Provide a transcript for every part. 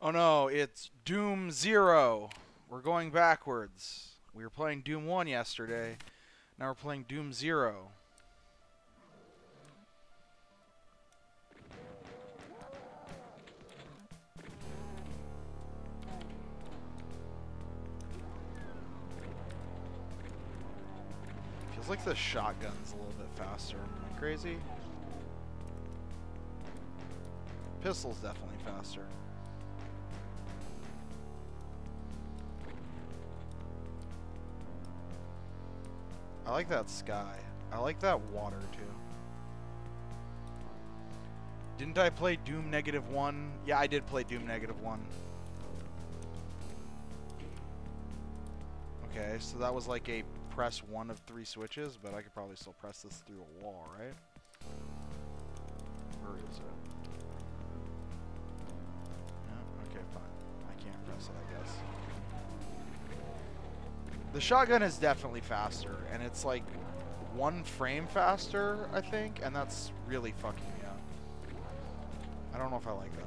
Oh no, it's Doom 0. We're going backwards. We were playing Doom 1 yesterday. Now we're playing Doom 0. Feels like the shotgun's a little bit faster. Am I crazy? Pistol's definitely faster. I like that sky. I like that water too. Didn't I play Doom -1? Yeah, I did play Doom -1. Okay, so that was like a press 1 of 3 switches, but I could probably still press this through a wall, right? Where is it? Yeah, okay, fine. I can't press it, I guess. The shotgun is definitely faster, and it's like 1 frame faster, I think, and that's really fucking me up. I don't know if I like that.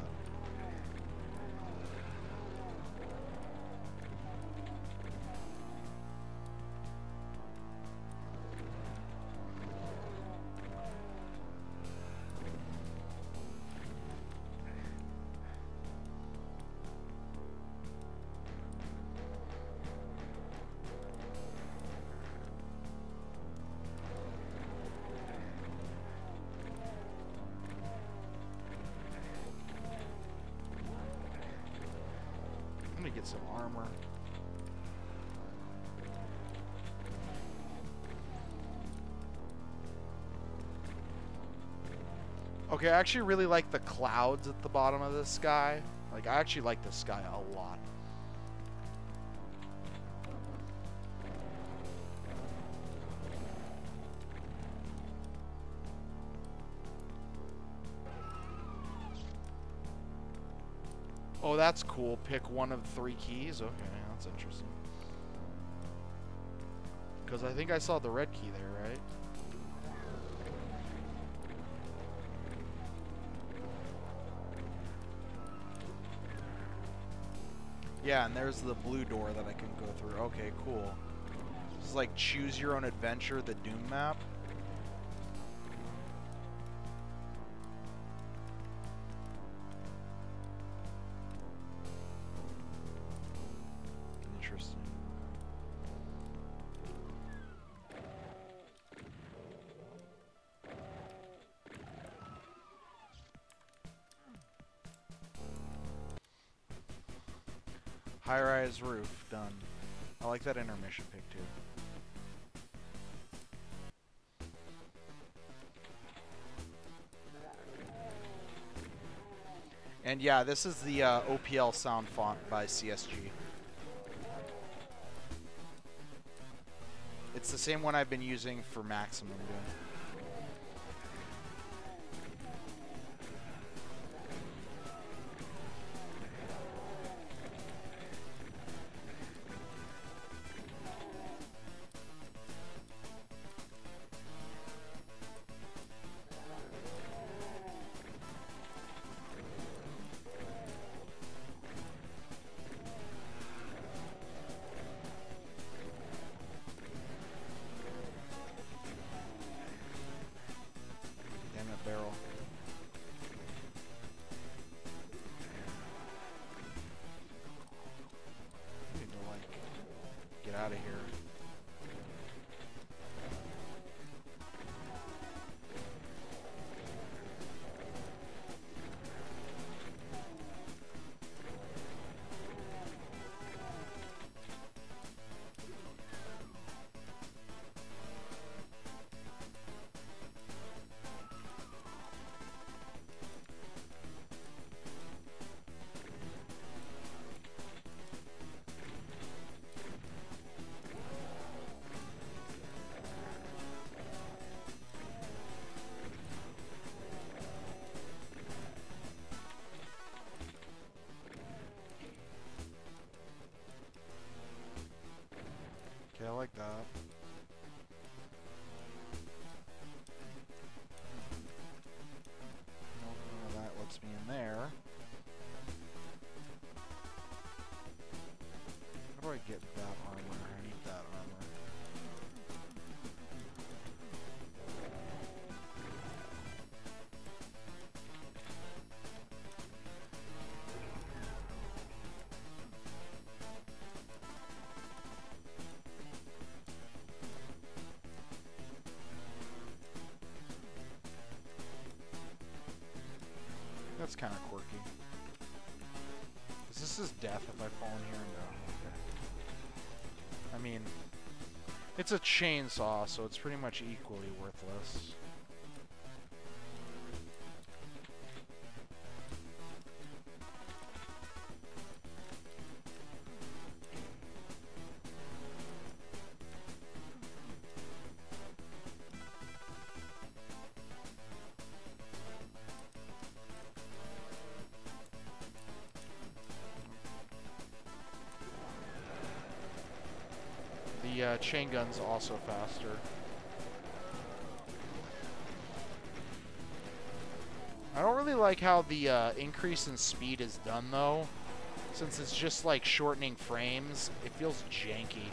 I'm gonna get some armor. Okay, I actually really like the clouds at the bottom of the sky. Like, I actually like the sky a lot. Oh, that's cool. Pick 1 of 3 keys. Okay, that's interesting. Because I think I saw the red key there, right? Yeah, and there's the blue door that I can go through. Okay, cool. This is like choose your own adventure, the Doom map. Interesting. High-rise roof, done. I like that intermission pick too. And yeah, this is the OPL sound font by CSG. It's the same one I've been using for Maximum Doom. Barrel. I need to, like, get out of here. Okay, I like that. Nope, none of that lets me in there. That's kind of quirky. Is this his death if I fall in here? No. Okay. I mean, it's a chainsaw, so it's pretty much equally worthless. The chain gun's also faster. I don't really like how the increase in speed is done, though. Since it's just like shortening frames, it feels janky.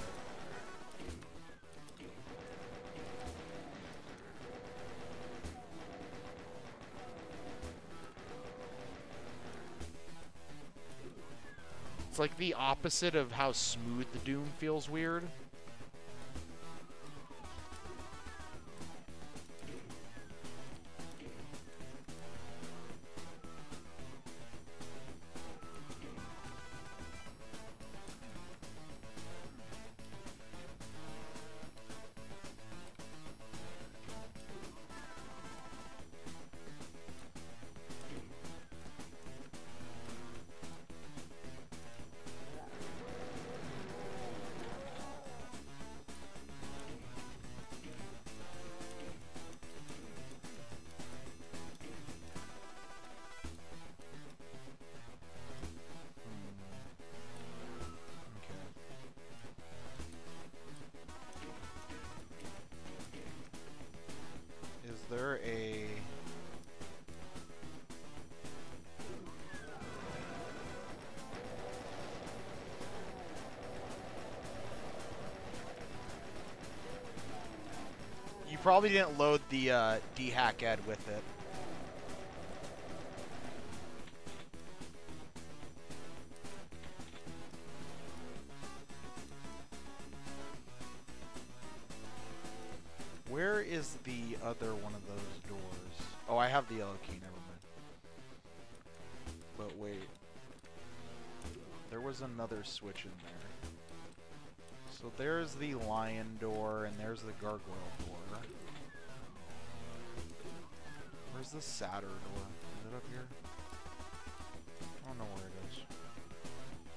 It's like the opposite of how smooth the Doom feels weird. There a... You probably didn't load the D-Hack ed with it. Where is the other one of those doors? Oh, I have the yellow key, never mind. But wait. There was another switch in there. So there's the lion door, and there's the gargoyle door. Where's the Satyr door? Is it up here? I don't know where it is.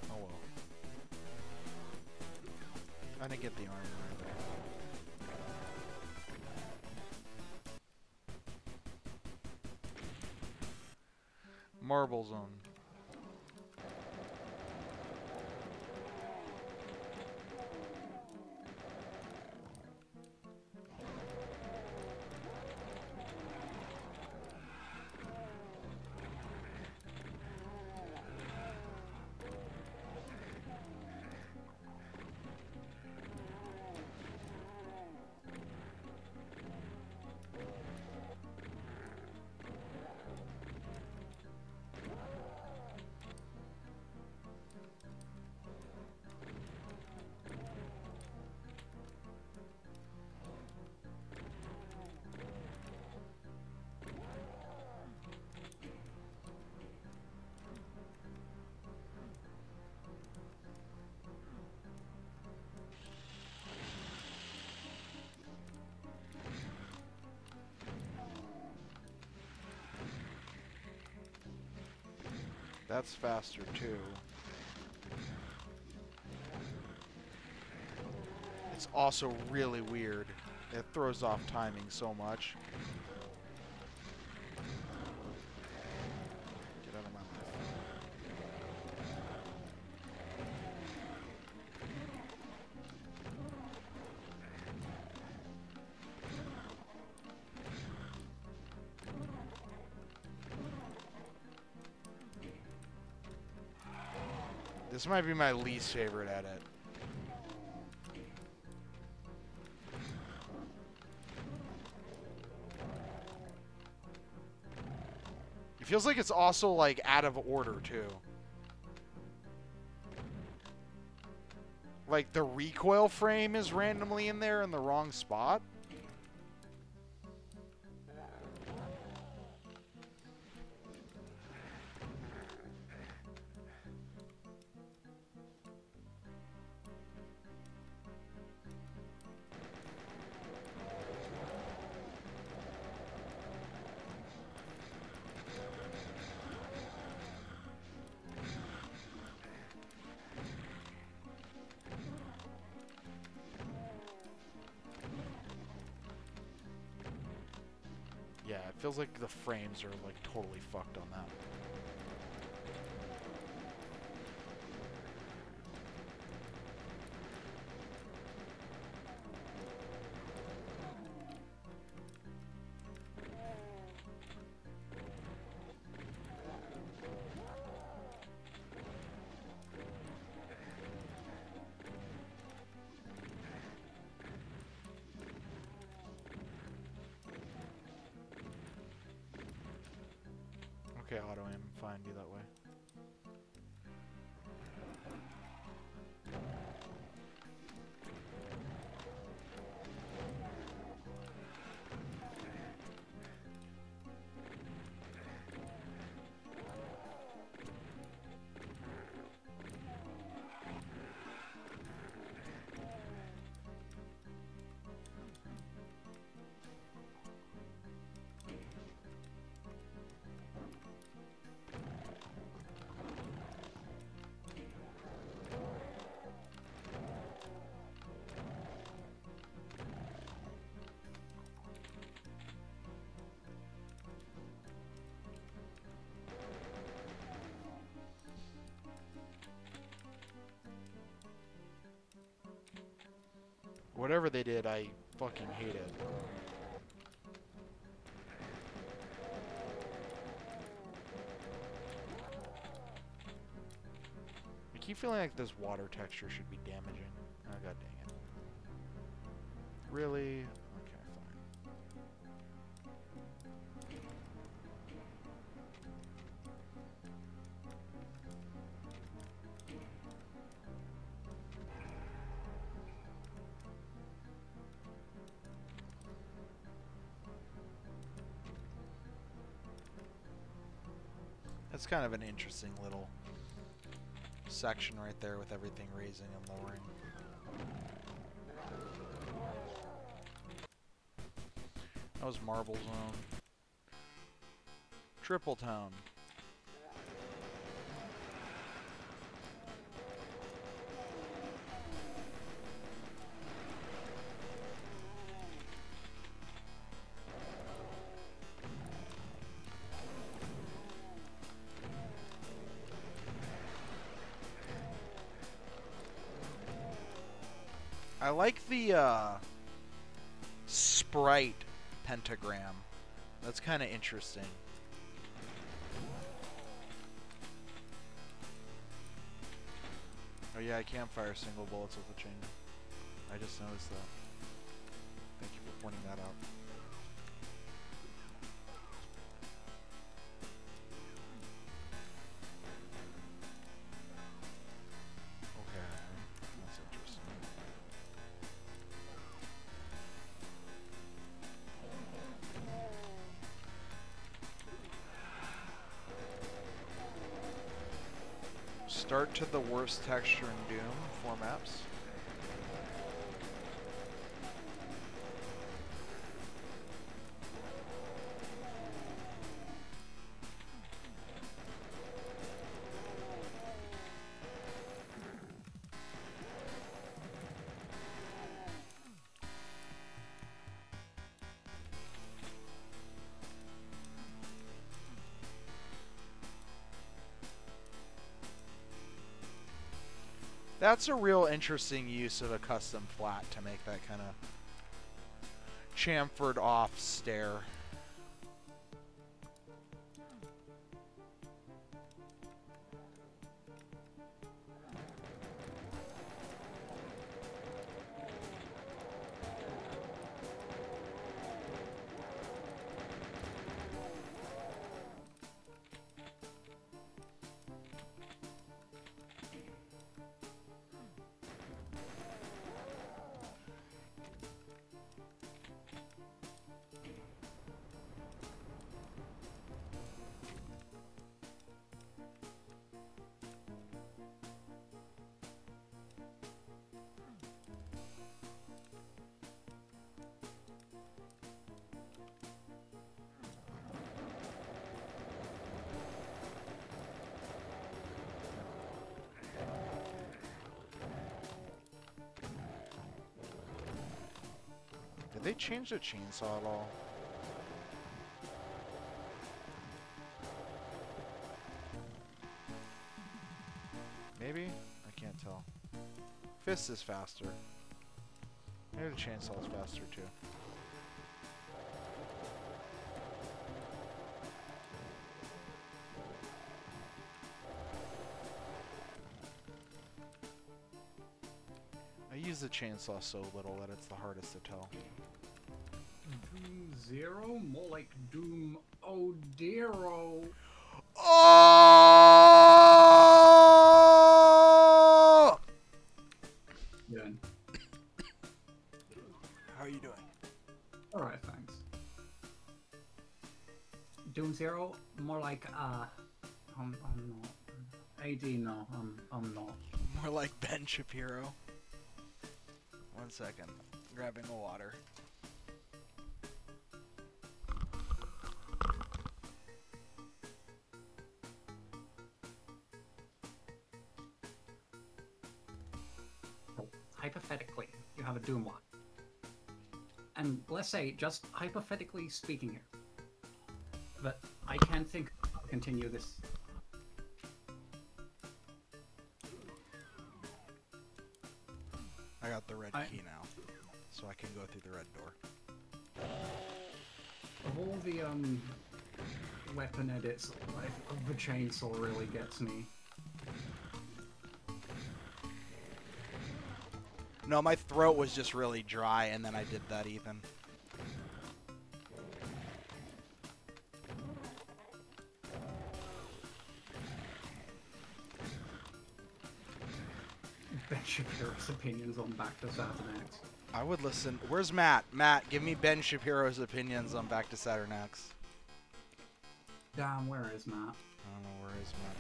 Oh well. I didn't get the armor either. Marble Zone. That's faster too. It's also really weird. It throws off timing so much. Get out of my life. This might be my least favorite edit. It feels like it's also like out of order too. Like the recoil frame is randomly in there in the wrong spot. Feels like the frames are like totally fucked on that. Okay, auto aim, fine, be that way. Whatever they did, I fucking hate it. I keep feeling like this water texture should be damaging. Oh, god dang it. Really? Okay, fine. That's kind of an interesting little section right there with everything raising and lowering. That was Marble Zone. Triple Town. I like the sprite pentagram. That's kind of interesting. Oh yeah, I can't fire single bullets with a chain. I just noticed that. Thank you for pointing that out. Okay, that's interesting. Start to the worst texture in Doom, 4 maps. That's a real interesting use of a custom flat to make that kind of chamfered off stare. Did they change the chainsaw at all? Maybe? I can't tell. Fist is faster. Maybe the chainsaw is faster too. I use the chainsaw so little that it's the hardest to tell. Doom Zero? More like Doom Odero. Oh! Good. How are you doing? Alright, thanks. Doom Zero? More like, I'm not. AD, no, I'm not. More like Ben Shapiro. 1 second. Grabbing the water. Hypothetically, you have a Doom one. And let's say, just hypothetically speaking here, but I can't think I'll continue this. I got the red key now, so I can go through the red door. Of all the weapon edits, the chainsaw really gets me. No, my throat was just really dry, and then I did that even. Ben Shapiro's opinions on Back to Saturn X. I would listen. Where's Matt? Matt, give me Ben Shapiro's opinions on Back to Saturn X. Damn, where is Matt? I don't know, where is Matt?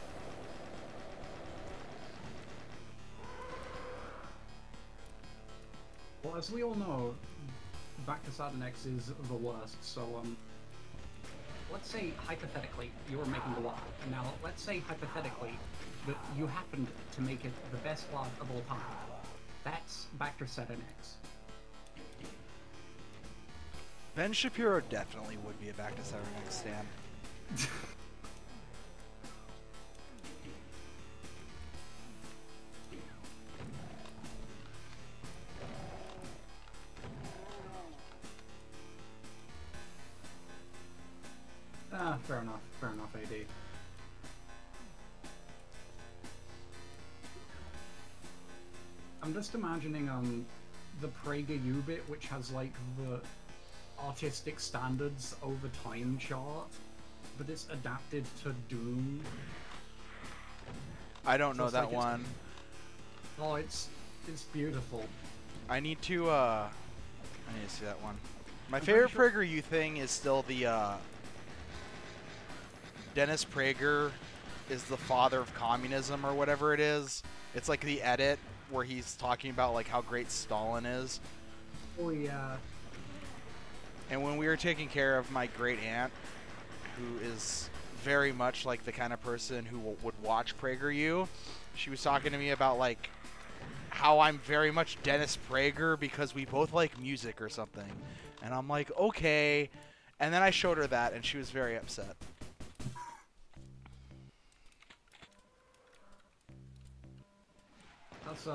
Well, as we all know, Back to Saturn X is the worst, so, let's say, hypothetically, you were making the WAD. Now, let's say, hypothetically, that you happened to make it the best WAD of all time. That's Back to Saturn X. Ben Shapiro definitely would be a Back to Saturn X stan. Fair enough, AD. I'm just imagining, the PragerU bit, which has, like, the artistic standards over time chart, but it's adapted to Doom. I don't know it's that like one. Oh, it's beautiful. I need to see that one. My favorite PragerU thing is still the, Dennis Prager is the father of communism or whatever it is. It's like the edit where he's talking about like how great Stalin is. Oh yeah. And when we were taking care of my great aunt, who is very much like the kind of person who would watch PragerU, she was talking to me about like how I'm very much Dennis Prager because we both like music or something. And I'm like, okay. And then I showed her that and she was very upset. That's,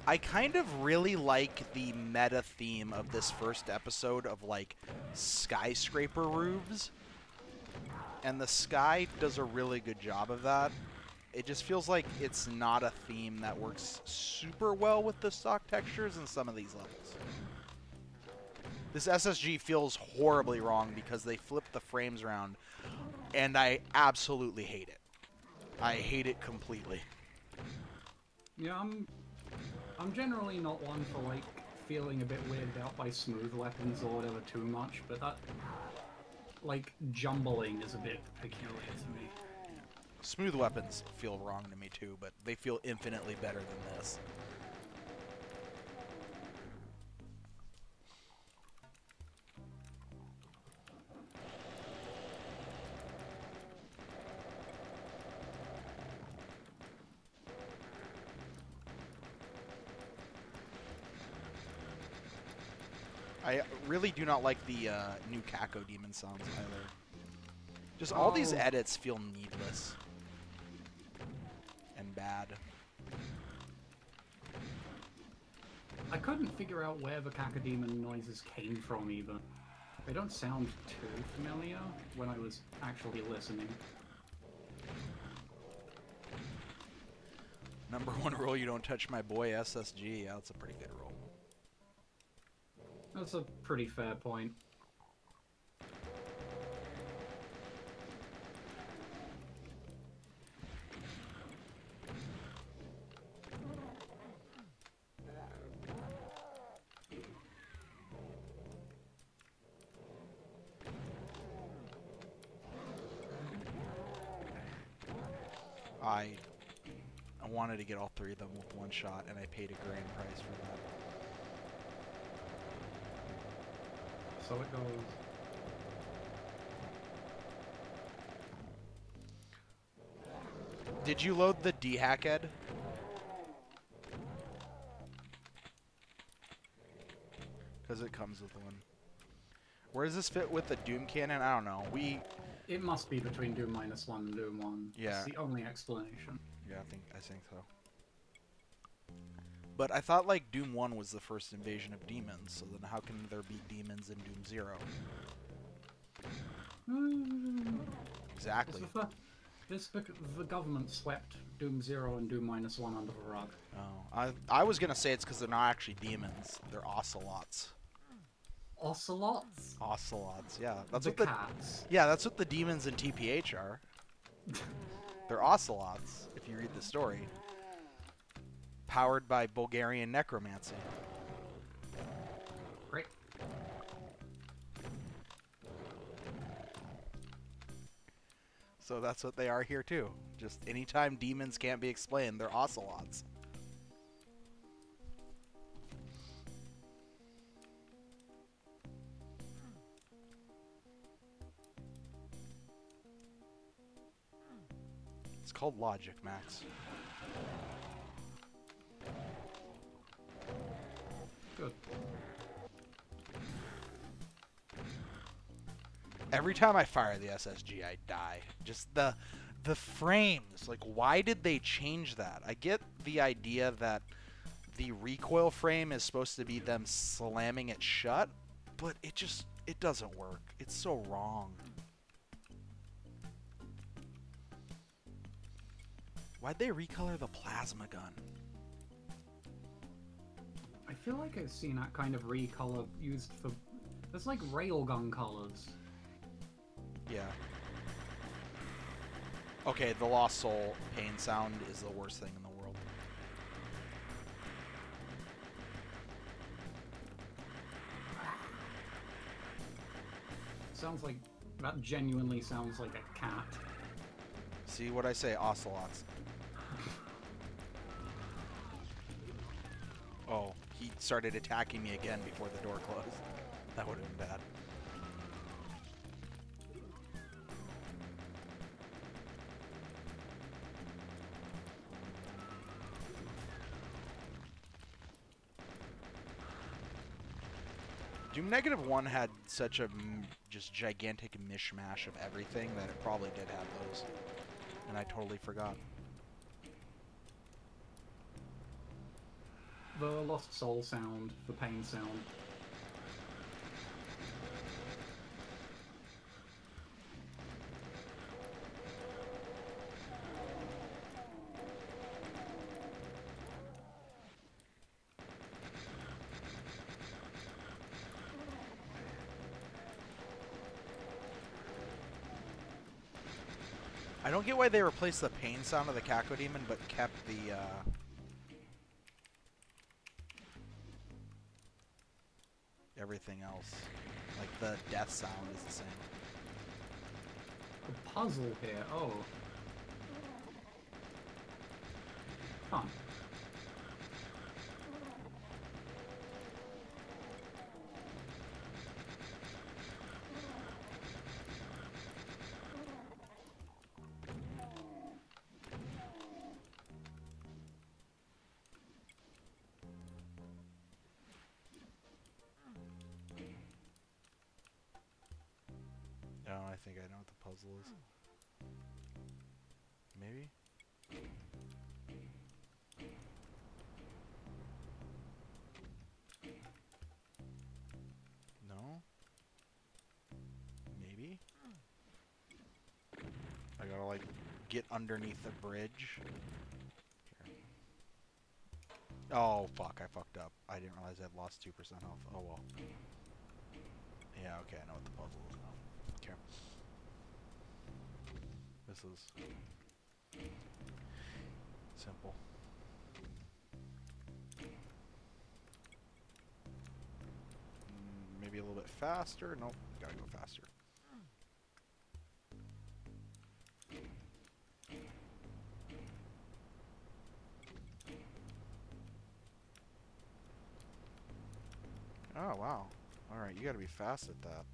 I kind of really like the meta theme of this first episode of, like, skyscraper roofs. And the sky does a really good job of that. It just feels like it's not a theme that works super well with the stock textures in some of these levels. This SSG feels horribly wrong because they flip the frames around, and I absolutely hate it. I hate it completely. yeah, I'm generally not one for, like, feeling a bit weirded out by smooth weapons or whatever too much, but that, like, jumbling is a bit peculiar to me. Smooth weapons feel wrong to me too, but they feel infinitely better than this. I really do not like the new Kako demon sounds either. Just all these edits feel needless and bad. I couldn't figure out where the cacodemon noises came from either. They don't sound too familiar when I was actually listening. Number one rule, you don't touch my boy SSG. Yeah, that's a pretty good rule. That's a pretty fair point. I wanted to get all three of them with one shot, and I paid a grand price for that. So it goes. Did you load the D-Hack, Ed? Because it comes with one. Where does this fit with the Doom cannon? I don't know. It must be between Doom -1 and Doom 1. Yeah. It's the only explanation. Yeah, I think so. But I thought, like, Doom 1 was the first invasion of demons, so then how can there be demons in Doom 0? Exactly. The government swept Doom 0 and Doom -1 under the rug. Oh, I was gonna say it's because they're not actually demons. They're ocelots. Ocelots? Ocelots, yeah. That's the what the cats. Yeah, that's what the demons in TPH are. They're ocelots, if you read the story. Powered by Bulgarian necromancy. Great. So that's what they are here too. Just anytime demons can't be explained, they're ocelots. It's called logic, Max. Good. Every time I fire the SSG, I die. Just the frames. Like, why did they change that? I get the idea that the recoil frame is supposed to be them slamming it shut, but it doesn't work. It's so wrong. Why'd they recolor the plasma gun? I feel like I've seen that kind of recolor used for... There's like railgun colors. Yeah. Okay, the Lost Soul pain sound is the worst thing in the world. Sounds like... That genuinely sounds like a cat. See what I say, ocelots. Oh, he started attacking me again before the door closed. That would have been bad. Doom -1 had such a just gigantic mishmash of everything that it probably did have those. And I totally forgot. The Lost Soul sound, the pain sound. I don't get why they replaced the pain sound of the cacodemon, but kept the, everything else. Like, the death sound is the same. A puzzle here, oh. Fun. Oh, I think I know what the puzzle is. Maybe? No? Maybe? I gotta, like, get underneath the bridge. Here. Oh, fuck, I fucked up. I didn't realize I'd lost 2% health. Oh, well. Yeah, okay, I know what the puzzle is now. Okay. This is simple. Maybe a little bit faster. Nope, gotta go faster. Oh, wow. Alright, you gotta be fast at that.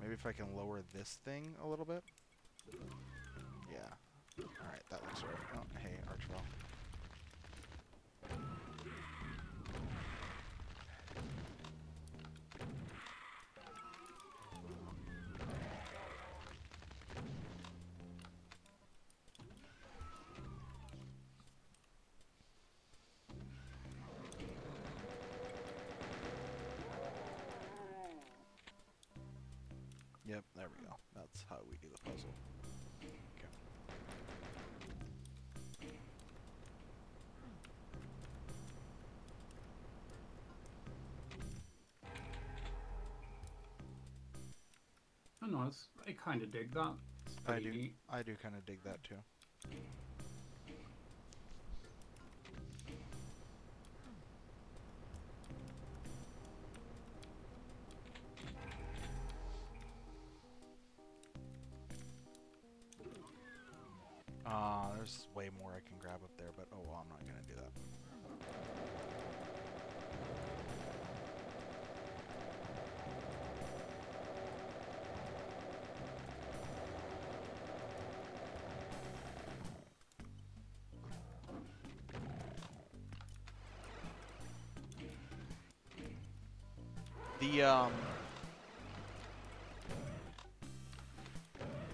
Maybe if I can lower this thing a little bit? Yeah. Alright, that looks right. Oh, hey, Archwell. Yep, there we go. That's how we do the puzzle. Okay. Oh, nice. I kind of dig that. It's pretty neat. I do kind of dig that too. There's way more I can grab up there, but oh well, I'm not gonna do that.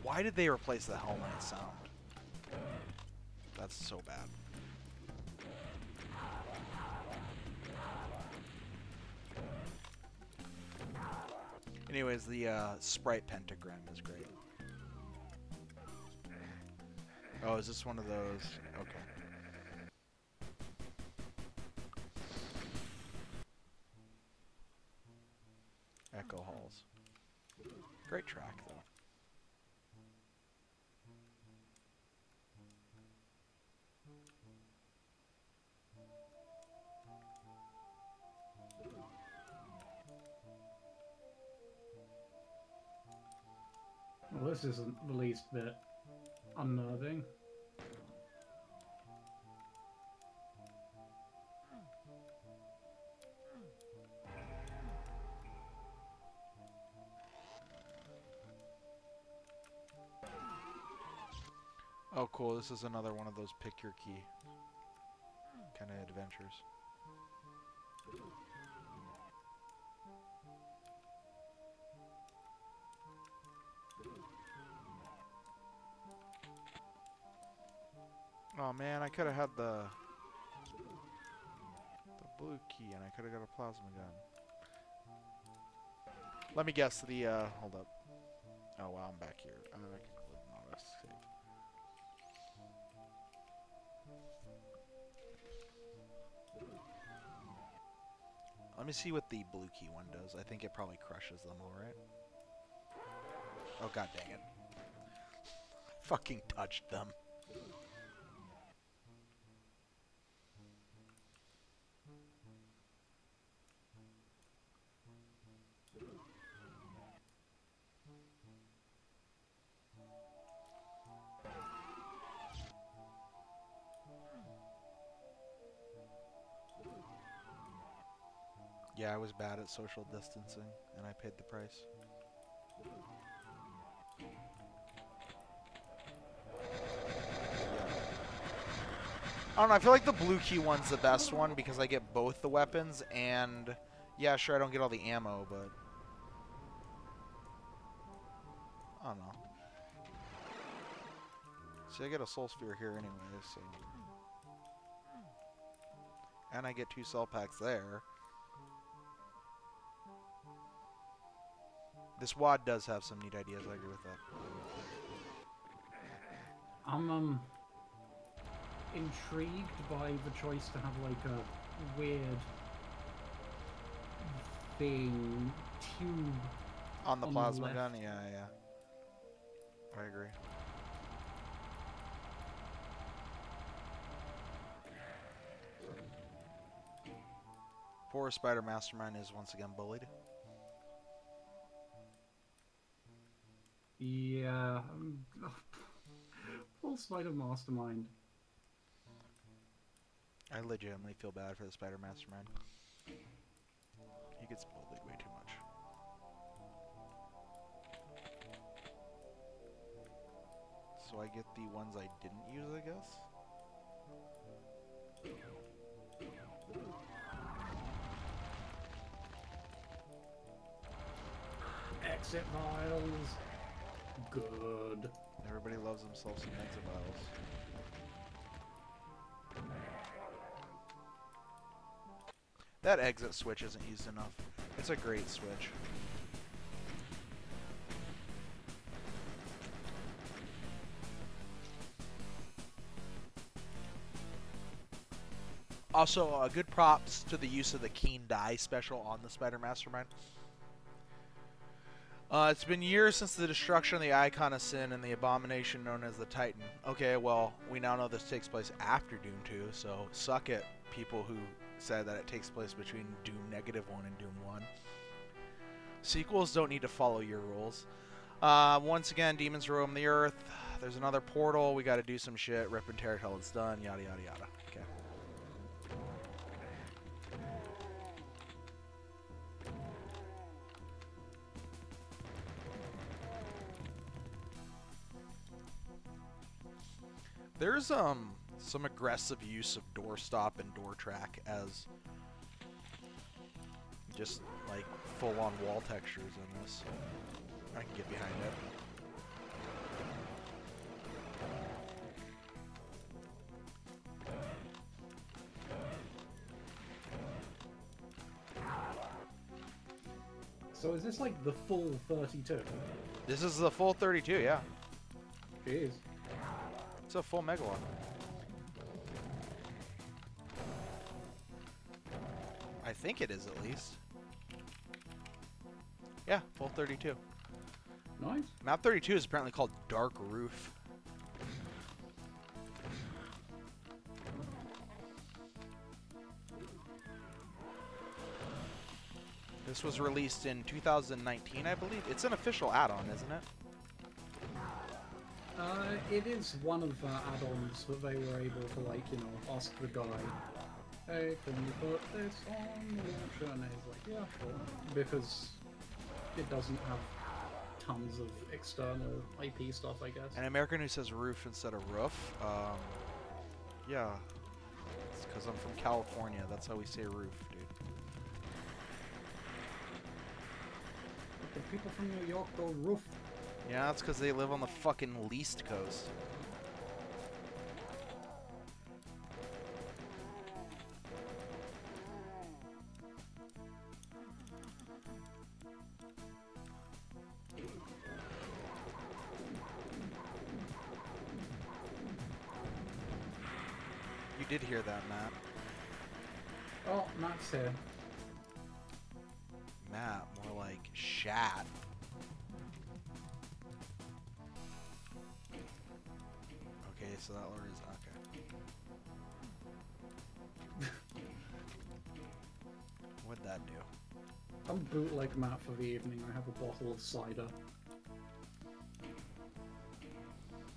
Why did they replace the helmet sound? That's so bad. Anyways, the sprite pentagram is great. Oh, is this one of those? Okay. Echo Halls. Great track, though. Well, this isn't the least bit unnerving. Oh, cool. This is another one of those pick your key kind of adventures. Oh man, I could have had the blue key and I could have got a plasma gun. Let me guess the hold up. Oh wow, I'm back here. I can click on this. Let me see what the blue key one does. I think it probably crushes them all, right? Oh god dang it. Fucking touched them. Yeah, I was bad at social distancing, and I paid the price. I don't know, I feel like the blue key one's the best one because I get both the weapons and... Yeah, sure, I don't get all the ammo, but... don't know. See, I get a soul sphere here anyway, so... And I get 2 cell packs there. This WAD does have some neat ideas, I agree with that. I'm intrigued by the choice to have like a weird thing, tube On the plasma left. gun? Yeah, yeah. I agree. Poor Spider Mastermind is once again bullied. Yeah. Full Spider Mastermind. I legitimately feel bad for the Spider Mastermind. He gets bullied way too much. So I get the ones I didn't use, I guess? Exit vials. Good. Everybody loves themselves some exit vials. That exit switch isn't used enough. It's a great switch. Also, good props to the use of the Keen Die special on the Spider Mastermind. It's been years since the destruction of the Icon of Sin and the abomination known as the Titan. Okay, well, we now know this takes place after Doom 2, so suck it, people who said that it takes place between Doom -1 and Doom 1. Sequels don't need to follow your rules. Once again, demons roam the earth. There's another portal. We gotta do some shit. Rip and tear till it's done. Yada, yada, yada. Okay. There's some aggressive use of doorstop and door track as just like full-on wall textures in this. I can get behind it. So is this like the full 32? This is the full 32, yeah. Jeez. It's a full megalon. I think it is at least. Yeah, full 32. Nice. Map 32 is apparently called Dark Roof. This was released in 2019, I believe. It's an official add-on, isn't it? It is one of the add-ons that they were able to, like, you know, ask the guy, hey, can you put this on the launcher? And he's like, yeah, sure. Because it doesn't have tons of external IP stuff, I guess. An American who says roof instead of roof. Yeah. It's because I'm from California. That's how we say roof, dude. The people from New York go roof. Yeah, that's because they live on the fucking least coast. You did hear that, Matt. Oh, Matt's here. Matt, more like Shat. Okay, so that lowers. Okay. What'd that do? I'm bootleg Matt for the evening. I have a bottle of cider.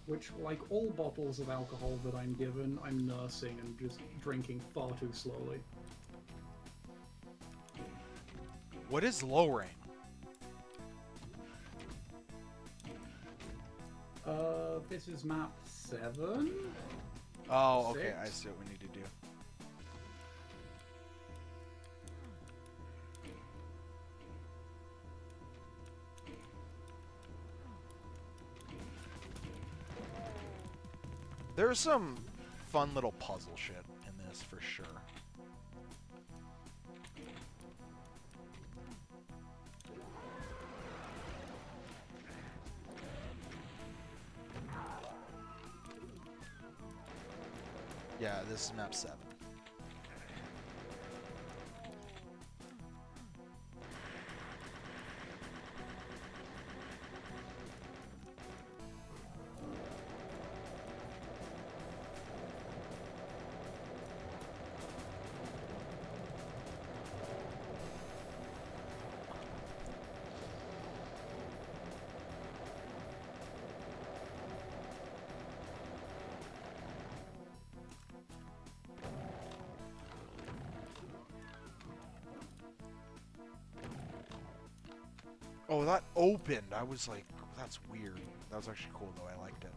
Which, like all bottles of alcohol that I'm given, I'm nursing and just drinking far too slowly. What is lowering? This is map 7? Oh, okay, 6? I see what we need to do. There's some fun little puzzle shit in this for sure. Yeah, this is map 7. Oh, that opened. I was like, that's weird. That was actually cool, though. I liked it.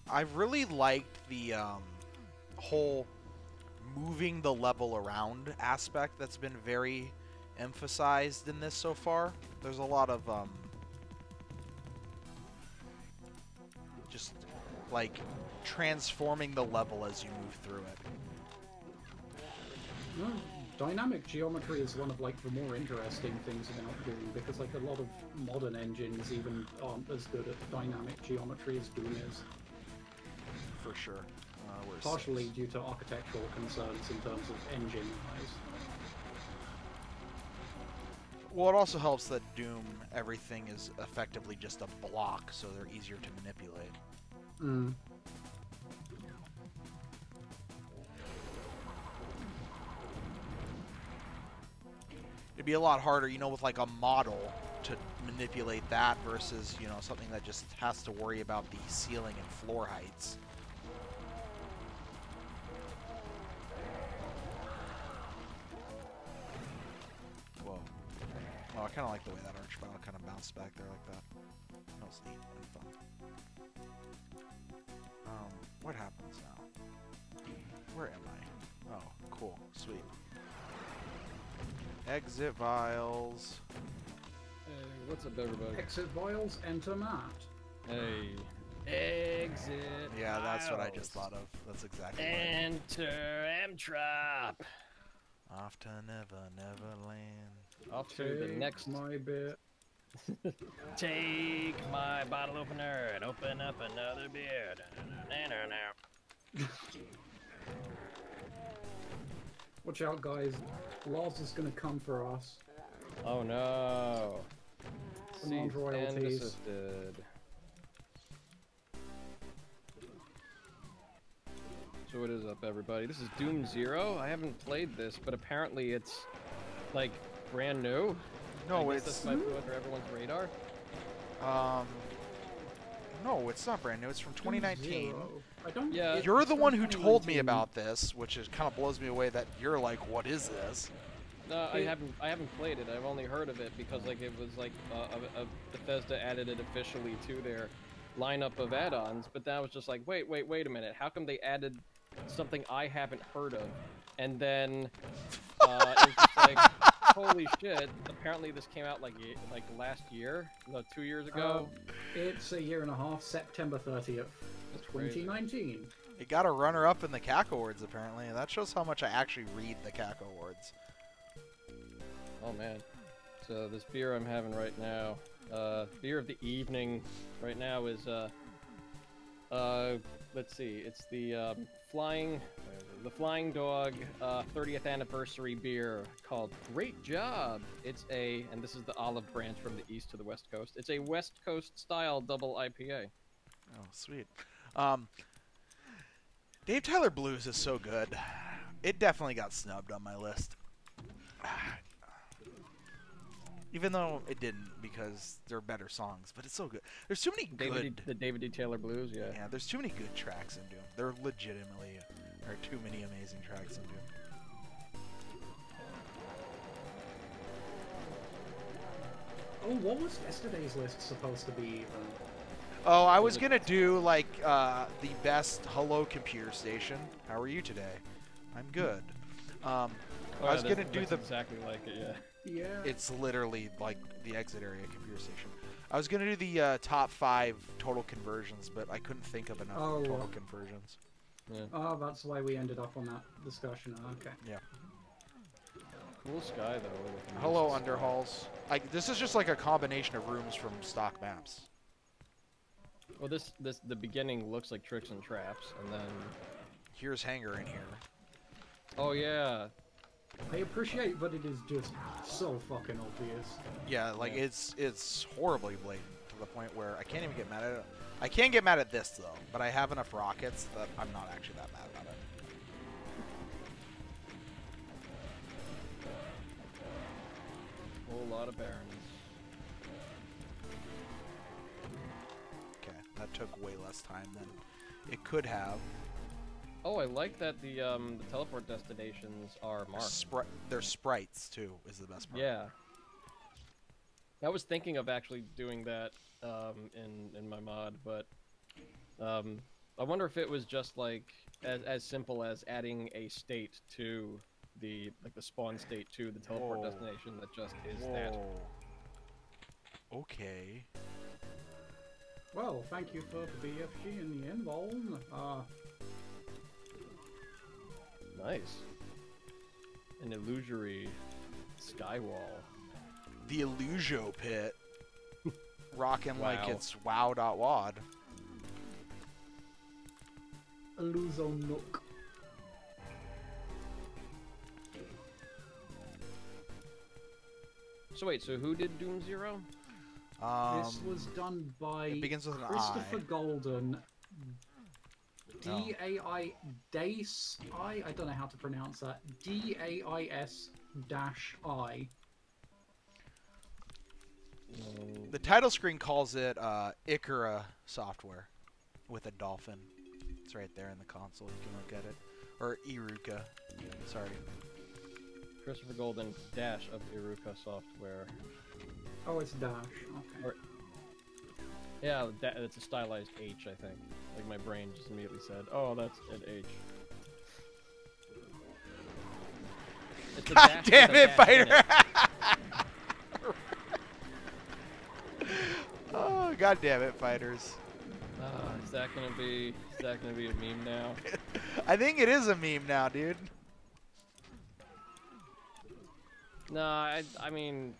I really liked the whole moving the level around aspect that's been very emphasized in this so far. There's a lot of just like transforming the level as you move through it. No, dynamic geometry is one of like the more interesting things about Doom, because like a lot of modern engines even aren't as good at dynamic geometry as Doom is. For sure. Partially due to architectural concerns in terms of engine-wise. Well, it also helps that Doom, everything is effectively just a block, so they're easier to manipulate. Mm. It'd be a lot harder, you know, with like a model to manipulate that versus, you know, something that just has to worry about the ceiling and floor heights. Whoa. Oh, I kind of like the way that archvile kind of bounced back there like that. That was neat and fun. What happens now? Where am I? Oh, cool. Sweet. Exit vials. Hey, what's up, everybody? Exit vials, enter Matt. Hey. Exit. Yeah, that's what I just thought of. That's exactly what Enter Amtrap. Off to Neverland. Off to the next. My bit. Take my bottle opener and open up another beer. Watch out, guys. Lars is gonna come for us. Oh no. Command Cease and royalties. desisted. So what is up, everybody? This is Doom 0. I haven't played this, but apparently it's like brand new. No, I guess it's that's might be under everyone's radar. no, it's not brand new. It's from 2019. I don't. Yeah. You're it's the from one who told me 2019. about this, which is kind of blows me away that you're like, what is this? No, I haven't played it. I've only heard of it because like it was like Bethesda added it officially to their lineup of add-ons. But then I was just like, wait a minute. How come they added something I haven't heard of? And then it's just like, holy shit! Apparently this came out like last year, no, 2 years ago. It's a year and a half. September 30th, That's crazy. 2019. It got a runner-up in the CAC Awards, apparently. That shows how much I actually read the CAC Awards. Oh man. So this beer I'm having right now, beer of the evening right now is let's see, it's the Flying Dog 30th anniversary beer called Great Job. It's and this is the olive branch from the east to the west coast. It's a West Coast style double IPA. Oh, sweet. Dave Tyler Blues is so good. It definitely got snubbed on my list. Even though it didn't, because there are better songs, but it's so good. There's too many The David D. Taylor Blues, yeah. Yeah, there's too many good tracks in Doom. There legitimately are too many amazing tracks in Doom. Oh, what was yesterday's list supposed to be? Oh, I was gonna do like the best hello computer station. How are you today? I'm good. I was gonna do the exactly like it, yeah. Yeah. It's literally like the exit area computer station. I was gonna do the top 5 total conversions, but I couldn't think of enough total conversions. Yeah. Oh, that's why we ended up on that discussion. Okay. Yeah. Cool sky though. Hello, underhalls. Like this is just like a combination of rooms from stock maps. Well, the beginning looks like tricks and traps, and then Here's hangar in here. oh yeah, I appreciate, but it is just so fucking obvious. Yeah, like Yeah. it's horribly blatant to the point where I can't even get mad at it. I can't get mad at this though, but I have enough rockets that I'm not actually that mad about it. whole lot of barons. Okay, that took way less time than it could have. Oh, I like that the teleport destinations are marked. They're sprites too, is the best part. Yeah. I was thinking of actually doing that in my mod, but I wonder if it was just like as simple as adding a state to the spawn state to the teleport Whoa. destination that just is Whoa. that. Okay. Well, thank you for the BFG and the invuln. Nice. An illusory skywall. The Illusio pit. Rocking like Wow. it's wow.wad. Illuso Nook. So wait, so who did Doom Zero? This was done by it begins with an Christopher I. Golden. Oh. D-A-I Dace I don't know how to pronounce that. D-A-I-S-I. The title screen calls it Ikara software with a dolphin. It's right there in the console. You can look at it. Or Iruka. Sorry. Christopher Golden dash of Iruka Software. Oh, it's Dash. Okay. Or, yeah, it's a stylized H, I think. Like my brain just immediately said, "Oh, that's an H." It's a God dash damn with a it, dash fighter! in it. Oh, god damn it, fighters. Is that gonna be a meme now? I think it is a meme now, dude. No, I mean,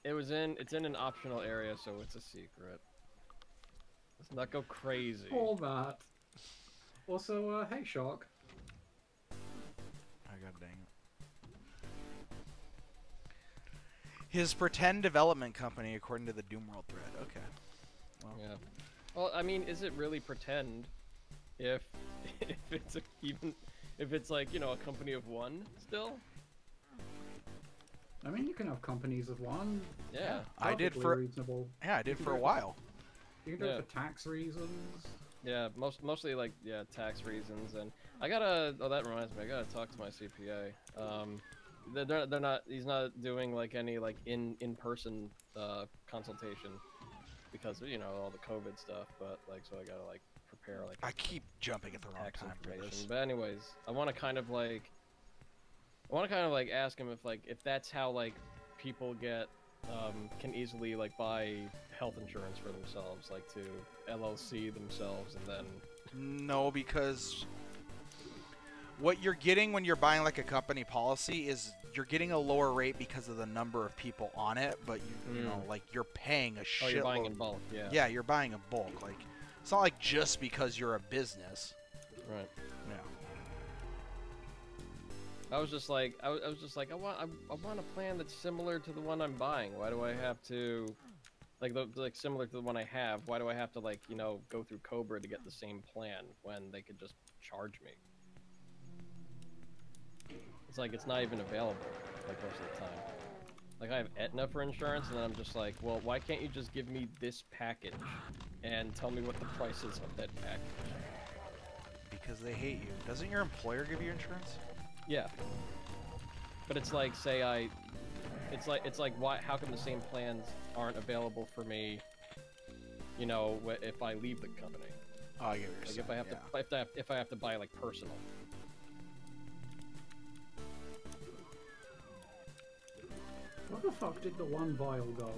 it's in an optional area, so it's a secret. Let's not go crazy. All that. Also, hey, Shark. Oh, god dang it. His pretend development company, according to the Doomworld thread. Okay. Well. Yeah. Well, I mean, is it really pretend if it's if it's like, you know, a company of one still? I mean, you can have companies of one. Yeah. I did Perfectly for reasonable. yeah, I did for a while. You can do Yeah. it for tax reasons. Yeah, mostly like tax reasons, and I gotta. Oh, that reminds me, I gotta talk to my CPA. They're not. He's not doing like any like in-person consultation because of, you know, all the COVID stuff. But like, so I gotta like prepare like I keep jumping at the wrong tax time for information. this. But anyways, I want to kind of like ask him if that's how like people get can easily like buy health insurance for themselves, like to LLC themselves, and then No, because what you're getting when you're buying like a company policy is you're getting a lower rate because of the number of people on it, but you know, like you're paying a shitload. you're buying in bulk, yeah. Yeah, you're buying in bulk. Like it's not like just because you're a business. Right. Yeah. I was just like, I want a plan that's similar to the one I'm buying. Why do I have to, like similar to the one I have? Why do I have to, like, you know, go through Cobra to get the same plan when they could just charge me? It's like it's not even available, like, most of the time. Like, I have Aetna for insurance, and then I'm just like, well, why can't you just give me this package and tell me what the price is of that package? Because they hate you. Doesn't your employer give you insurance? Yeah. But it's like, say it's like why? How come the same plans aren't available for me you know, if I leave the company. Oh, I get what you're Like saying. if I have yeah. to, if I have to buy like personal. Where the fuck did the one vial go?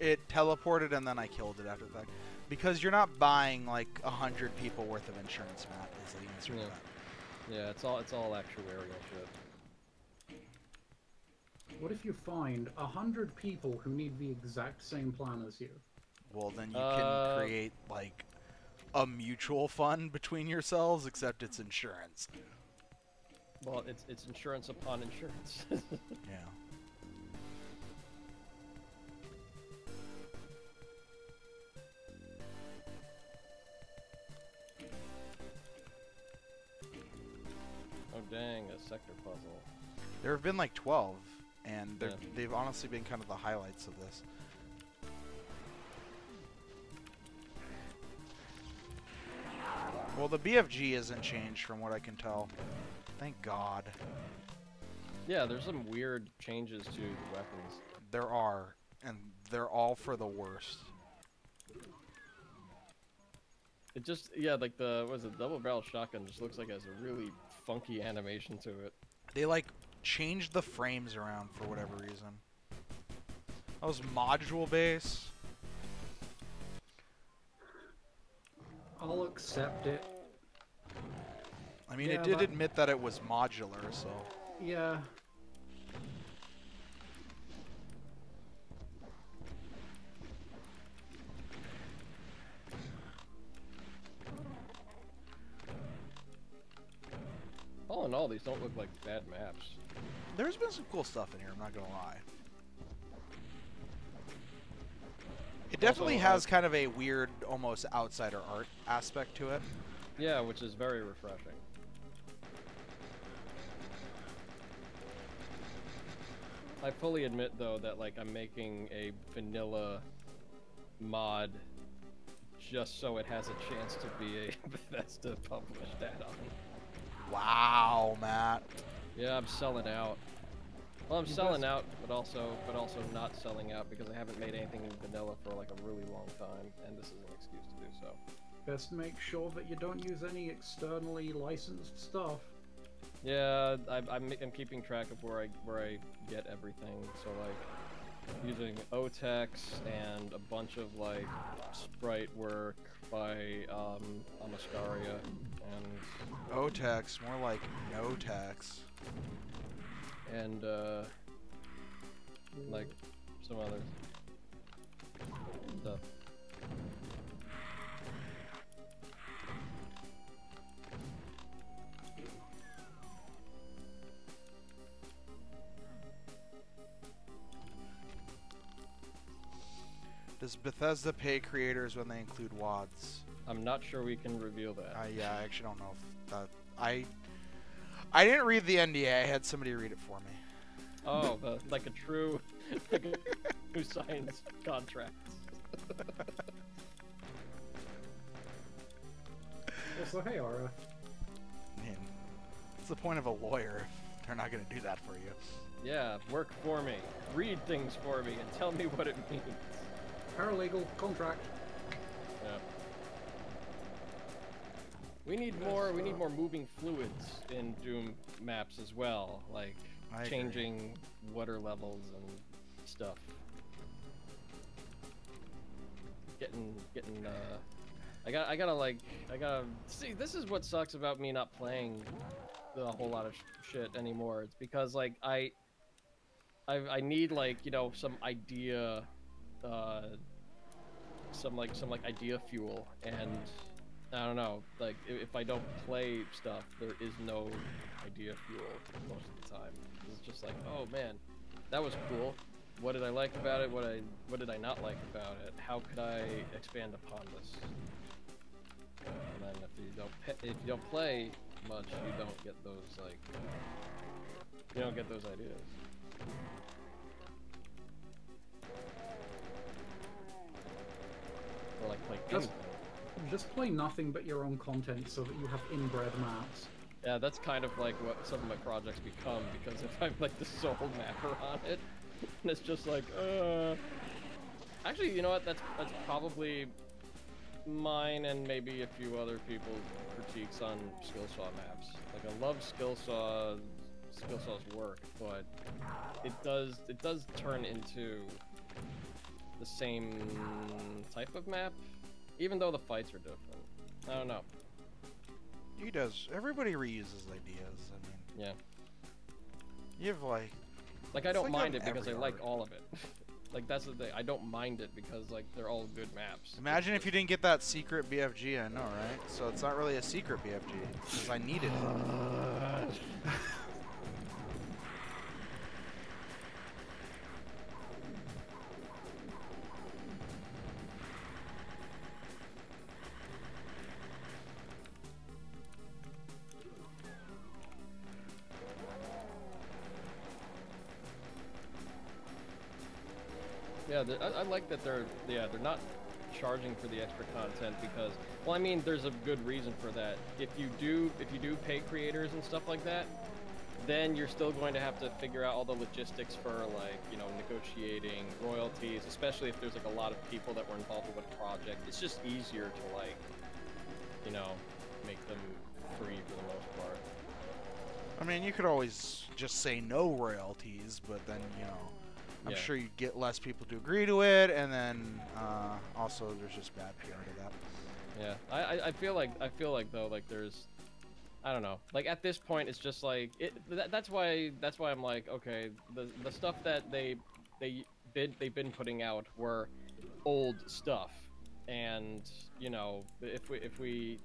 It teleported and then I killed it after the fact. Because you're not buying like 100 people worth of insurance, Matt, is the answer to that. Yeah, it's all actuarial shit. What if you find 100 people who need the exact same plan as you? Well, then you can create like a mutual fund between yourselves, except it's insurance. Well, it's insurance upon insurance. Yeah. Oh dang, a sector puzzle. There have been like 12, and Yeah. they've honestly been kind of the highlights of this. Well, the BFG isn't changed from what I can tell. Thank God. Yeah, there's some weird changes to the weapons. There are, and they're all for the worst. It just, yeah, like the, what is it, double barrel shotgun just looks like it has a really funky animation to it. They like changed the frames around for whatever reason. That was module base. I'll accept it. I mean, Yeah, it did but- admit that it was modular, so... Yeah. All in all, these don't look like bad maps. There's been some cool stuff in here, I'm not gonna lie. It definitely Also, has kind of a weird, almost outsider art aspect to it. Yeah, which is very refreshing. I fully admit, though, that like I'm making a vanilla mod just so it has a chance to be a Bethesda published add-on. Wow, Matt. Yeah, I'm selling out. Well, I'm selling out, but also not selling out because I haven't made anything in vanilla for like a really long time, and this is an excuse to do so. Best make sure that you don't use any externally licensed stuff. Yeah, I'm keeping track of where I get everything. So like using Otex and a bunch of like sprite work by Amascaria and Otex, more like no tax. and like some other stuff. Does Bethesda pay creators when they include WADs? I'm not sure we can reveal that. Yeah, I actually don't know if that... I didn't read the NDA, I had somebody read it for me. Oh, like a true who signs contracts. Also, hey, Aura. I mean, what's the point of a lawyer if they're not going to do that for you? Yeah, work for me. Read things for me and tell me what it means. Paralegal contract. Yeah. We need more moving fluids in Doom maps as well, like I agree. changing water levels and stuff. I gotta see, this is what sucks about me not playing a whole lot of shit anymore. It's because like I need like, you know, some idea some idea fuel, and I don't know, like if I don't play stuff, there is no idea fuel most of the time. It's just like, oh man, that was cool. What did I like about it? What did I not like about it? How could I expand upon this? And then if you don't play much, you don't get those ideas. Or like play anything. Just play nothing but your own content so that you have inbred maps. Yeah, that's kind of like what some of my projects become, because if I'm like the sole mapper on it, and it's just like, actually, you know what? That's probably mine and maybe a few other people's critiques on Skillsaw maps. Like, I love Skillsaw's work, but it does turn into the same type of map, even though the fights are different. I don't know. He does. Everybody reuses ideas. I mean, Yeah. you have like I don't like mind on it because I every like art. all of it. Like, that's the thing. I don't mind it because, like, they're all good maps. Imagine if you didn't get that secret BFG, I know, right? So it's not really a secret BFG, because I needed it. Yeah, I like that they're not charging for the extra content because, well, I mean, there's a good reason for that. If you do pay creators and stuff like that, then you're still going to have to figure out all the logistics for, like, you know, negotiating royalties, especially if there's like a lot of people that were involved with a project. It's just easier to, like, you know, make them free for the most part. I mean, you could always just say no royalties, but then, you know, I'm Yeah. sure you'd get less people to agree to it, and then also there's just bad PR to that. Yeah, I feel like though, like, there's, I don't know, like, at this point it's just like that's why I'm like, okay, the stuff that they've been putting out were old stuff, and, you know, if we've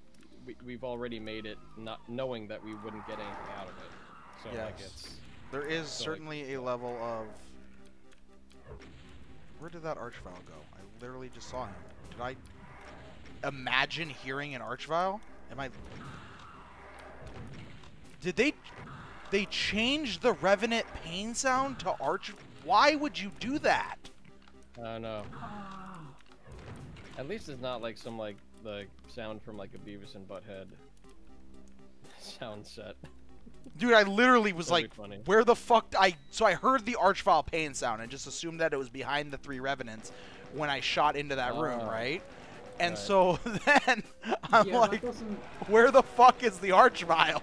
already made it not knowing that we wouldn't get anything out of it, so Yes. like it's There is so, certainly a level of... Where did that Archvile go? I literally just saw him. Did I imagine hearing an Archvile? Am I... Did they change the Revenant pain sound to Arch... Why would you do that? I don't know. At least it's not like some like the sound from like a Beavis and Butthead sound set. Dude, I literally was That'd like, be funny. where the fuck... So I heard the Archvile pain sound and just assumed that it was behind the 3 Revenants when I shot into that room, right? And Right. so then I'm Yeah, like, that doesn't... where the fuck is the Archvile?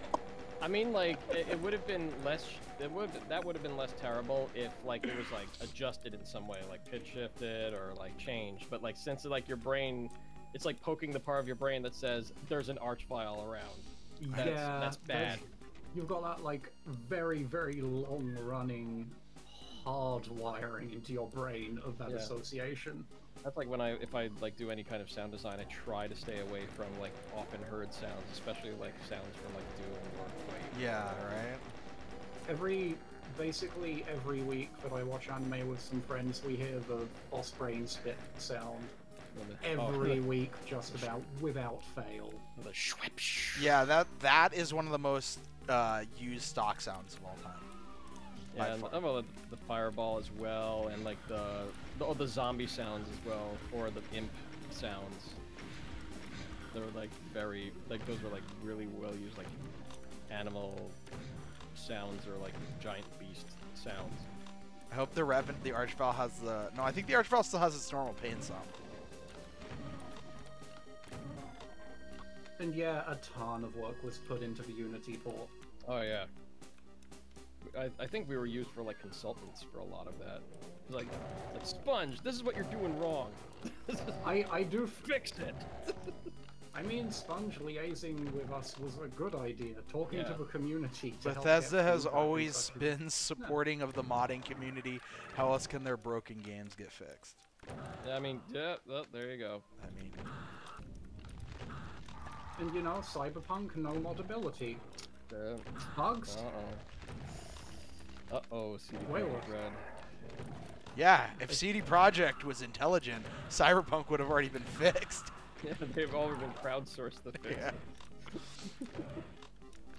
I mean, like, it would have been less. That would have been less terrible if, like, it was like adjusted in some way, like pitch shifted or like changed. But like, since like your brain, it's like poking the part of your brain that says there's an Archvile around. That's bad. You've got that, like, very, very long-running hard wiring into your brain of that Yeah. association. That's like when if I like do any kind of sound design, I try to stay away from like often heard sounds, especially like sounds from like Doom or Quake. Yeah, right? Basically every week that I watch anime with some friends, we hear the boss brain spit sound. Every week, just about, without fail. The shwip. Yeah, that is one of the most used stock sounds of all time. By Yeah, and far. well, the fireball as well, and like the zombie sounds as well, or the imp sounds. They're like very, like, those were like really well used, like animal sounds or like giant beast sounds. I hope the Archvile has the... No, I think the Archvile still has its normal pain sound. And yeah, a ton of work was put into the Unity port. Oh yeah. I think we were used for like consultants for a lot of that. Like Sponge, this is what you're doing wrong. I do Fix it. I mean, Sponge liaising with us was a good idea. Talking Yeah. to the community to help Bethesda get has feedback and always such. been supporting of the modding community. How else can their broken games get fixed? Yeah, I mean, yeah, well, there you go. I mean... And you know, Cyberpunk, no modability. Yeah. Bugs? Uh-oh, CD Way Projekt worse. Red. Yeah, if CD Projekt was intelligent, Cyberpunk would have already been fixed. Yeah, they've all been crowdsourced the fix. Yeah.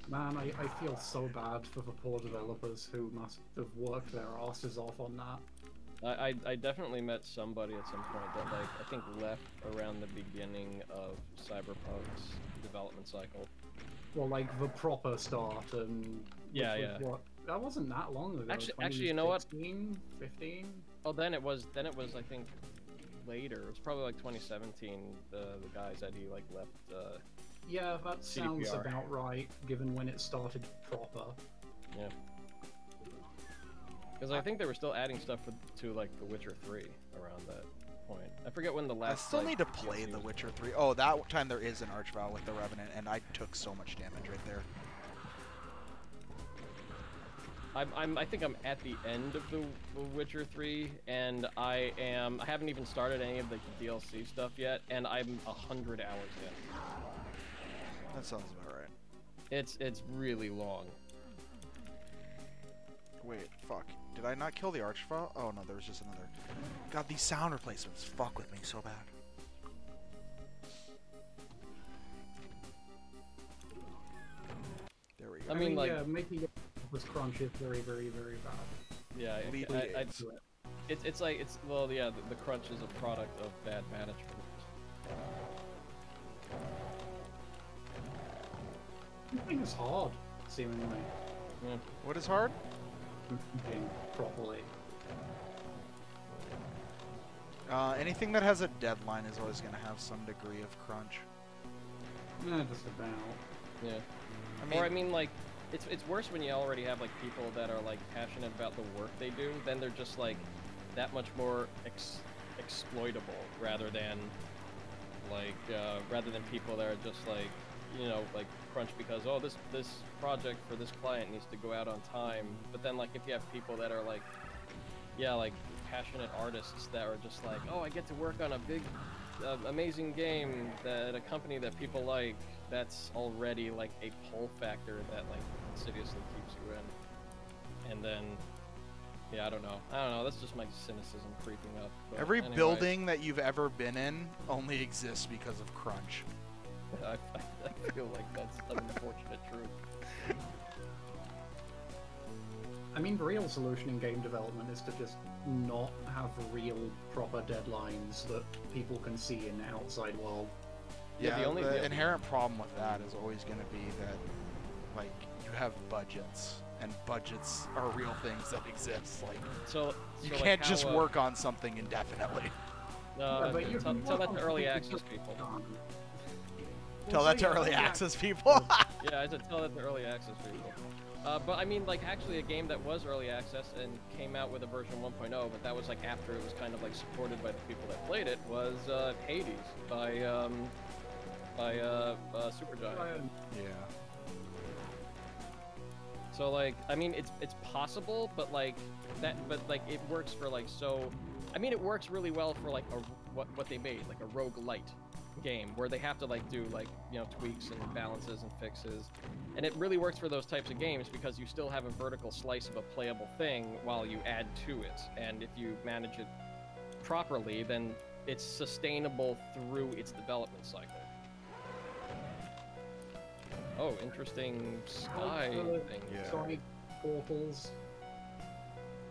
Man, I feel so bad for the poor developers who must have worked their asses off on that. I definitely met somebody at some point that, like, I think left around the beginning of Cyberpunk's development cycle. Well, like the proper start and... Yeah, which yeah. was what, that wasn't that long ago. Actually, you know what? 2016, 15? Oh, then it was I think later. It was probably like 2017. The guy said he like left. Yeah, that sounds CDPR. about right, given when it started proper. Yeah. Because I think they were still adding stuff to like The Witcher 3 around that point. I forget when the I last. still like, need to play DLC The was. Witcher 3. Oh, that time there is an Archvile with the Revenant, and I took so much damage right there. I think I'm at the end of The Witcher 3, and I haven't even started any of the DLC stuff yet, and I'm 100 hours in. That sounds about right. It's really long. Wait, fuck. Did I not kill the Archvile? Oh no, there was just another. God, these sound replacements fuck with me so bad. There we go. I mean, like, yeah, making it with crunch is very, very, very bad. yeah, it's like well, yeah, the crunch is a product of bad management. Crunching is hard, seemingly. Yeah. What is hard? Crunching properly. Anything that has a deadline is always going to have some degree of crunch. Just about. Yeah. I mean, Like, it's worse when you already have like people that are like passionate about the work they do. Then they're just like that much more exploitable rather than people that are just like, you know, like crunch because oh this project for this client needs to go out on time. But then like if you have people that are like, yeah, like passionate artists that are just like, oh, I get to work on a big amazing game that a company that people like, that's already like a pull factor that like insidiously keeps you in. And then yeah, I don't know, that's just my cynicism creeping up. But every anyway, building that you've ever been in only exists because of crunch. I feel like that's an unfortunate truth. I mean, the real solution in game development is to just not have real proper deadlines that people can see in the outside world. Yeah, Yeah, the the- inherent problem with that is always going to be that, like, you have budgets, and budgets are real things that exist. Like, So you like, can't how, just work on something indefinitely. Yeah, but you tell can that work to on early something access that's people. done. Tell Well, that so to yeah, early early access people. Yeah, I said tell that to early access people. But I mean, like, actually a game that was early access and came out with a version 1.0, but that was like after it was kind of like supported by the people that played it, was Hades by Supergiant. Yeah. So like, I mean, it's possible, but like it works for like so. I mean, it works really well for like what they made, like a roguelite game where they have to like do like, you know, tweaks and balances and fixes, and it really works for those types of games because you still have a vertical slice of a playable thing while you add to it, and if you manage it properly, then it's sustainable through its development cycle. Oh, interesting sky thing. Yeah. Sky portals.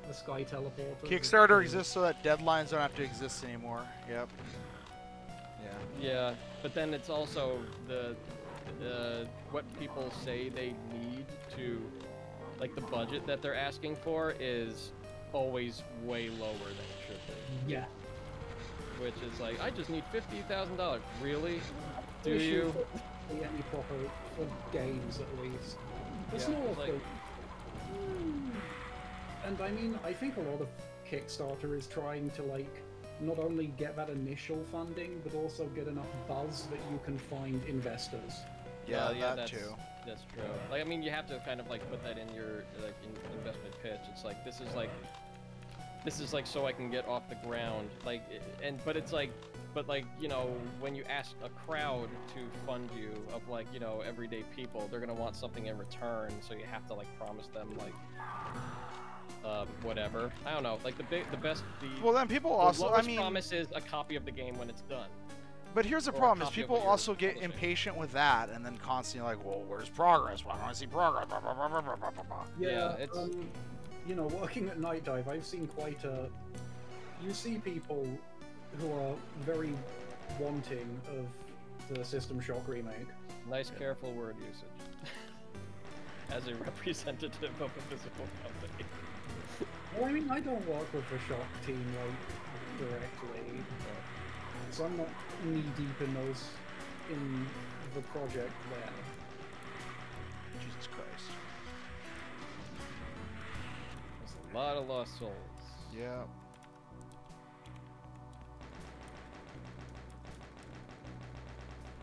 The sky teleporters. Kickstarter exists so that deadlines don't have to exist anymore. Yep. Yeah. Yeah, but then it's also the what people say they need to, like the budget that they're asking for is always way lower than it should be. Yeah. Which is like, I just need $50,000. Really? Do Issue you? for any proper for games at least. It's Yeah, more it's like- like. And I mean, I think a lot of Kickstarter is trying to like not only get that initial funding, but also get enough buzz that you can find investors. Yeah, that that's, too. That's true. Like, I mean, you have to kind of like put that in your like investment pitch. It's like this is like so I can get off the ground. Like, but it's like, you know, when you ask a crowd to fund you of like, you know, everyday people, they're gonna want something in return. So you have to like promise them like whatever. I don't know. Like the best. Well, then people The also, I lowest mean, promise is a copy of the game when it's done. but here's the or a problem: is copy of people what you're also get publishing. impatient with that, and then constantly like, well, where's progress? Why don't I see progress? Blah, blah, blah, blah, blah, blah, blah. Yeah, it's- you know, working at Night Dive, I've seen quite a. You see people who are very wanting of the System Shock remake. Nice, careful word usage. As a representative of a physical company. Well, I mean, I don't work with the Shock team like directly. so I'm not knee deep in those in the project there. Jesus Christ. There's a lot of lost souls. Yeah.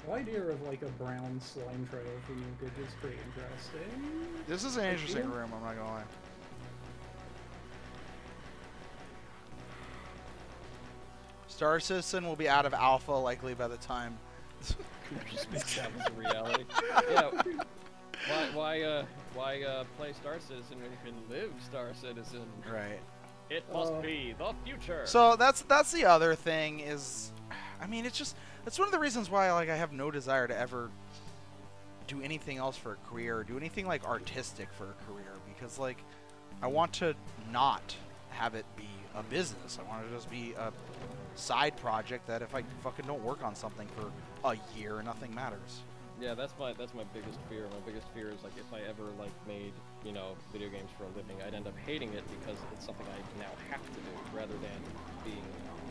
The idea of like a brown slime trail for Yukage is pretty interesting. This is an interesting room, I'm not gonna lie. Star Citizen will be out of alpha likely by the time. Just makes that was a reality. Yeah. Why play Star Citizen when you can live Star Citizen? Right. It must be the future. So that's the other thing is, I mean, it's just that's one of the reasons why like I have no desire to ever do anything else for a career, or do anything like artistic for a career, because like I want to not have it be a business. I want it to just be a side project that if I fucking don't work on something for a year, nothing matters. Yeah, that's my biggest fear. My biggest fear is like if I ever like made, you know, video games for a living, I'd end up hating it because it's something I now have to do rather than being,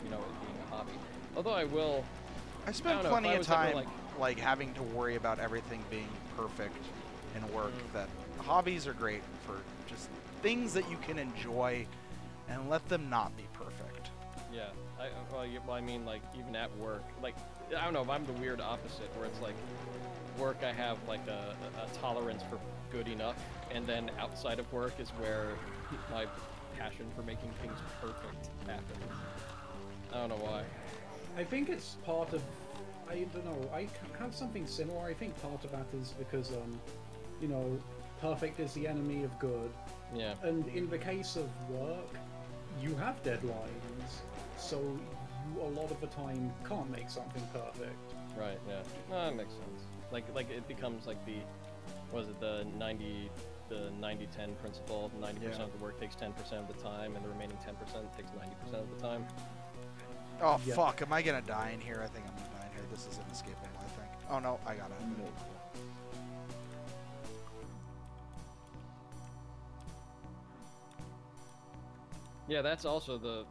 you know, it being a hobby. Although I spent plenty of time like having to worry about everything being perfect in work. That hobbies are great for just things that you can enjoy and let them not be perfect. Yeah, I mean, like even at work, like I don't know, I'm the weird opposite where it's like work I have like a tolerance for good enough, and then outside of work is where my passion for making things perfect happens. I don't know why. I think it's part of, I don't know, I have something similar. I think part of that is because, you know, perfect is the enemy of good. Yeah. And in the case of work, you have deadlines, so you a lot of the time can't make something perfect. Right, yeah. No, that makes sense. Like it becomes like the, what is it, the 90-10 principle. 90% of the work takes 10% of the time, and the remaining 10% takes 90% of the time. Oh, fuck. Am I going to die in here? I think I'm going to die in here. This is inescapable, I think. Oh, no. I got it. Yeah, that's also the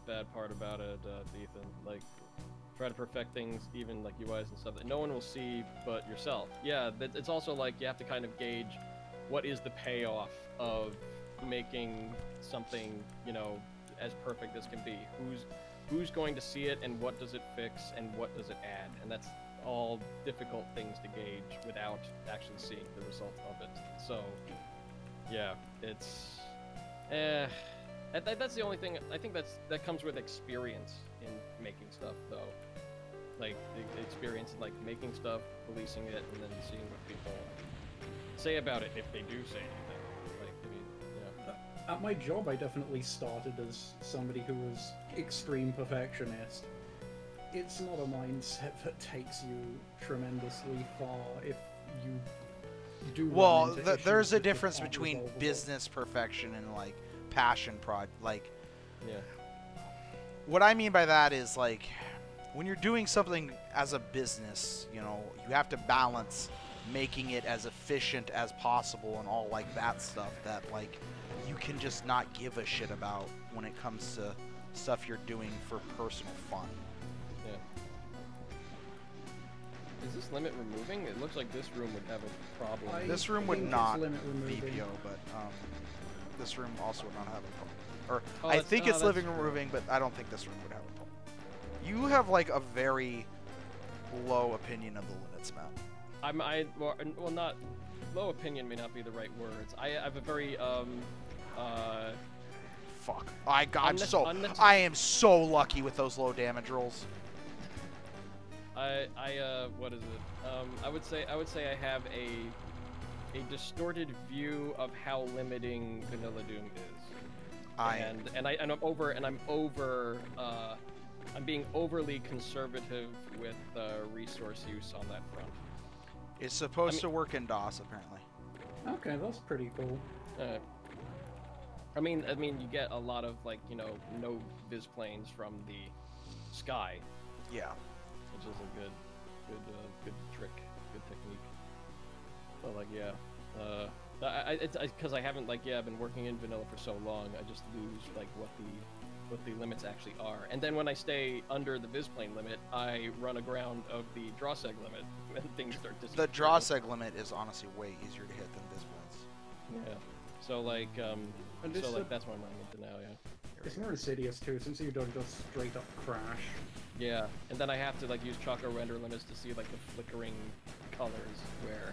bad part about it, Ethan. Like, try to perfect things, even like UIs and stuff that no one will see but yourself. Yeah, it's also like you have to kind of gauge what is the payoff of making something, you know, as perfect as can be. Who's going to see it, and what does it fix, and what does it add? And that's all difficult things to gauge without actually seeing the result of it. So, yeah, it's that's the only thing. I think that comes with experience in making stuff, though. Like the experience in like making stuff, releasing it, and then seeing what people say about it, if they do say anything. Like, I mean, yeah. At my job, I definitely started as somebody who was extreme perfectionist. It's not a mindset that takes you tremendously far if you do. Well, there's a difference between business perfection and like passion like. Yeah. What I mean by that is like, when you're doing something as a business, you know, you have to balance making it as efficient as possible and all like that stuff that like you can just not give a shit about when it comes to stuff you're doing for personal fun. Yeah. Is this limit removing? It looks like this room would have a problem. This room would not VPO, but this room also would not have a problem. Or I think it's living room moving, but I don't think this room would have a problem. You have like a very low opinion of the limits map. Well, not low opinion may not be the right words. I have a very fuck. I am so lucky with those low damage rolls. What is it? I would say I have a distorted view of how limiting Vanilla Doom is. I'm being overly conservative with resource use on that front. It's supposed to work in DOS apparently. Okay, that's pretty cool. I mean, you get a lot of like, you know, no viz planes from the sky. Yeah. Which is a good trick, good technique. But like, yeah, it's because I haven't I've been working in vanilla for so long. I just lose like what what the limits actually are. And then when I stay under the visplane limit, I run aground of the draw seg limit when things start The disappearing. draw seg limit is honestly way easier to hit than visplanes. Yeah. So like, And so it's like that's what I'm running into now. Yeah. It's more insidious too, since you don't just straight up crash. Yeah, and then I have to like use choco render limits to see like the flickering colors where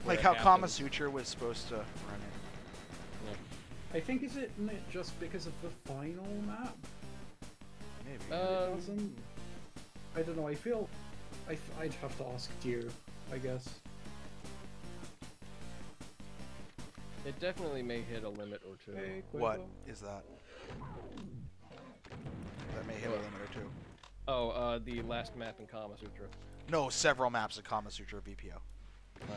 Like it how happens. Kamasutra was supposed to run it. Yeah. I think isn't it just because of the final map? Maybe. It doesn't. I don't know. I feel I'd have to ask you, I guess. It definitely may hit a limit or two. Hey, What Quavo. is that? That may hit a What? limit or two. Oh, the last map in Kama Sutra. No, several maps of Kamasutra VPO. Uh,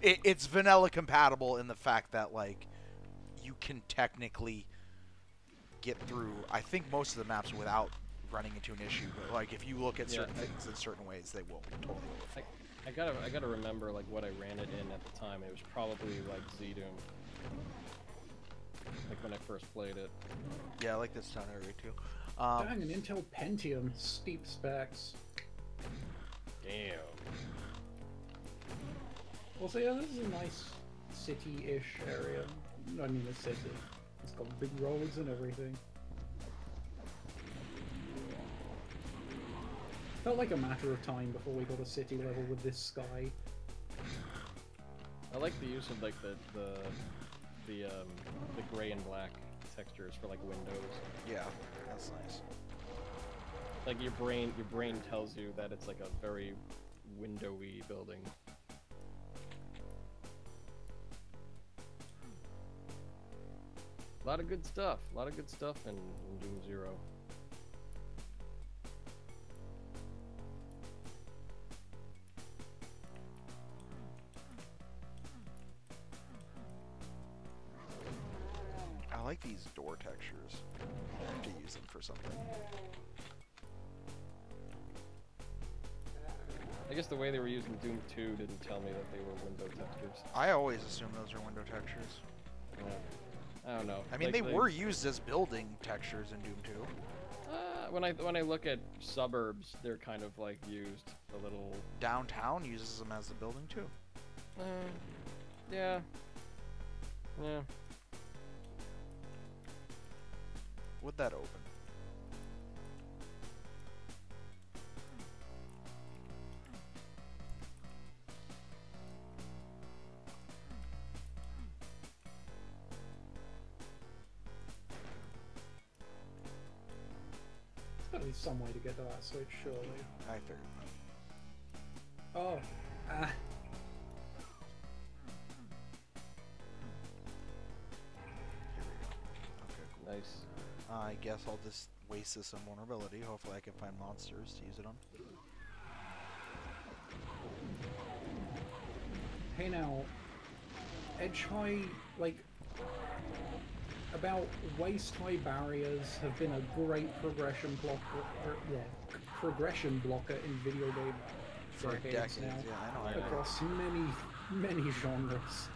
It's vanilla compatible in the fact that like you can technically get through I think most of the maps without running into an issue, but like if you look at certain things in certain ways, they will totally overflow. I gotta remember like what I ran it in at the time. It was probably like Z-Doom. Like when I first played it. Yeah, I like this town area too. Dang, an Intel Pentium, steep specs. Damn. Well, so yeah, this is a nice city-ish area. I mean, a city. It's got big roads and everything. Felt like a matter of time before we got a city level with this sky. I like the use of like the gray and black textures for like windows. Yeah, that's nice. Like your brain tells you that it's like a very windowy building. A lot of good stuff. A lot of good stuff in Doom Zero. I like these door textures. I have to use them for something. I guess the way they were using Doom 2 didn't tell me that they were window textures. I always assume those are window textures. Yeah. I don't know. I mean, Like, they were used as building textures in Doom 2. When I look at suburbs, they're kind of like used a little. Downtown uses them as a building too. Yeah. Yeah. Would that open? There's gotta be some way to get to that switch, surely. I figured. Oh. Ah. Here we go. Okay, cool. Nice. I guess I'll just waste this on vulnerability. Hopefully I can find monsters to use it on. Hey now, edge high, like, about waist high barriers have been a great progression blocker in video game For decades, now, yeah, I know. across many genres.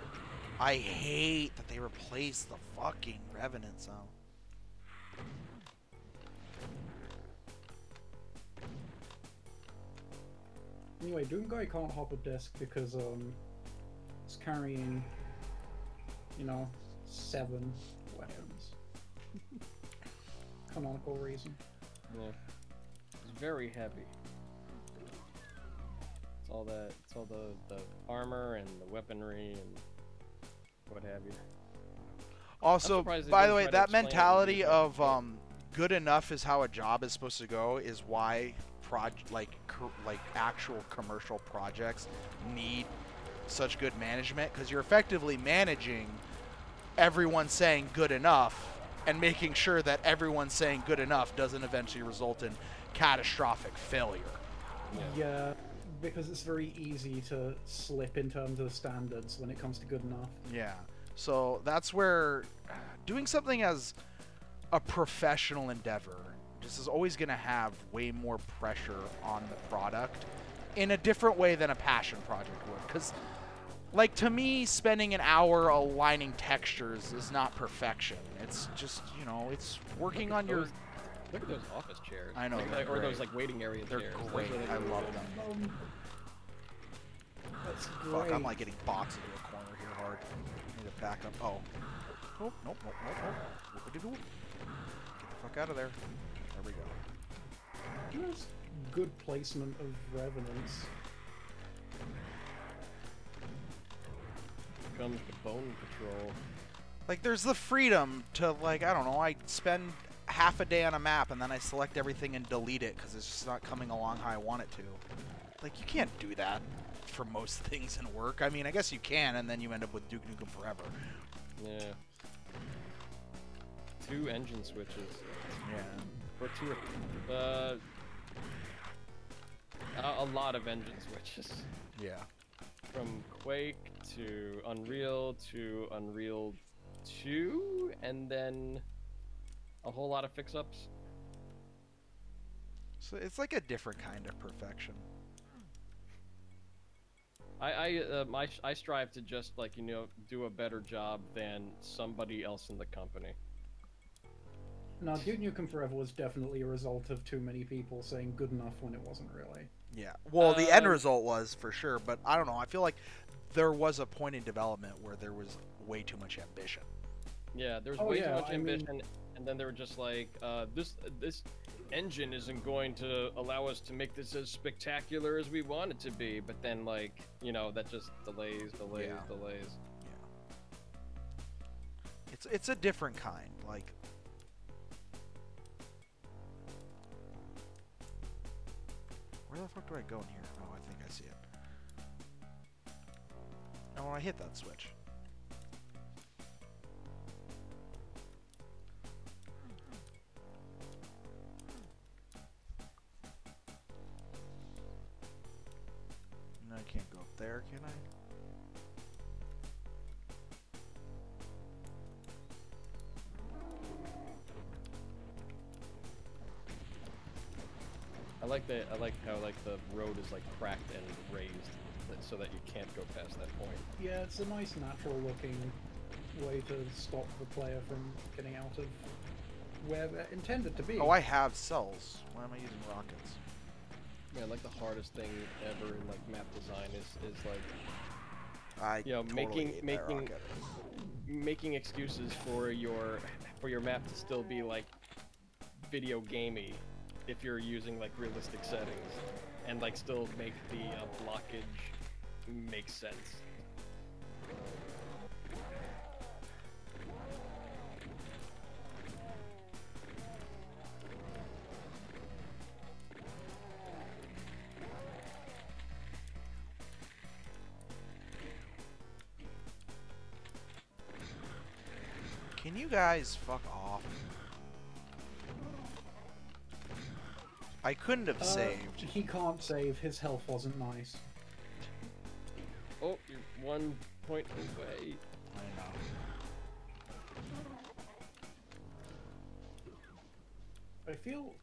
I hate that they replaced the fucking Revenant sound. Anyway, Doomguy can't hop a disc because it's carrying, you know, 7 weapons. Canonical reason. Yeah. It's very heavy. It's all the armor and the weaponry and what have you. Also, surprised they by the didn't way, try to that explain it mentality in of the good enough is how a job is supposed to go is why actual commercial projects need such good management, because you're effectively managing everyone saying good enough and making sure that everyone saying good enough doesn't eventually result in catastrophic failure. Yeah, because it's very easy to slip in terms of standards when it comes to good enough. Yeah. So that's where doing something as a professional endeavor just is always going to have way more pressure on the product in a different way than a passion project would. Because Like, to me, spending an hour aligning textures is not perfection. It's just, you know, it's working on your... Look at those office chairs. I know, like, or those like waiting area they're chairs. great. Those are, like, I love them. That's Fuck, great. I'm like getting boxed into a corner here hard. I need to back up. Oh. Nope, nope, nope, nope, nope. Whoop-a-doo-doo. Get the fuck out of there. There we go. There's good placement of revenants. Comes the Bone Patrol. Like, there's the freedom to, like, I don't know, I spend half a day on a map and then I select everything and delete it because it's just not coming along how I want it to. Like, you can't do that for most things in work. I mean, I guess you can, and then you end up with Duke Nukem Forever. Yeah. 2 engine switches. Yeah. Or 2 a lot of engine switches. Yeah. From Quake to Unreal 2, and then a whole lot of fix-ups. So it's like a different kind of perfection. I strive to just, like, you know, do a better job than somebody else in the company. No, Duke Nukem Forever was definitely a result of too many people saying good enough when it wasn't really. Yeah. Well, the end result was, for sure, but I don't know. I feel like there was a point in development where there was way too much ambition. Yeah, there's way too much ambition, and then they were just like, this engine isn't going to allow us to make this as spectacular as we want it to be. But then, like, you know, that just delays. Yeah. Yeah. It's a different kind. Like, where the fuck do I go in here? Oh, I think I see it. Oh, I hit that switch. No, I can't go up there, can I? I like how, like, the road is, like, cracked and raised so that you can't go past that point. Yeah, it's a nice natural looking way to stop the player from getting out of where they're intended to be. Oh, I have cells. Why am I using rockets? Yeah, like, the hardest thing ever in, like, map design is like, I you know, totally hate that rocket. making excuses for your map to still be, like, video gamey if you're using, like, realistic settings, and, like, still make the blockage make sense. Can you guys fuck off? I couldn't have saved. He can't save. His health wasn't nice. Oh, you're 1 point away. I know. I feel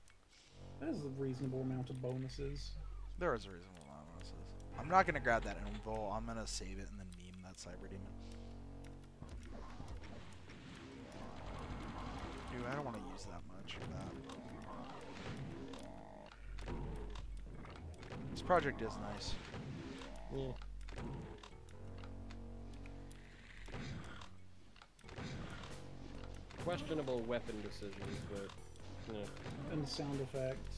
there's a reasonable amount of bonuses. There is a reasonable amount of bonuses. I'm not gonna grab that info. I'm gonna save it and then meme that Cyber Demon. Dude, I don't want to use that much of that. This project is nice. Yeah. Questionable weapon decisions, but yeah. And sound effects.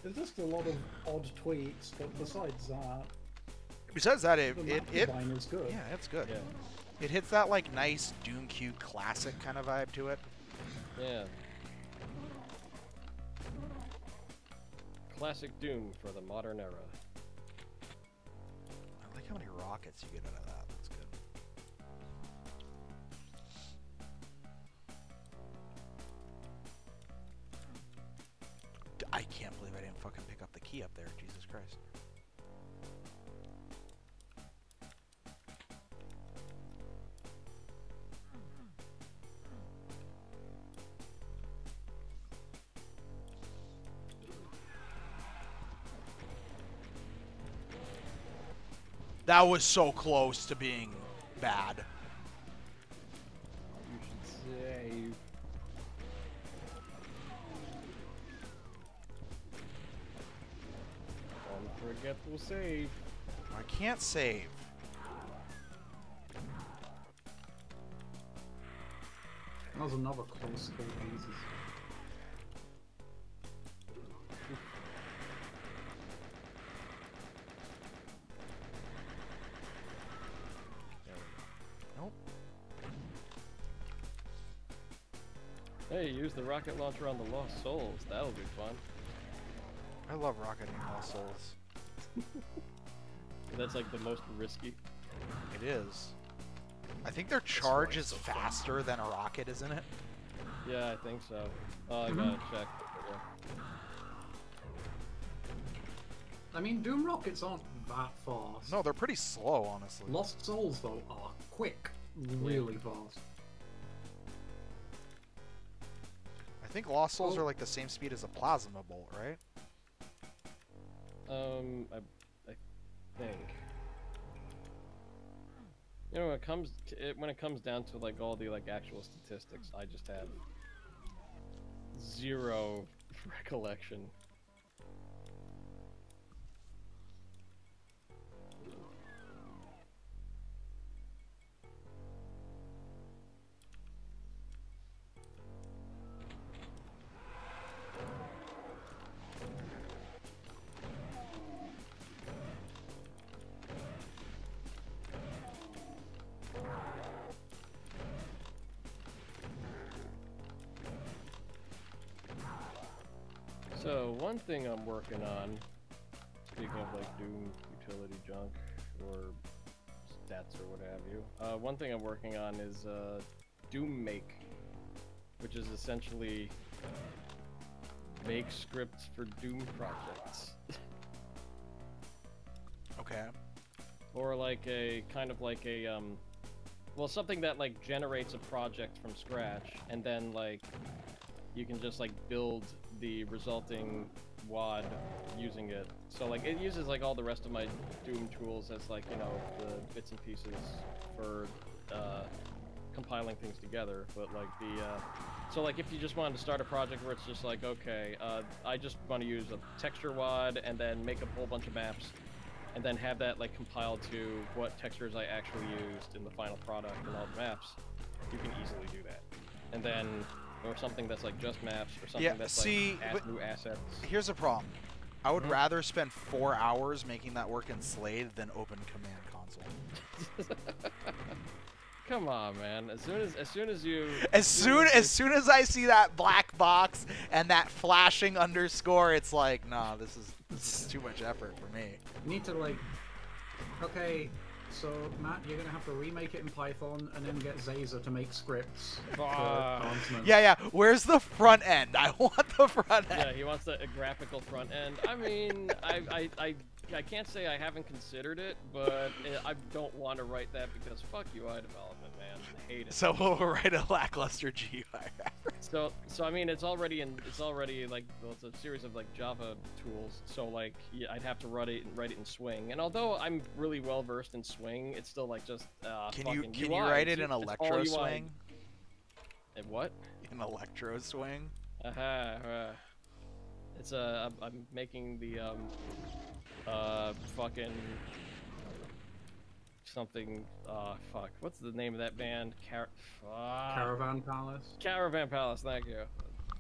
There's just a lot of odd tweaks, but besides that, Besides that, the map design is good. yeah, it's good. Yeah. It hits that like nice Doom Q classic kind of vibe to it. Yeah. Classic Doom for the modern era. I like how many rockets you get out of that. That's good. I can't believe I didn't fucking pick up the key up there. Jesus Christ. That was so close to being bad. You should save. Unforgetful save. I can't save. That was another close call, Jesus. Nope. Hey, use the rocket launcher on the Lost Souls. That'll be fun. I love rocketing Lost Souls. That's like the most risky. It is. I think their charge is faster than a rocket, isn't it? Yeah, I think so. Oh, I gotta check. I mean, Doom rockets aren't that fast. No, they're pretty slow, honestly. Lost Souls, though, are quick. Really fast. I think Lost Souls are like the same speed as a plasma bolt, right? I think. You know, when it comes down to like all the like actual statistics, I just have zero recollection. So, one thing I'm working on, speaking of like Doom utility junk or stats or what have you, one thing I'm working on is Doom Make, which is essentially make scripts for Doom projects. Okay. Or like a kind of like a well, something that like generates a project from scratch, and then like you can just like build the resulting WAD using it. So like it uses like all the rest of my Doom tools as like, you know, the bits and pieces for compiling things together. But like the so like if you just wanted to start a project where it's just like, okay, I just want to use a texture WAD and then make a whole bunch of maps and then have that like compiled to what textures I actually used in the final product and all the maps, you can easily do that. And then or something that's like just maps, or something that's like new assets. Here's a problem. I would rather spend 4 hours making that work in Slade than open command console. Come on, man. As soon as I see that black box and that flashing underscore, it's like, nah, this is too much effort for me. You need to like, okay, so Matt, you're gonna have to remake it in Python and then get Zazer to make scripts for Tarnsman. Yeah. Where's the front end? I want the front end. Yeah, he wants a graphical front end. I mean, I can't say I haven't considered it, but I don't want to write that because fuck UI development, man. I hate it. So we'll write a lackluster GUI. So I mean, it's already like, well, it's a series of like Java tools. So like, yeah, I'd have to write it in Swing. And although I'm really well versed in Swing, it's still like just can fucking you UI. write it in Electro Swing? In what? In Electro Swing. It's I'm making the fucking something. Fuck. What's the name of that band? Caravan Palace. Caravan Palace. Thank you.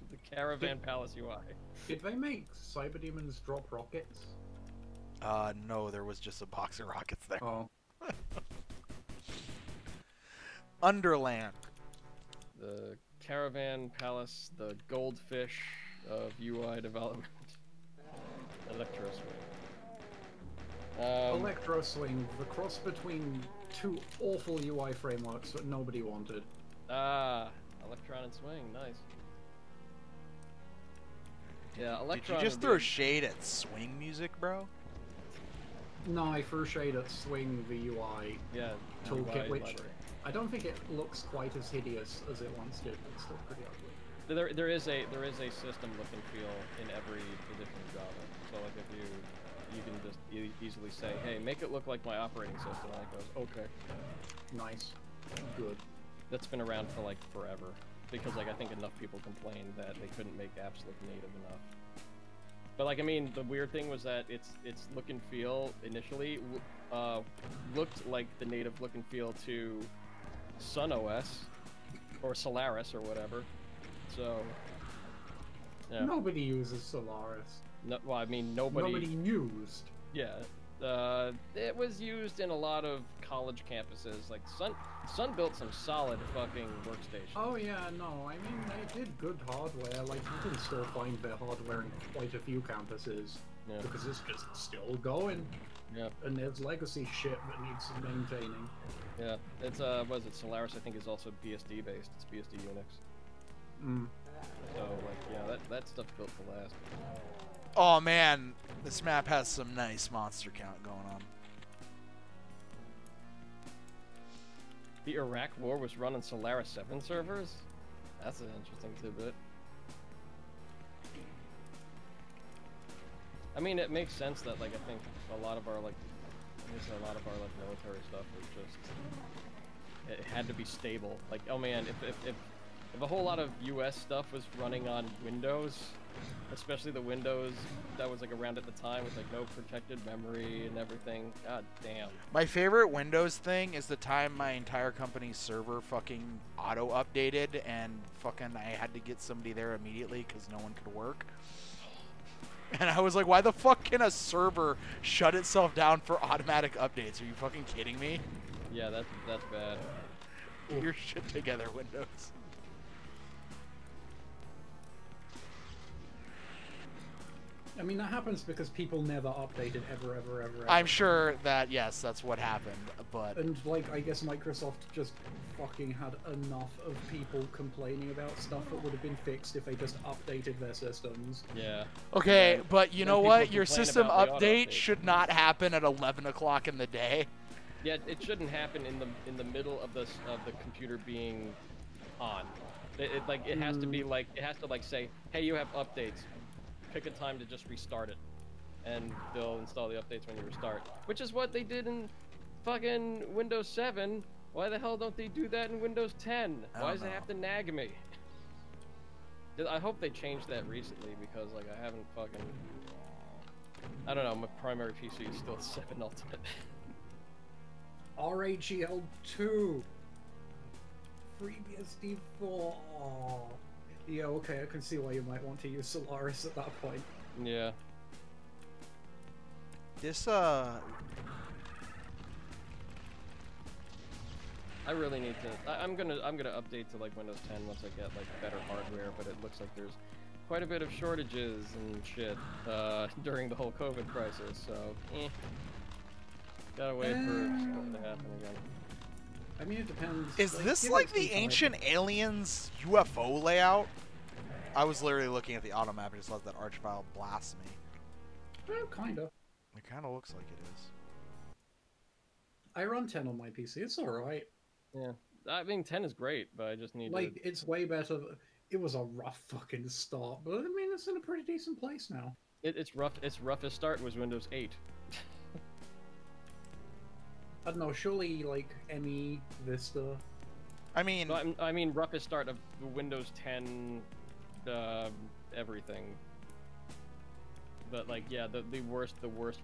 The Caravan Palace UI. Did they make Cyberdemons drop rockets? No, there was just a box of rockets there. Oh. Underland. The Caravan Palace, the goldfish of UI development. Electro Swing. Electro Swing, the cross between two awful UI frameworks that nobody wanted. Electron and Swing, nice. Yeah, Electron. Did you just throw shade at Swing music, bro? No, I threw shade at Swing, the UI toolkit, which library. I don't think it looks quite as hideous as it once did. It's still pretty ugly. There is a system look and feel in every edition of Java. So like if you can just easily say, hey, make it look like my operating system, and it goes, okay. Nice. Good. That's been around for like forever, because like I think enough people complained that they couldn't make apps look native enough. But like, I mean, the weird thing was that its look and feel initially looked like the native look and feel to Sun OS or Solaris or whatever. So yeah. Nobody uses Solaris. No, well, I mean, nobody used. Yeah, it was used in a lot of college campuses. Like Sun built some solid fucking workstations. Oh yeah, no, I mean they did good hardware. Like you can still find their hardware in quite a few campuses because it's just still going. Yeah. And there's legacy shit that needs maintaining. Yeah, it's what is it? Solaris I think is also BSD based. It's BSD Unix. Mm. So like, yeah, that stuff's built to last. Oh man, this map has some nice monster count going on. The Iraq War was run on Solaris 7 servers? That's an interesting tidbit. I mean, it makes sense that, like, I think a lot of our, like, military stuff was just, it had to be stable. Like, oh man, if a whole lot of US stuff was running on Windows, especially the Windows that was like around at the time with like no protected memory and everything, god damn. My favorite Windows thing is the time my entire company's server fucking auto updated and fucking I had to get somebody there immediately because no one could work. And I was like, why the fuck can a server shut itself down for automatic updates? Are you fucking kidding me? Yeah, that's bad. Get your shit together, Windows. I mean, that happens because people never updated ever. I'm sure that, yes, that's what happened, but... And, like, I guess Microsoft just fucking had enough of people complaining about stuff that would have been fixed if they just updated their systems. Yeah. Okay, yeah. but you know what? Your complain system about the update auto-update. should not happen at 11 o'clock in the day. Yeah, it shouldn't happen in the middle of the computer being on. It has to be like, it has to like say, hey, you have updates. Pick a time to just restart it, and they'll install the updates when you restart. Which is what they did in fucking Windows 7. Why the hell don't they do that in Windows 10? Why does it have to nag me? I hope they changed that recently because like I haven't fucking. I don't know. My primary PC is still 7 Ultimate. RHEL2. FreeBSD 4. Oh. Yeah, okay, I can see why you might want to use Solaris at that point. Yeah. This, I really need to. I'm gonna update to like Windows 10 once I get like better hardware, but it looks like there's quite a bit of shortages and shit during the whole COVID crisis. So, gotta wait for it to happen again. I mean, it depends. is this like the ancient aliens UFO layout? I was literally looking at the auto map and just let that arch file blast me. Well, kinda. It kind of looks like it is. I run 10 on my PC. It's alright. Yeah, I mean 10 is great, but I just need like to... it's way better. It was a rough fucking start, but I mean it's in a pretty decent place now. It's rough. Its roughest start was Windows 8. I don't know. Surely like ME Vista. I mean, No, I mean roughest start of the Windows 10, everything. But like, yeah, the worst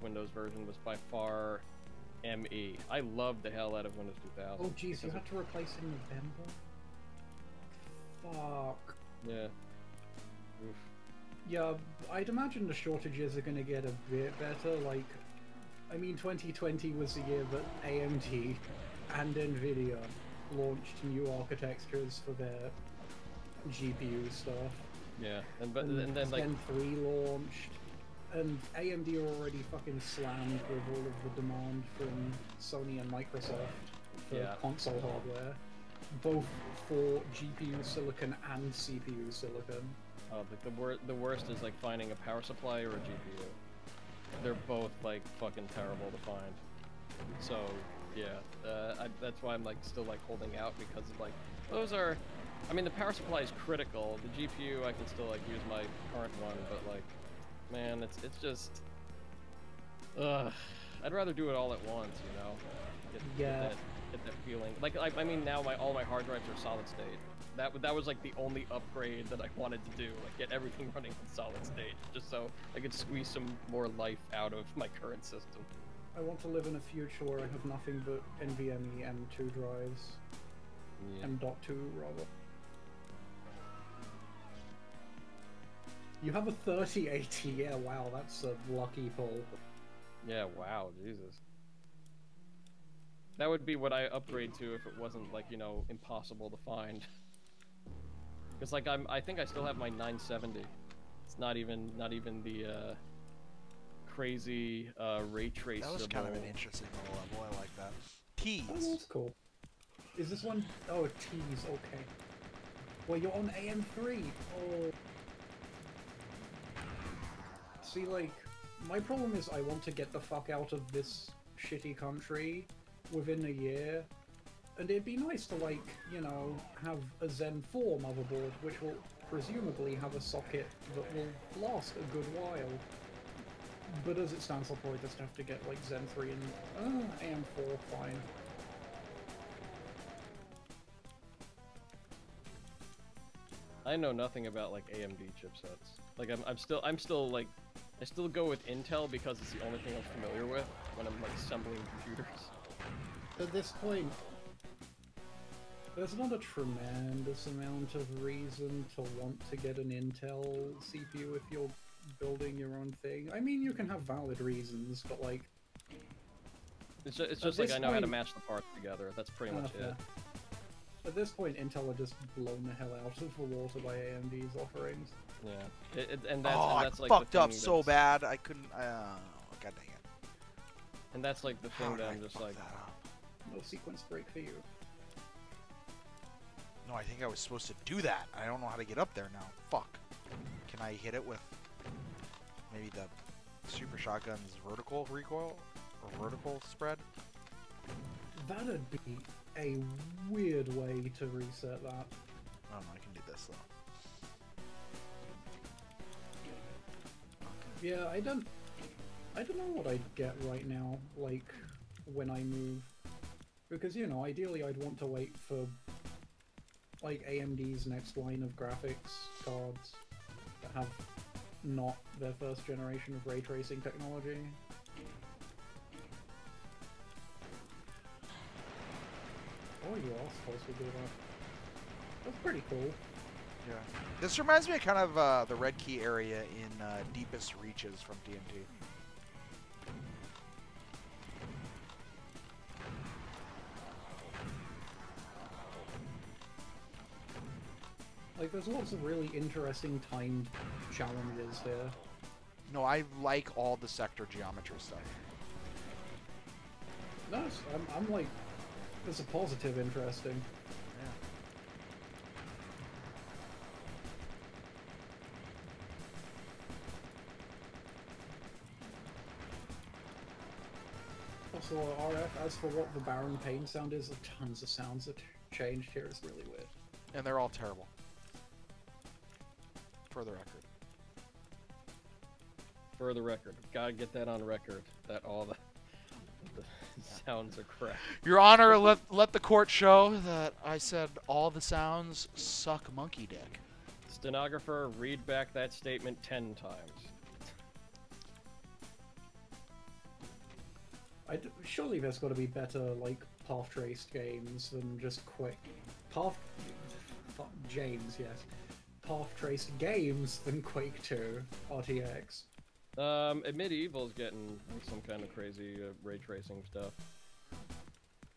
Windows version was by far ME. I loved the hell out of Windows 2000. Oh jeez, you had to replace it in November. Fuck. Yeah. Oof. Yeah, I'd imagine the shortages are gonna get a bit better. Like, I mean, 2020 was the year that AMD and Nvidia launched new architectures for their GPU stuff. Yeah, and then like Zen 3 launched, and AMD are already fucking slammed with all of the demand from Sony and Microsoft for console hardware, both for GPU silicon and CPU silicon. oh, the worst is like finding a power supply or a GPU. They're both like fucking terrible to find. So yeah, that's why I'm like still like holding out, because like those are. I mean, the power supply is critical. The GPU, I can still like use my current one, but like, man, it's just Ugh. I'd rather do it all at once, you know. Yeah. Get that feeling. Like I mean, now all my hard drives are solid state. That was like the only upgrade that I wanted to do. Like get everything running in solid state, just so I could squeeze some more life out of my current system. I want to live in a future where I have nothing but NVMe M2 drives. Yeah. M.2 rather. You have a 3080, yeah, wow, that's a lucky pull. Yeah, wow, Jesus. That would be what I upgrade to if it wasn't, like, you know, impossible to find. Because, like, I think I still have my 970. It's not even the, crazy, ray traceable. That was kind of an interesting little level. I like that. Tease. Oh, that's cool. Is this one? Oh, tease, okay. Well, you're on AM3. Oh. See, like, my problem is I want to get the fuck out of this shitty country within a year, and it'd be nice to, like, you know, have a Zen 4 motherboard, which will presumably have a socket that will last a good while. But as it stands, I'll probably just have to get, like, Zen 3 and AM4, fine. I know nothing about, like, AMD chipsets. Like, I'm still like, I still go with Intel because it's the only thing I'm familiar with when I'm, like, assembling computers. At this point, there's not a tremendous amount of reason to want to get an Intel CPU if you're building your own thing. I mean, you can have valid reasons, but, like... It's just like I know how to match the parts together. That's pretty much it. At this point, Intel are just blown the hell out of the water by AMD's offerings. Yeah, and I that's like fucked the up thing so bad. I couldn't. God dang it. And that's like the How thing did that I I'm just fuck like. that up? No sequence break for you. No, I think I was supposed to do that. I don't know how to get up there now. Fuck. Can I hit it with maybe the Super Shotgun's vertical recoil or vertical spread? That'd be a weird way to reset that. Oh no, I can do this though. Yeah, I don't know what I'd get right now, like, when I move. Because, you know, ideally I'd want to wait for, like, AMD's next line of graphics cards that have not their first generation of ray tracing technology. Oh, you are supposed to do that. That's pretty cool. Yeah. This reminds me kind of the Red Key area in Deepest Reaches from DMT. Like, there's lots of really interesting timed challenges here. No, I like all the sector geometry stuff. No, I'm like, it's a positive interesting. Yeah. Also, RF, as for what the Baron Pain sound is, tons of sounds that changed here. It's really weird. And they're all terrible. For the record. For the record, gotta get that on record. That all the sounds are crap. Your Honor, let the court show that I said all the sounds suck monkey dick. Stenographer, read back that statement 10 times. Surely there's got to be better, like, path-traced games than just quick... James, yes. Path-traced games than Quake 2 RTX. Medieval's getting some kind of crazy ray tracing stuff.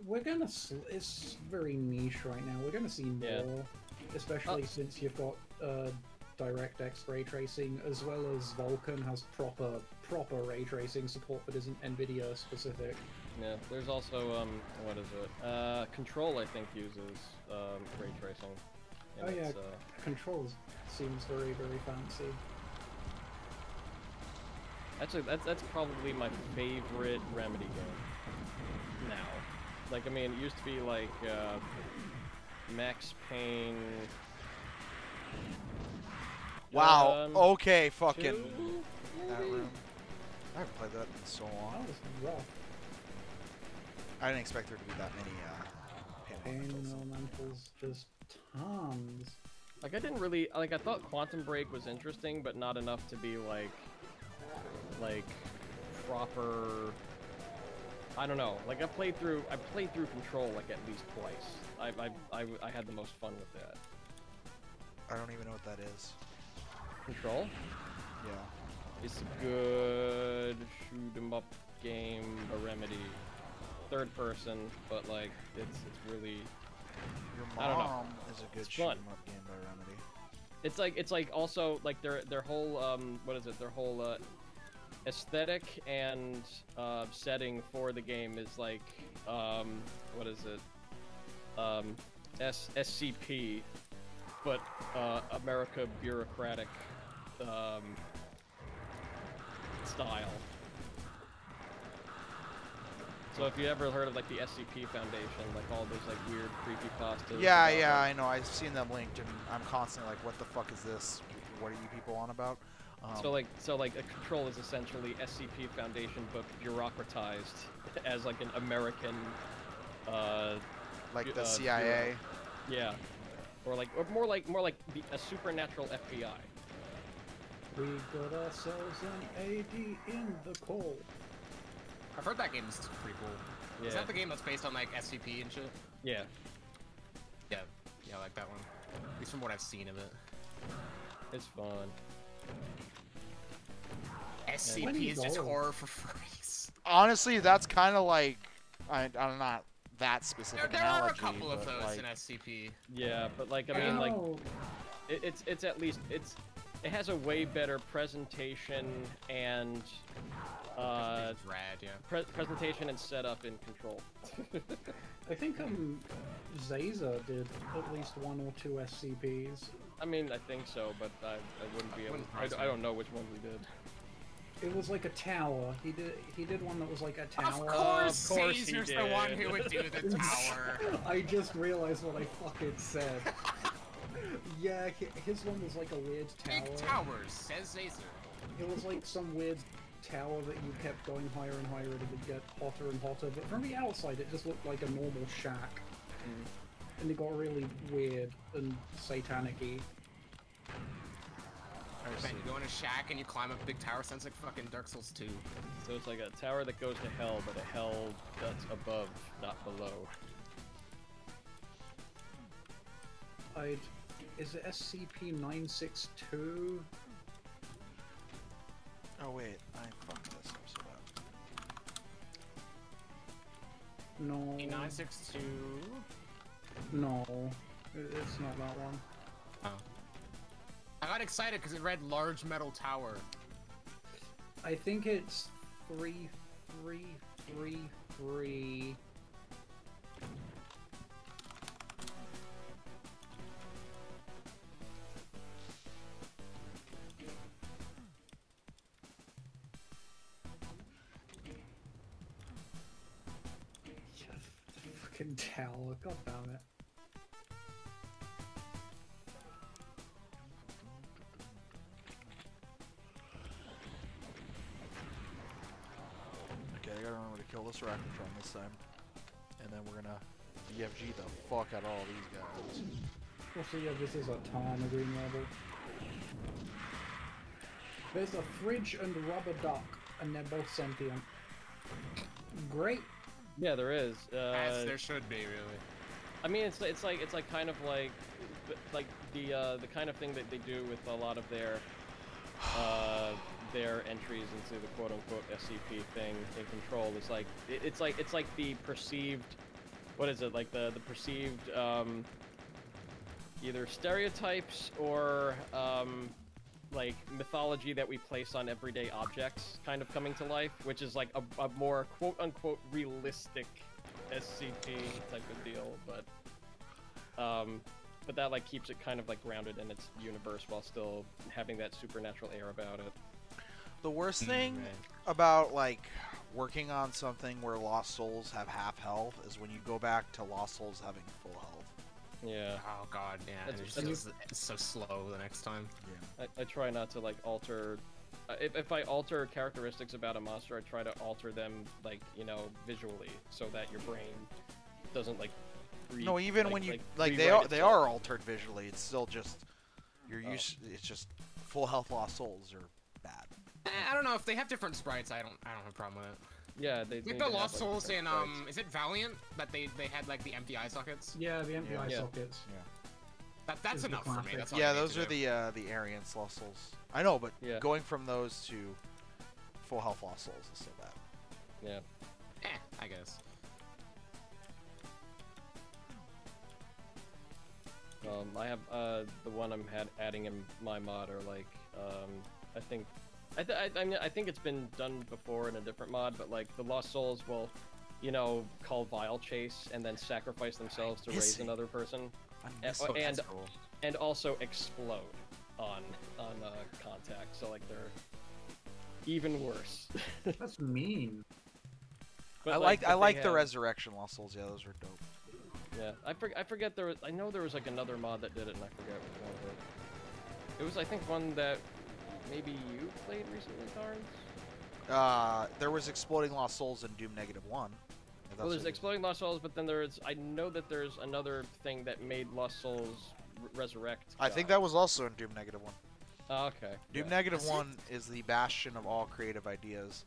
We're gonna... It's very niche right now. We're gonna see more, especially since you've got DirectX ray tracing, as well as Vulkan has proper ray tracing support that isn't NVIDIA specific. Yeah, there's also, what is it? Control, I think, uses ray tracing. Oh yeah, Control seems very, very fancy. Actually, that's probably my favorite Remedy game now. Like, I mean, it used to be like Max Payne. Wow. Okay, fucking 2, that room. haven't played that in so long. That was rough. I didn't expect there to be that many pain elementals. Elementals, just tons. Like, I didn't really, like, I thought Quantum Break was interesting, but not enough to be, like, proper, I don't know, like, I played through Control, like, at least twice. I had the most fun with that. I don't even know what that is. Control? Yeah. It's a good shoot-'em-up game, a Remedy. Third person, but, like, it's really... Your I don't know. mom is a good It's fun. shoot-'em-up game by Remedy. It's like also like their whole what is it? Their whole aesthetic and setting for the game is like what is it? SCP, but America bureaucratic style. So if you ever heard of like the SCP Foundation, like all those like weird creepypastas. Yeah, about, yeah, like, I know. I've seen them linked, and I'm constantly like, "What the fuck is this? What are you people on about?" So like a Control is essentially SCP Foundation, but bureaucratized as like an American, like the CIA. Yeah, or more like a supernatural FBI. We got ourselves an AD in the coal. I've heard that game is pretty cool. Yeah. Is that the game that's based on like SCP and shit? Yeah. Yeah, I like that one. At least from what I've seen of it. It's fun. SCP is just horror for furries. Honestly, that's kind of like I'm not that specific There are a analogy, couple of but, those like, in SCP. Yeah, but like I mean like it's at least it has a way better presentation and It's rad, yeah. presentation and setup in Control. I think Zaza did at least 1 or 2 SCPs. I mean, I think so, but I wouldn't be able. I don't know which one we did. It was like a tower. He did one that was like a tower. Of course Caesar's the one who would do the tower. I just realized what I fucking said. Yeah, his one was like a weird tower. Big towers, says Zazer. It was like some weird tower that you kept going higher and higher and it would get hotter and hotter, but from the outside it just looked like a normal shack. And it got really weird and satanic-y. Then you go in a shack and you climb up a big tower, sounds like fucking Dark Souls 2. So it's like a tower that goes to hell, but a hell that's above, not below. Is it SCP-962? Oh wait, I fucked this up so bad. No. 962. No. It's not that one. Oh. I got excited because it read large metal tower. I think it's 3333. Fucking tower, god damn it. Okay, I gotta remember to kill this Arachnotron this time, and then we're gonna VFG the fuck out of all these guys. Well, so yeah, this is a Tarn green level. There's a fridge and rubber duck, and they're both sentient. Great. Yeah, there is. As there should be, really. I mean, it's like kind of like the kind of thing that they do with a lot of their entries into the quote-unquote SCP thing in Control. Is like it's like the perceived, what is it, like the perceived either stereotypes or like mythology that we place on everyday objects kind of coming to life, which is like a more quote-unquote realistic SCP type of deal, but that like keeps it kind of like grounded in its universe while still having that supernatural air about it. The worst thing about like working on something where Lost Souls have half health is when you go back to Lost Souls having full health. Yeah. Oh god, yeah. It's so slow the next time. Yeah. I try not to like alter. if I alter characteristics about a monster, I try to alter them, like, you know, visually, so that your brain doesn't, like, No, even when you like they are altered visually. It's still just you're used. It's just full health lost souls are bad. I don't know if they have different sprites. I don't have a problem with it. Yeah, they. Like the Lost Souls in is it Valiant that they had like the empty eye sockets? Yeah, the empty eye sockets. Yeah. That's enough for me. That's all yeah, those are the Arians Lost Souls. I know, but going from those to full health Lost Souls is so bad. Yeah. I guess. I have the one I'm adding in my mod, or like I think it's been done before in a different mod, but like the Lost Souls will, you know, call Vile Chase and then sacrifice themselves to raise another person, and also explode on contact. So like they're even worse. That's mean. But I like the Resurrection Lost Souls. Yeah, those were dope. Yeah, I forget there was. I know there was like another mod that did it, and I forget which one. But it was, I think, one that maybe you played recently, Tarns? There was Exploding Lost Souls in Doom -1. Well, there's Exploding Lost Souls, but then there's. I know that there's another thing that made Lost Souls resurrect. I think that was also in Doom -1. Oh, okay. Doom -1 is the bastion of all creative ideas.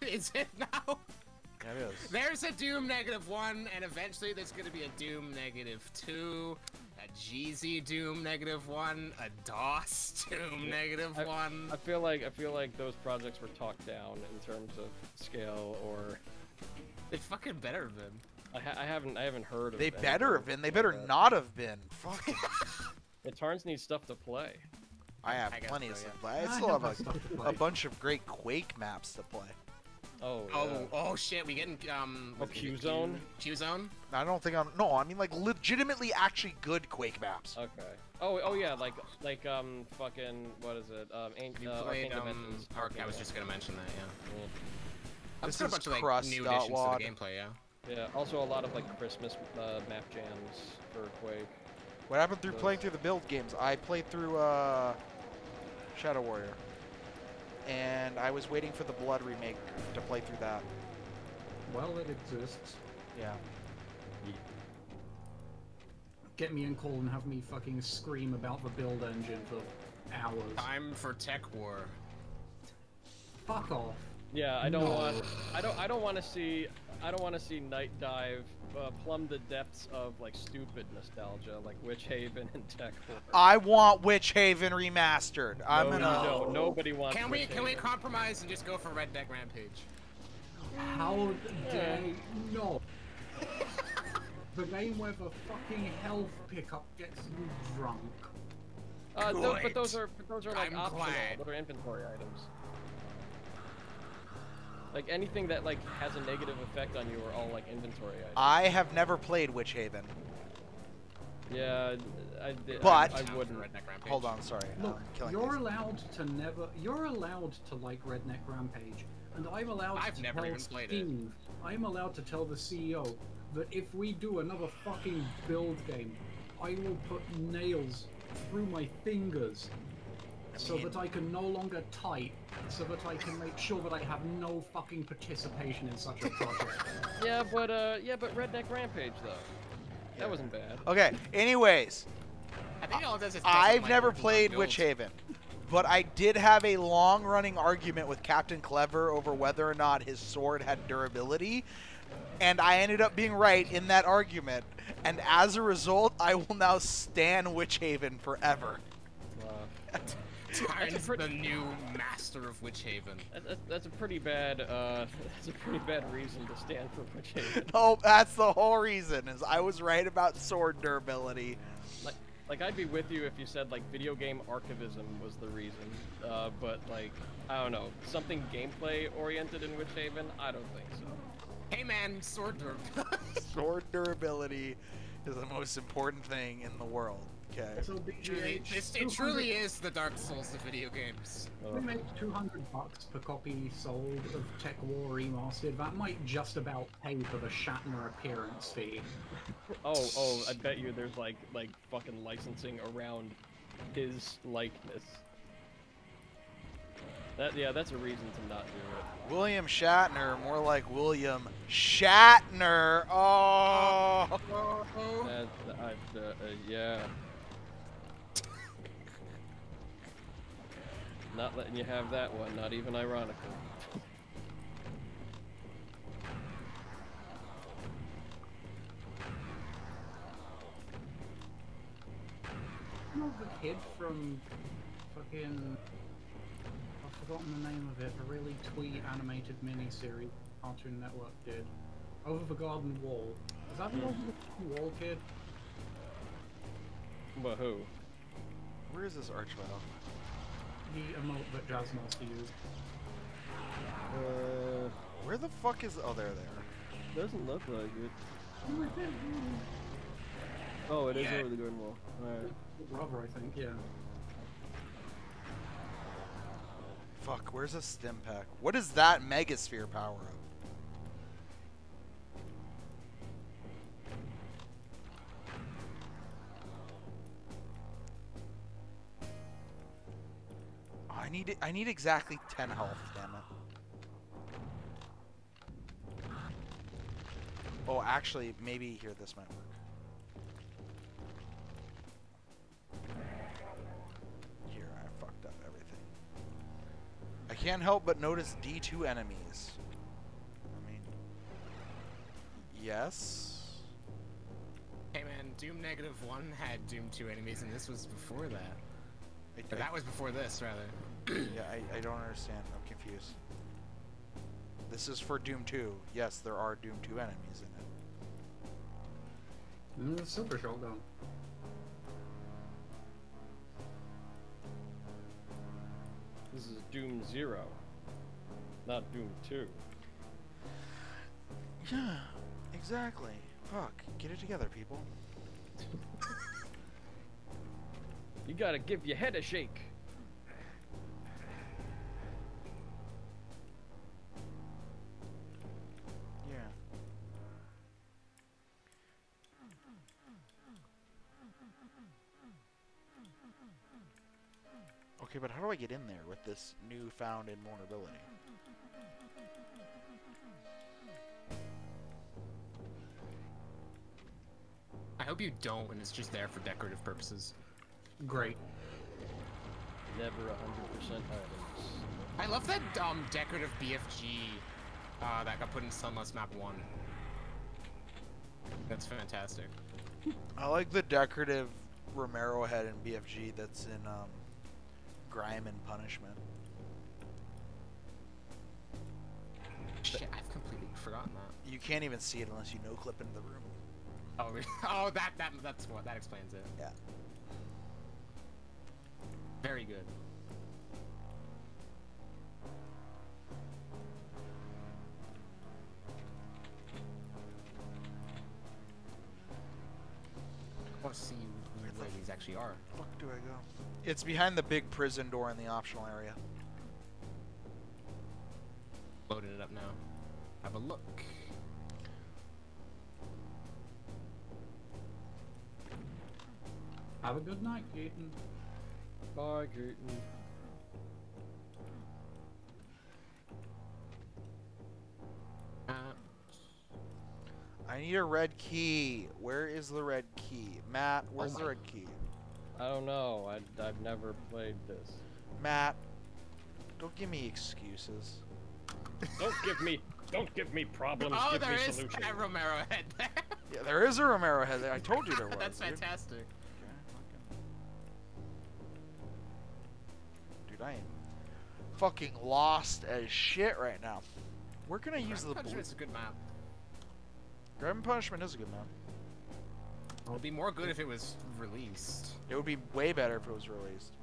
Is it now? It is. There's a Doom -1, and eventually there's gonna be a Doom -2, a Jeezy Doom -1, a DOS Doom -1. I feel like those projects were talked down in terms of scale, or they fucking better have been. I haven't heard of. They better have been. They better not have been. Fucking. Yeah, Tarns needs stuff to play. I have plenty of stuff to play. I still have a bunch of great Quake maps to play. Oh shit, we getting Q-Zone? Q-Zone? I don't think I'm. No, I mean like legitimately, actually good Quake maps. Okay. Oh yeah, like fucking what is it? You played Arc. I was just gonna mention that. Yeah. This is a bunch of like new additions to the gameplay. Yeah. Yeah. Also a lot of like Christmas map jams for Quake. What happened through playing through the build games? I played through Shadow Warrior. And I was waiting for the Blood remake to play through that. Well, it exists. Yeah. Get me in call and have me fucking scream about the build engine for hours. Time for Tech War. Fuck off. Yeah, I don't want to see Night Dive plumb the depths of like stupid nostalgia, like Witch Haven and Tech War. I want Witch Haven remastered. Nobody wants. Can we compromise and just go for Redneck Rampage? How dare no? The game where the fucking health pickup gets you drunk. But those are like optional. Those are inventory items. Like anything that like has a negative effect on you are all like inventory items. I have never played Witch Haven. Yeah, but I wouldn't. Hold on, sorry. Look, you're allowed to like Redneck Rampage, and I'm allowed to tell Steve, I'm allowed to tell the CEO that if we do another fucking build game, I will put nails through my fingers so that I can no longer type, so that I can make sure that I have no fucking participation in such a project. Yeah, but Redneck Rampage though. That wasn't bad. Okay, anyways. I think all it does is I've never played Witch Haven, but I did have a long-running argument with Captain Clever over whether or not his sword had durability, and I ended up being right in that argument, and as a result, I will now stan Witch Haven forever. Wow. Tarn's the new master of Witch Haven. That's a pretty bad. That's a pretty bad reason to stand for Witch Haven. No, that's the whole reason. Is I was right about sword durability. Like I'd be with you if you said like video game archivism was the reason. But like I don't know, something gameplay oriented in Witch Haven. I don't think so. Hey man, sword durability. Sword durability is the most important thing in the world. Okay. So it truly is the Dark Souls of video games. We make $200 per copy sold of Tech War Remastered. That might just about pay for the Shatner appearance fee. Oh, I bet you there's like fucking licensing around his likeness. That's a reason to not do it. William Shatner, more like William Shatner. Oh. Yeah. Not letting you have that one, not even ironically. You know the kid from fucking... I've forgotten the name of it. A really twee animated miniseries Cartoon Network did. Over the Garden Wall. Is that the Over the Wall kid? But who? Where is this Archvile? The emote that Jasnos used. Where the fuck is... Oh, they're there. Doesn't look like it. Oh, it is over the garden wall. Alright. Rubber, I think, yeah. Fuck, where's a stim pack? What is that Megasphere power up? Oh, I need exactly 10 health, damn it. Oh, actually, maybe here this might work. Here, I fucked up everything. I can't help but notice D2 enemies. I mean, yes. Hey man, Doom -1 had Doom 2 enemies, and this was before that. Or that was before this, rather. Yeah, I don't understand. I'm confused. This is for Doom 2. Yes, there are Doom 2 enemies in it. The Silver Shotgun. This is Doom 0, not Doom 2. Yeah, exactly. Fuck, get it together, people. You gotta give your head a shake. Yeah. Okay, but how do I get in there with this newfound invulnerability? I hope you don't, and it's just there for decorative purposes. Great. Never 100% items. I love that decorative BFG that got put in Sunless Map 1. That's fantastic. I like the decorative Romero head in BFG that's in Grime and Punishment. Shit, I've completely forgotten that. You can't even see it unless you no-clip into the room. Oh, oh, that's what that explains it. Yeah. Very good. I want to see where these actually are. Fuck do I go? It's behind the big prison door in the optional area. Loading it up now. Have a look. Have a good night, Keaton. Bye, Keaton. I need a red key. Where is the red key? Matt, where's the red key? I don't know. I've never played this. Matt, don't give me excuses. Don't give me problems. Oh, give there me is solutions. a Romero head there. Yeah, there is a Romero head there. I told you there was. That's dude. fantastic. Dude, I am fucking lost as shit right now. Where can I use the blue? Punishment's a good map. Grab and Punishment is a good map. It'd be more good if it was released. It would be way better if it was released.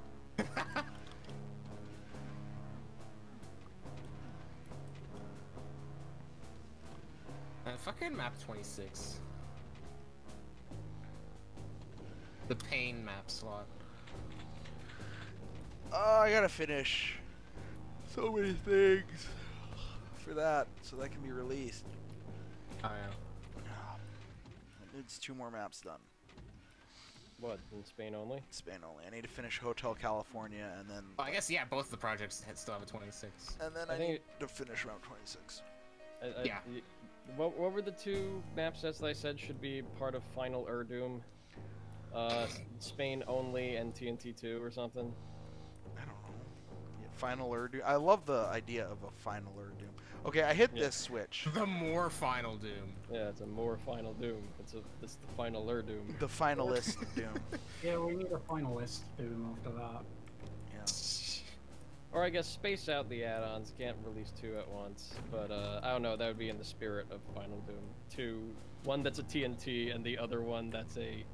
Fucking map 26. The pain map slot. Oh, I gotta finish so many things for that, so that can be released. Oh yeah. It needs 2 more maps done. What, in Spain only? Spain only. I need to finish Hotel California, and then Well, I guess yeah, both the projects still have a 26. and then I I think need to finish round 26. Yeah. What were the two map sets that I said should be part of Final Doom? Spain only and TNT 2 or something? I don't know. Yeah, Final Doom. I love the idea of a Final Doom. Okay, I hit this switch. The more Final Doom. Yeah, it's a more Final Doom. It's the Final Doom. The finalist Doom. Yeah, we need a finalist Doom after that. Yeah. Or I guess space out the add-ons. Can't release two at once. But I don't know. That would be in the spirit of Final Doom. Two, one that's a TNT and the other one that's a,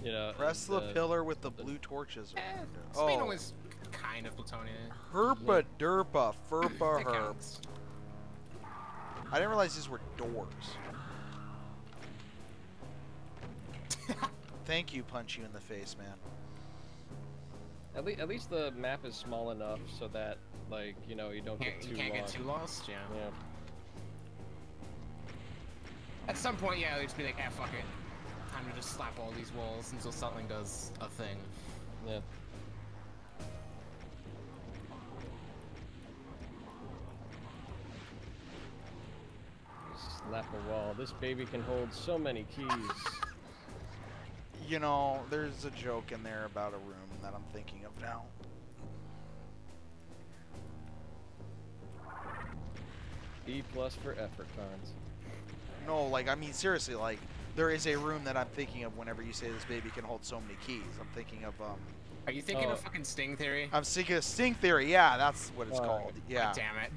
you know. Press the pillar with the blue torches. Spain was kind of plutonium. Herpa derpa furpa That herp. counts. I didn't realize these were doors. Thank you, punch you in the face, man. At least the map is small enough so that, like, you know, you don't get too You can't get lost. too lost, yeah. Yeah. At some point, yeah, they'd just be like, ah, fuck it. Time to just slap all these walls until something does a thing. Yeah. Slap a wall. This baby can hold so many keys. You know, there's a joke in there about a room that I'm thinking of now. B+ for effort, Tarns. No, like, I mean, seriously, like, there is a room that I'm thinking of whenever you say this baby can hold so many keys. I'm thinking of, Are you thinking Oh. of fucking Sting Theory? I'm thinking of Sting Theory. Yeah, that's what it's Oh. called. Yeah. God damn it.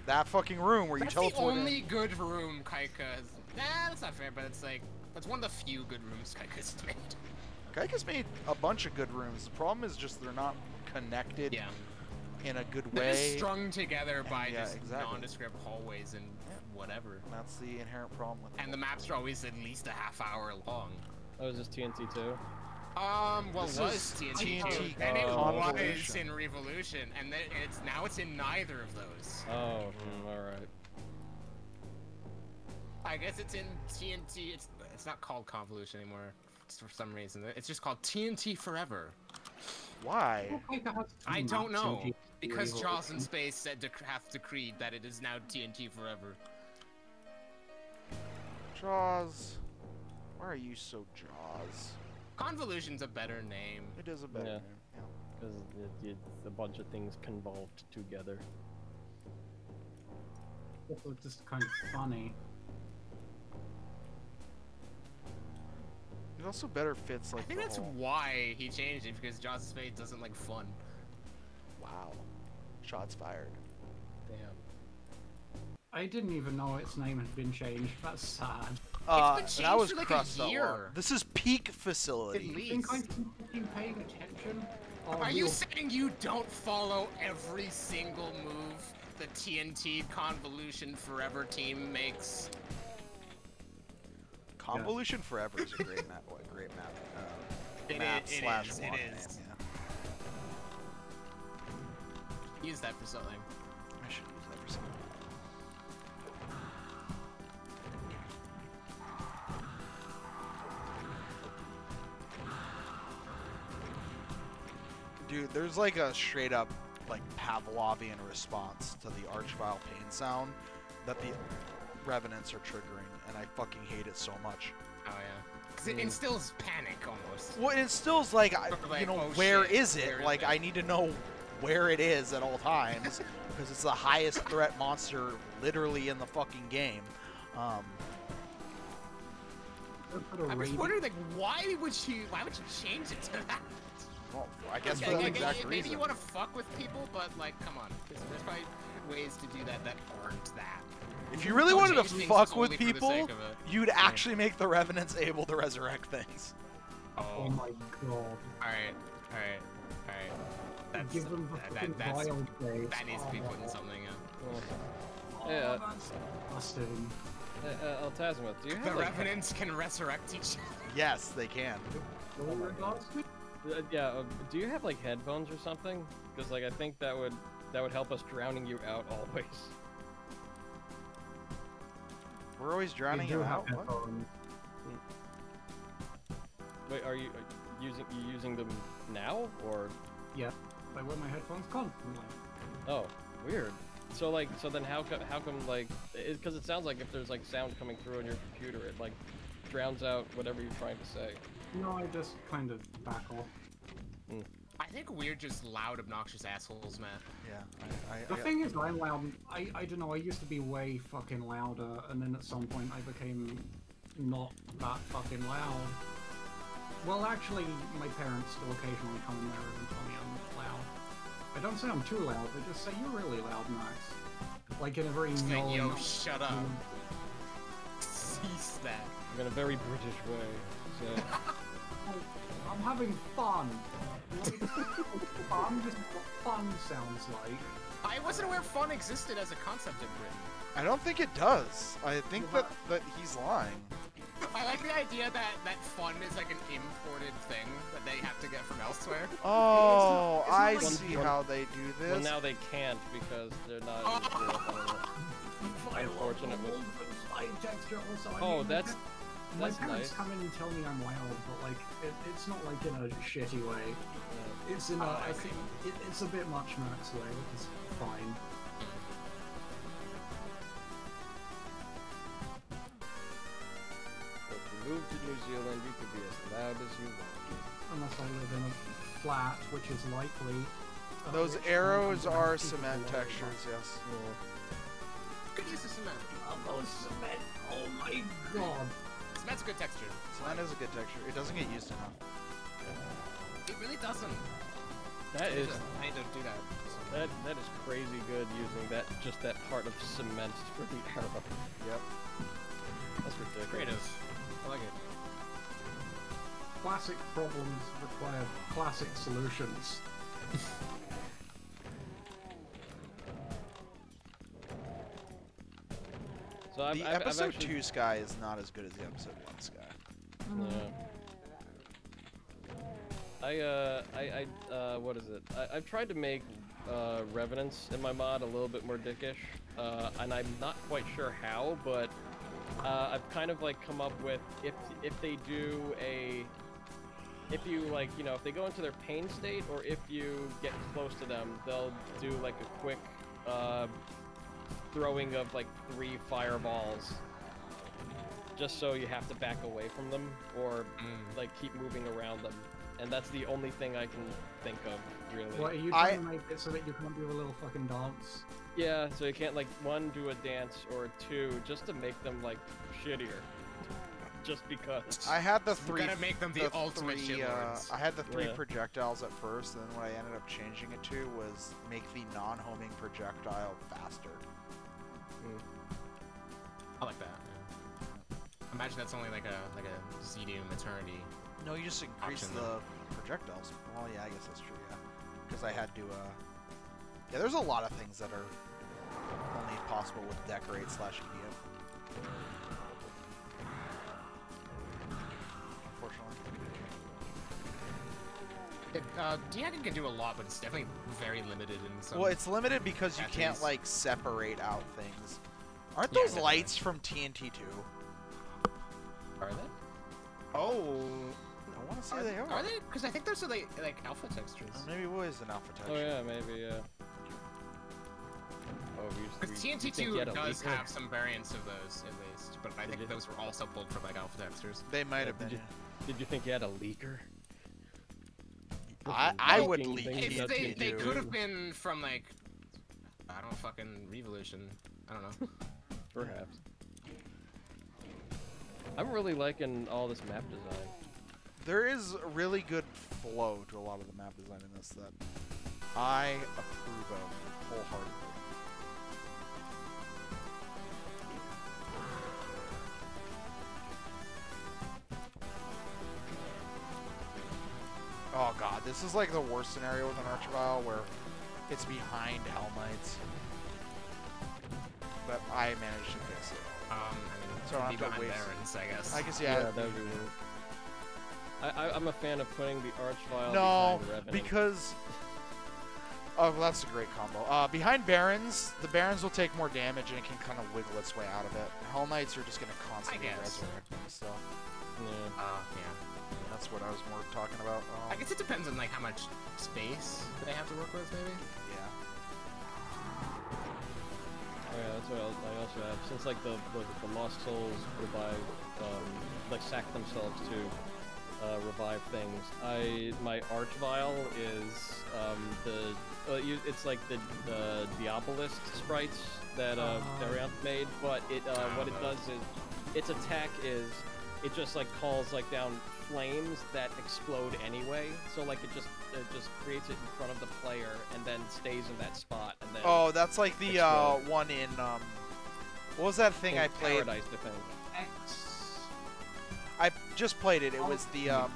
That fucking room where you That's the teleport in. only good room Kaika has. Nah, that's not fair, but it's like, that's one of the few good rooms Kaika's made. Kaika's made a bunch of good rooms. The problem is just they're not connected Yeah. in a good They're just way. strung together by Yeah, just exactly. nondescript hallways and whatever. That's the inherent problem with And the maps are always at least a half hour long. Oh, is this TNT 2? Well, This it was is TNT, TNT and it was Convolution. in Revolution, and then it's in neither of those. Oh, alright. I guess it's in TNT. It's not called Convolution anymore for some reason. It's just called TNT Forever. Why? I don't know because Revolution. Jaws in Space said have decreed that it is now TNT Forever. Jaws. Why are you so Jaws? Convolution's a better name. It is a better Yeah. name. Yeah. Because it's a bunch of things convolved together. Also just kind of funny. It also better fits like I think the that's whole... why he changed it, because Jaws in Space doesn't like fun. Wow. Shots fired. Damn. I didn't even know its name had been changed. That's sad. That changed was for, like, a crust a lot. year. This is peak facility. At I least. think I've been paying attention. Are you saying you don't follow every single move the TNT Convolution Forever team makes? Convolution Forever is a great map. What a great map. It Map is, it slash is, walk it name, is. yeah. Use that for something. I should use that for something. Dude, there's like a straight up like Pavlovian response to the Archvile pain sound that the Revenants are triggering, and I fucking hate it so much. Oh yeah. Because it instills panic almost. Well, it instills like, Like, you know, oh, where shit, is it? where is Like, it? I need to know where it is at all times because it's the highest threat monster literally in the fucking game. I I was wondering, like, why would you change it to that? Well, I guess Okay, for that maybe exact maybe reason. you want to fuck with people, but like, come on, there's probably ways to do that that aren't that. If you really Don't wanted to change things fuck with solely for the people, sake of it. you'd actually make the Revenants able to resurrect things. Oh my god. Alright. That's, Give them the fucking that's, wild face. that needs to be put in something, yeah. Yeah, That's disgusting. Altazimuth, do you have The like, Revenants can resurrect each other. Yes, they can. All regards to do you have like headphones or something? Because like I think that would help us drowning you out always. We're always drowning We do you have out. What? headphones. Wait, are you using them now or? Yeah, I wear my headphones constantly. Oh, weird. So then how come like, because it sounds like if there's like sound coming through on your computer, it like drowns out whatever you're trying to say. No, I just kind of back off. I think we're just loud, obnoxious assholes, Matt. Yeah. The thing is, I'm loud. I don't know. I used to be way fucking louder, and then at some point I became not that fucking loud. Well, actually, my parents still occasionally come in there and tell me I'm loud. I don't say I'm too loud. They just say you're really loud, Max. Like in a very Just like, yo, knowing- shut up. Cease that. In a very British way. So. Oh, I'm having fun. Fun just what fun sounds like. I wasn't aware fun existed as a concept in Britain. I don't think it does. I think that he's lying. I like the idea that fun is like an imported thing that they have to get from elsewhere. Oh, Isn't I it like- see how they do this. Well, now they can't because they're not. Unfortunately. Texture also. I Oh, mean, that's my nice. parents come in and tell me I'm loud, but like it's not like in a shitty way. It's in a I see. it's a bit much Max way, which is fine. If you move to New Zealand, you could be as loud as you want. Unless I live in a flat, which is likely. Those which arrows I'm are gonna keep it cement below. textures, yes. Good use of cement. Those cement. Oh my god. Cement's a good texture. Cement is a good texture. It doesn't get used enough. It really doesn't. That is I need to do that. that is crazy good using just that part of cement for the arrow. Yep. That's ridiculous. Creative. I like it. Classic problems require classic solutions. So The episode 2 Sky is not as good as the episode 1 Sky. Yeah. What is it? I've tried to make Revenants in my mod a little bit more dickish, and I'm not quite sure how, but I've kind of like come up with if they do if you like, you know, if they go into their pain state or if you get close to them, they'll do like a quick throwing of like 3 fireballs, just so you have to back away from them or like keep moving around them. And that's the only thing I can think of, really. What, are you trying to make it so that you can't do a little fucking dance? Yeah, so you can't, like, 1, do a dance, or 2, just to make them, like, shittier. Just because. I had the You 3. gotta make them the ultimate shitlords. I had the 3 Yeah. projectiles at first, and then what I ended up changing it to was make the non-homing projectile faster. I like that. Yeah. Imagine that's only like a Z-Doom Eternity. No, you just increase Option, the projectiles. Well, yeah, I guess that's true, yeah. Because I had to, yeah, there's a lot of things that are only possible with Decorate / EDF. Unfortunately. Diagon can do a lot, but it's definitely very limited in some... Well, it's limited because you can't, patches. like, separate out things. Aren't Yeah, those definitely. lights from TNT 2? Are they? Oh, I want to say they are. Are they? Because I think those are like alpha textures. Maybe it was an alpha texture. Oh, yeah, maybe, yeah. Oh, Because you TNT2 think you had a does leaker? have some variants of those, at least. But I think those were also pulled from like alpha textures. They might have Did been. you, did you think you had a leaker? I would Leaking leak things TNT2. that you They do. could have been from like, I don't know, fucking Revolution. I don't know. Perhaps. I'm really liking all this map design. There is a really good flow to a lot of the map design in this that I approve of wholeheartedly. Oh god, this is like the worst scenario with an Archvile where it's behind Hell Knights. But I managed to fix it. I mean, So I be don't have to behind waste- Barons, I guess. I guess, Yeah, yeah. that would be weird. I'm a fan of putting the Archvile No, behind Revenant. because... Oh, well, that's a great combo. Behind Barons, the Barons will take more damage and it can kind of wiggle its way out of it. Hell Knights are just going to constantly guess. resurrect them, so... Yeah. Yeah. That's what I was more talking about. I guess it depends on like how much space they have to work with, maybe. Yeah. Oh yeah, that's what I also have. Since like the Lost Souls revive, like sack themselves to revive things. My Archvile is it's like the Diabolist sprites that Dariant made, but what it does is its attack is it just like calls like down flames that explode anyway. So like it just creates it in front of the player and then stays in that spot and then. Oh, that's like the one in what was that thing I played? Paradise, I think. X. I just played it. It was the I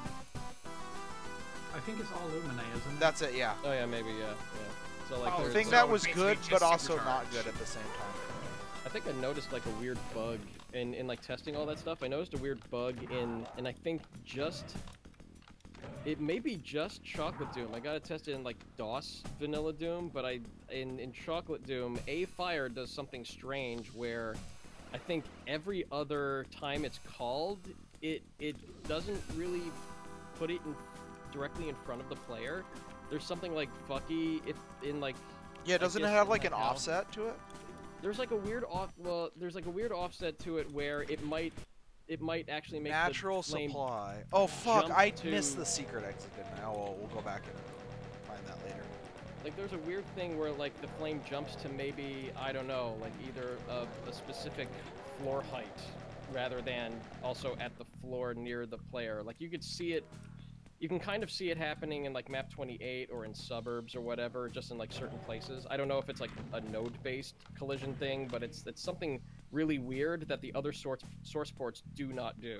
think it's all Lumine, isn't it? That's it. Yeah. Oh yeah, maybe yeah. So like Oh, I there's, think so that was basically good, just but also supercharged. not good at the same time. I think I noticed like a weird bug in like testing all that stuff. I noticed a weird bug and I think it may be just Chocolate Doom. I got it tested in like DOS Vanilla Doom, but in Chocolate Doom, A Fire does something strange where I think every other time it's called, it doesn't really put it directly in front of the player. There's something like fucky if in like. Yeah, doesn't it guess have in like that an house- offset to it? There's like a weird offset to it where it might actually make Natural the flame supply. Oh fuck! jump I to- missed the secret exit, didn't I? Oh well, we'll go back and find that later. Like there's a weird thing where like the flame jumps to maybe, I don't know, like either a specific floor height rather than also at the floor near the player. Like you could see it, you can kind of see it happening in like map 28 or in suburbs or whatever, just in like certain places. I don't know if it's like a node-based collision thing, but it's something really weird that the other source ports do not do,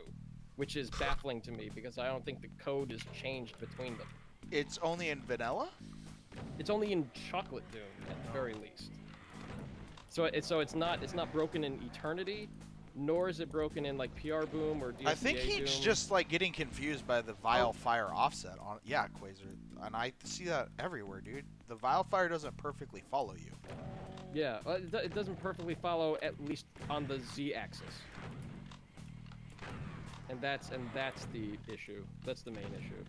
which is baffling to me because I don't think the code is changed between them. It's only in vanilla? It's only in Chocolate Doom at the very least. So it's not broken in Eternity, nor is it broken in like PR Boom or DSCA I think he's Doom. just like getting confused by the Vile Fire offset on. Yeah, Quasar, and I see that everywhere, dude. The Vile Fire doesn't perfectly follow you. Yeah, it doesn't perfectly follow at least on the Z-axis. And that's the issue. That's the main issue.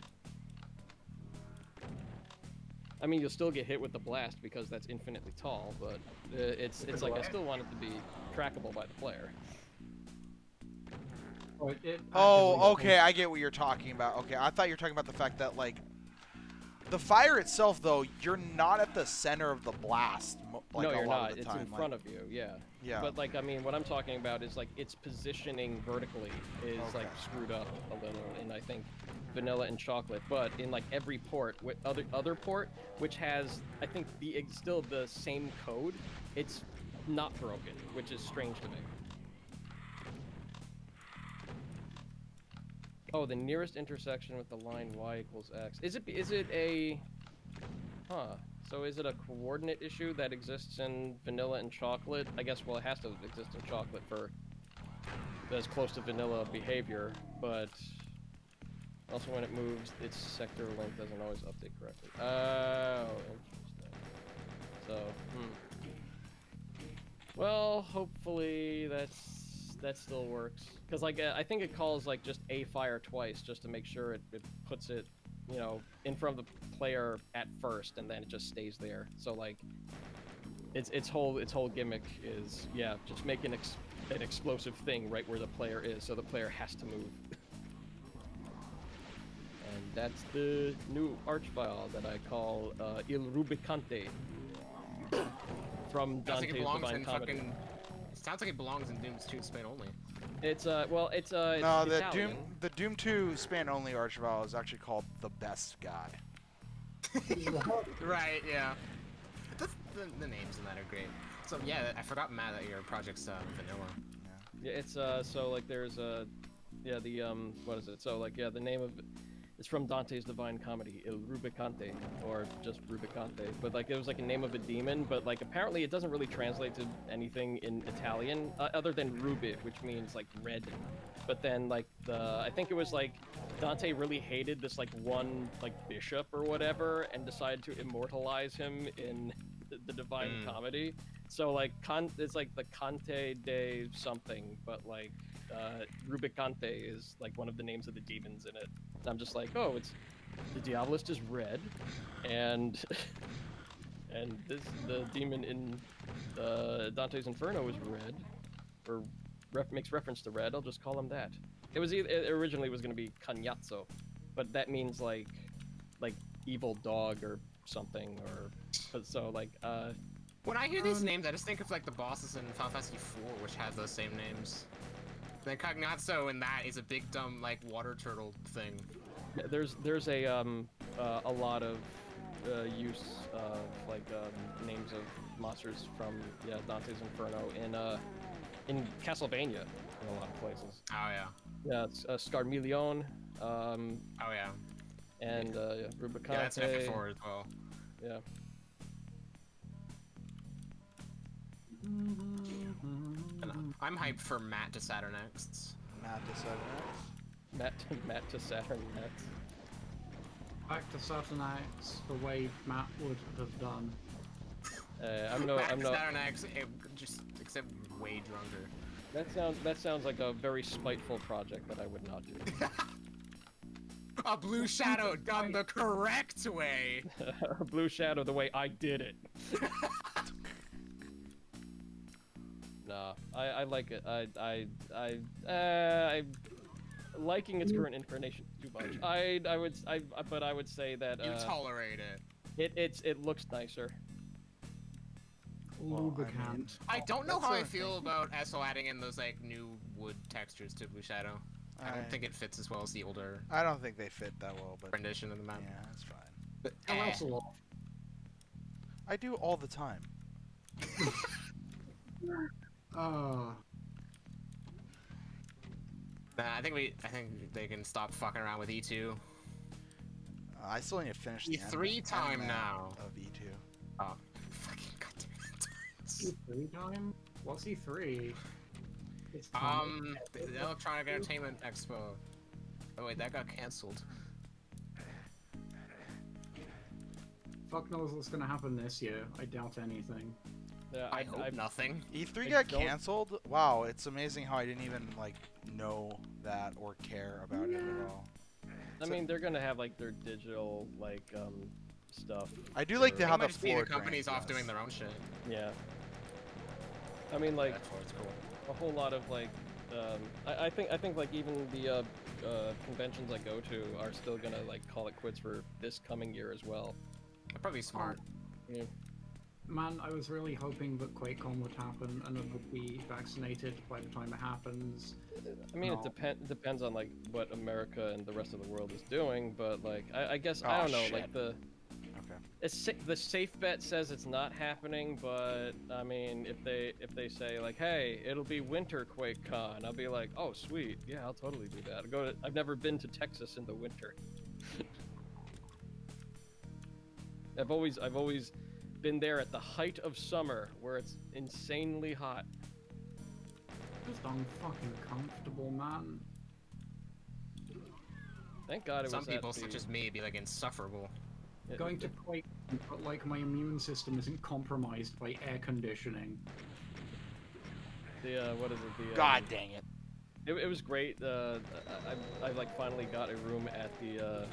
I mean, you'll still get hit with the blast because that's infinitely tall, but it's like I still want it to be trackable by the player. Oh, it Oh, actively okay, I get what you're talking about. Okay, I thought you were talking about the fact that like the fire itself, though, you're not at the center of the blast. Like, No, a you're lot not. Of the It's time. in front of you. Yeah. Yeah. But like, I mean, what I'm talking about is like its positioning vertically is Okay. like screwed up a little in I think vanilla and chocolate. But in like every port, with other port, which has I think still the same code, it's not broken, which is strange to me. Oh, the nearest intersection with the line y equals x. Is it a... Huh. So is it a coordinate issue that exists in vanilla and chocolate? I guess, well, it has to exist in chocolate for as close to vanilla behavior, but also when it moves, its sector length doesn't always update correctly. Oh, interesting. So, Well, hopefully that still works. Because, like, I think it calls, like, just A fire twice just to make sure it puts it, you know, in front of the player at first, and then it just stays there. So, like, its whole gimmick is, yeah, just make an explosive thing right where the player is, so the player has to move. And that's the new archvile that I call Il Rubicante. From Sounds like Dante's it belongs Divine in Comedy. fucking. Sounds like it belongs in Doom 2 Spain only. It's No, it's the Italian. Doom 2 span only archvile is actually called the best guy. Right, yeah. The names in that are great. So yeah, I forgot, Matt, that your project's vanilla. Yeah, it's so like there's yeah, the what is it? So like yeah, the name of it's from Dante's Divine Comedy, Il Rubicante, or just Rubicante. But like it was like a name of a demon, but like apparently it doesn't really translate to anything in Italian other than Rubi, which means like red. But then like I think it was like Dante really hated this like one like bishop or whatever, and decided to immortalize him in the Divine Comedy. So like it's like the Conte de something, but like Rubicante is like one of the names of the demons in it. I'm just like, oh, it's the Diabolist is red, and and the demon in Dante's Inferno is red, or makes reference to red. I'll just call him that. It originally was going to be Cagnazzo, but that means like evil dog or something, or so like When I hear these names, I just think of like the bosses in Final Fantasy IV, which have those same names. The Cagnazzo in that is a big dumb like water turtle thing. There's a lot of use of like names of monsters from Dante's Inferno in Castlevania in a lot of places. Oh yeah. Yeah, it's Scarmilion. Oh yeah. And Rubicante. Yeah, that's FF4 as well. Yeah. And I'm hyped for Matt to Saturn X. Matt to Saturn X. Matt to Saturn X. Back to Saturn X the way Matt would have done. I'm no. Saturn X, just except way drunker. That sounds like a very spiteful project that I would not do. A blue shadow done the correct way. Blue shadow the way I did it. Nah, I like it. I liking its current incarnation too much. But I would say that You tolerate it. It looks nicer. Lubricant. I don't know how I feel about ESO adding in those like new wood textures to Blue Shadow. I don't think it fits as well as the older I don't think they fit that well, but rendition of the map. yeah, that's fine. But, I do all the time. Oh. Nah, I think they can stop fucking around with E2. I still need to finish the E3 time end now. of E2. Oh, fucking goddamn E3 time? What's E3? It's the Electronic Entertainment Expo. Oh wait, that got cancelled. Fuck knows what's gonna happen this year. I doubt anything. Yeah, I hope nothing. E3 got canceled? Wow, it's amazing how I didn't even, like, know that or care about it at all. I mean, they're gonna have, like, their digital, like, stuff. I do like to They have might the just be floor the companies drained, off yes. doing their own shit. Yeah. I mean, like, That's what's cool. a whole lot of, like, I think, like, even the, conventions I go to are still gonna, like, call it quits for this coming year as well. They're probably smart. Yeah. Man, I was really hoping that QuakeCon would happen and it would be vaccinated by the time it happens. I mean, No. it depends on, like, what America and the rest of the world is doing, but, like, I guess, Oh, I don't know, shit. like, the safe bet says it's not happening, but, I mean, if they say, like, hey, it'll be winter QuakeCon, I'll be like, oh, sweet, yeah, I'll totally do that. I've never been to Texas in the winter. I've always been there at the height of summer, where it's insanely hot. Just unfucking comfortable, man. Thank God it Some was people, at the, such as me, be like insufferable. Going to QuakeCon, but like my immune system isn't compromised by air conditioning. the what is it? The God dang it. It was great. I like finally got a room at the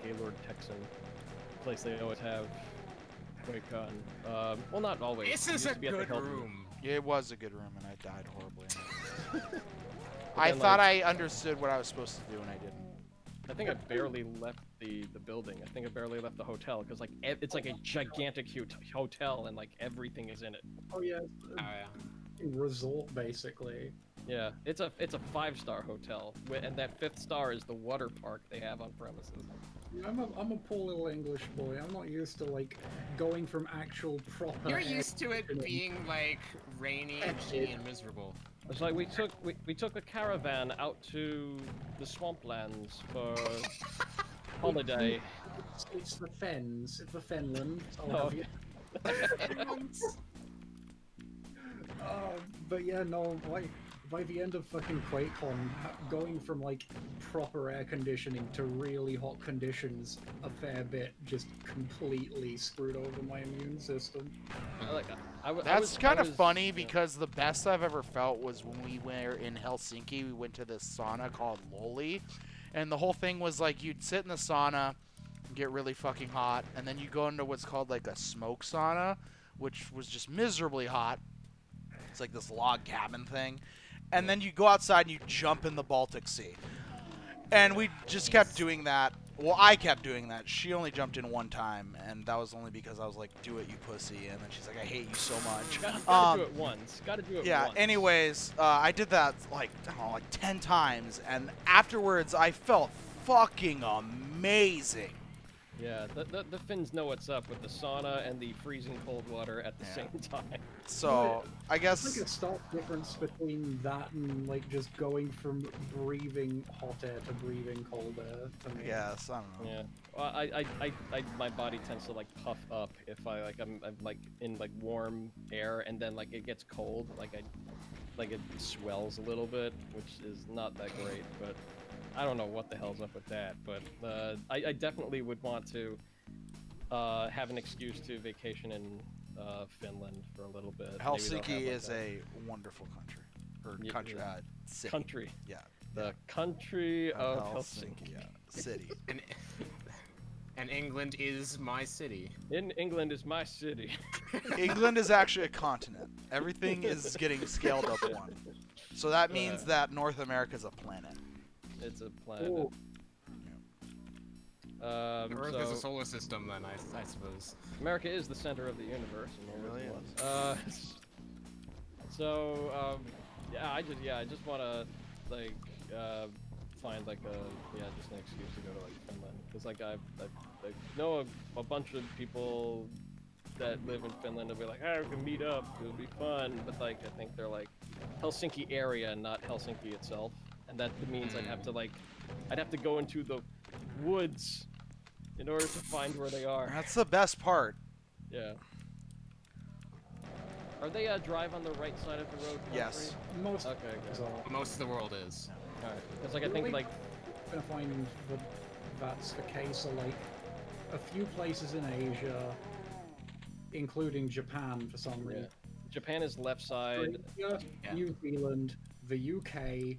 Gaylord Texan place they always have QuakeCon. Well, not always. This It is used a to be at the good Hilton. room. Yeah, it was a good room, and I died horribly. But I then, thought like, I understood what I was supposed to do, and I didn't. I think I barely left the building. I think I barely left the hotel because like it's like a gigantic huge hotel and like everything is in it. Oh yeah, Oh yeah. resort basically. Yeah, it's a 5-star hotel, and that 5th star is the water park they have on premises. I'm a poor little English boy. I'm not used to like going from actual proper. You're air used to it conditioning. being like rainy and shitty and miserable. It's like we took a caravan out to the swamplands for holiday. It's the Fens. It's the Fenland. I'll Oh, have you. But yeah, no, like by the end of fucking QuakeCon, going from like proper air conditioning to really hot conditions a fair bit just completely screwed over my immune system. That's kind of funny yeah. because the best I've ever felt was when we were in Helsinki. We went to this sauna called Loli, And the whole thing was like you'd sit in the sauna, get really fucking hot, and then you go into what's called like a smoke sauna, which was just miserably hot. It's like this log cabin thing. And then you go outside and you jump in the Baltic Sea. And we just kept doing that. Well, I kept doing that. She only jumped in one time, and that was only because I was like, do it, you pussy. And then she's like, I hate you so much. Gotta do it once. Gotta do it yeah, once. anyways, I did that like, I don't know, like 10 times. And afterwards, I felt fucking amazing. Yeah, the Finns know what's up with the sauna and the freezing cold water at the same time. So, I guess... It's like a stark difference between that and, like, just going from breathing hot air to breathing cold air for me. Yes, I don't know. Yeah. Well, my body tends to, like, puff up if I'm like, in, like, warm air, and then, like, it gets cold, like, it swells a little bit, which is not that great, but... I don't know what the hell's up with that, but I definitely would want to have an excuse to vacation in Finland for a little bit. Helsinki is a wonderful country. Or country, city. Country. Yeah. The country of Helsinki. Yeah. City. And England is my city. In England is my city. England is actually a continent. Everything is getting scaled up one. So that means that North America is a planet. It's a planet. The Earth is a solar system, then, I suppose. America is the center of the universe. And It really is. Yeah, I just want to, like, find, like, just an excuse to go to, like, Finland. Because, like, I know a bunch of people that live in Finland will be like, we can meet up, it'll be fun. But, like, I think they're, like, Helsinki area, not Helsinki itself. And that means I'd have to go into the woods in order to find where they are. That's the best part. Yeah. Are they drive on the right side of the road? Yes. Most, okay, good. Most of the world is. Alright. It's like I think like gonna find that that's the case. So like a few places in Asia, including Japan for some reason. Japan is left side. New Zealand, the UK,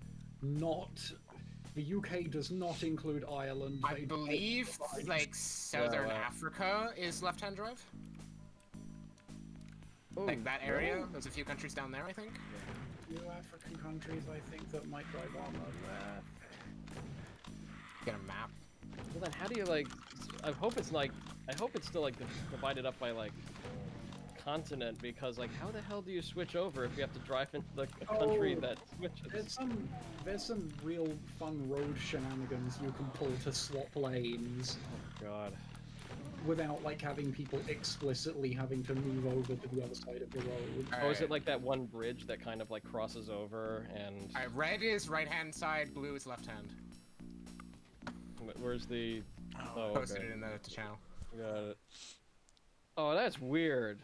the UK does not include Ireland. I believe, like, Southern Africa is left-hand drive. Ooh, like, that area. There's a few countries down there, I think. Few African countries, I think, that might drive on the left. Get a map. Well, then how do you, like... I hope it's still, like, divided up by, like, continent, because, like, how the hell do you switch over if you have to drive into the country that switches? There's some real fun road shenanigans you can pull to swap lanes. Oh god. Without, like, having people explicitly having to move over to the other side of the road. Oh, is it like that one bridge that kind of, like, crosses over and... red is right-hand side, blue is left-hand. Where's the... Oh, posted it in the channel. Got it. Oh, that's weird.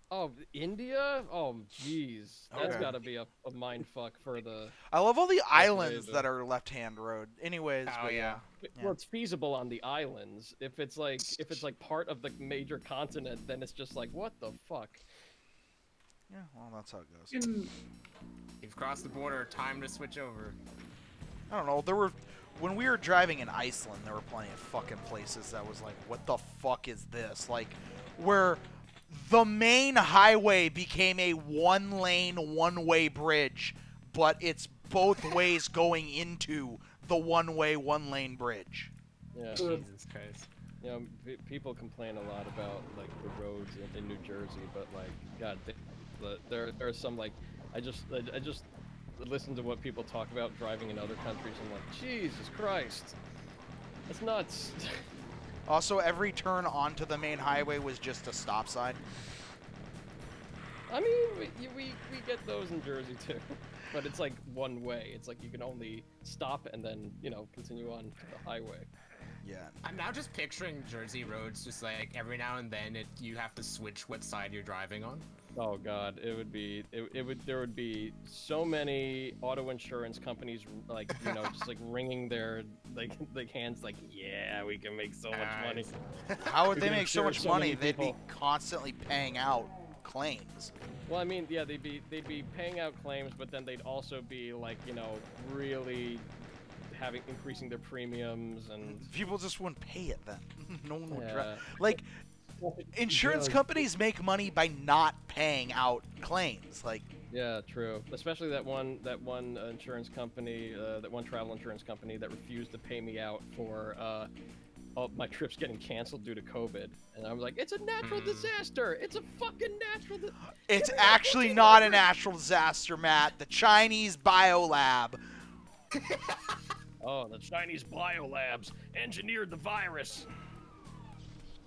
Oh, India? Oh, jeez. That's gotta be a mindfuck for the... I love all the islands that are left-hand road. Anyways, oh, yeah. Well, it's feasible on the islands. If it's like part of the major continent, then it's just like, what the fuck? Yeah, well, that's how it goes. You've crossed the border, time to switch over. I don't know, when we were driving in Iceland, there were plenty of fucking places that was like, what the fuck is this? Like, where the main highway became a one-lane, one-way bridge, but it's both ways going into the one-way, one-lane bridge. Yeah. Jesus Christ. You know, people complain a lot about, like, the roads in New Jersey, but, like, god, there are some, like, I just listen to what people talk about driving in other countries, and I'm like, Jesus Christ, that's nuts. Also, every turn onto the main highway was just a stop sign. I mean, we get those in Jersey too, but it's like one way. It's like you can only stop and then, you know, continue on to the highway. Yeah. I'm now just picturing Jersey roads, just like every now and then you have to switch what side you're driving on. Oh god, there would be so many auto insurance companies, like, you know, just like wringing their like hands, like, yeah, we can make so much money. How would they make so much money? They'd be people. constantly paying out claims. Well, I mean, yeah, they'd be paying out claims, but then they'd also be, like, you know, really having increasing their premiums and People just wouldn't pay it then. No one would Yeah. like insurance companies make money by not paying out claims. Like yeah, true. Especially that one insurance company, that one travel insurance company that refused to pay me out for all my trips getting canceled due to COVID. And I was like, it's a natural disaster. It's a fucking natural. it's actually not a natural disaster, Matt. The Chinese biolab. Oh, the Chinese biolabs engineered the virus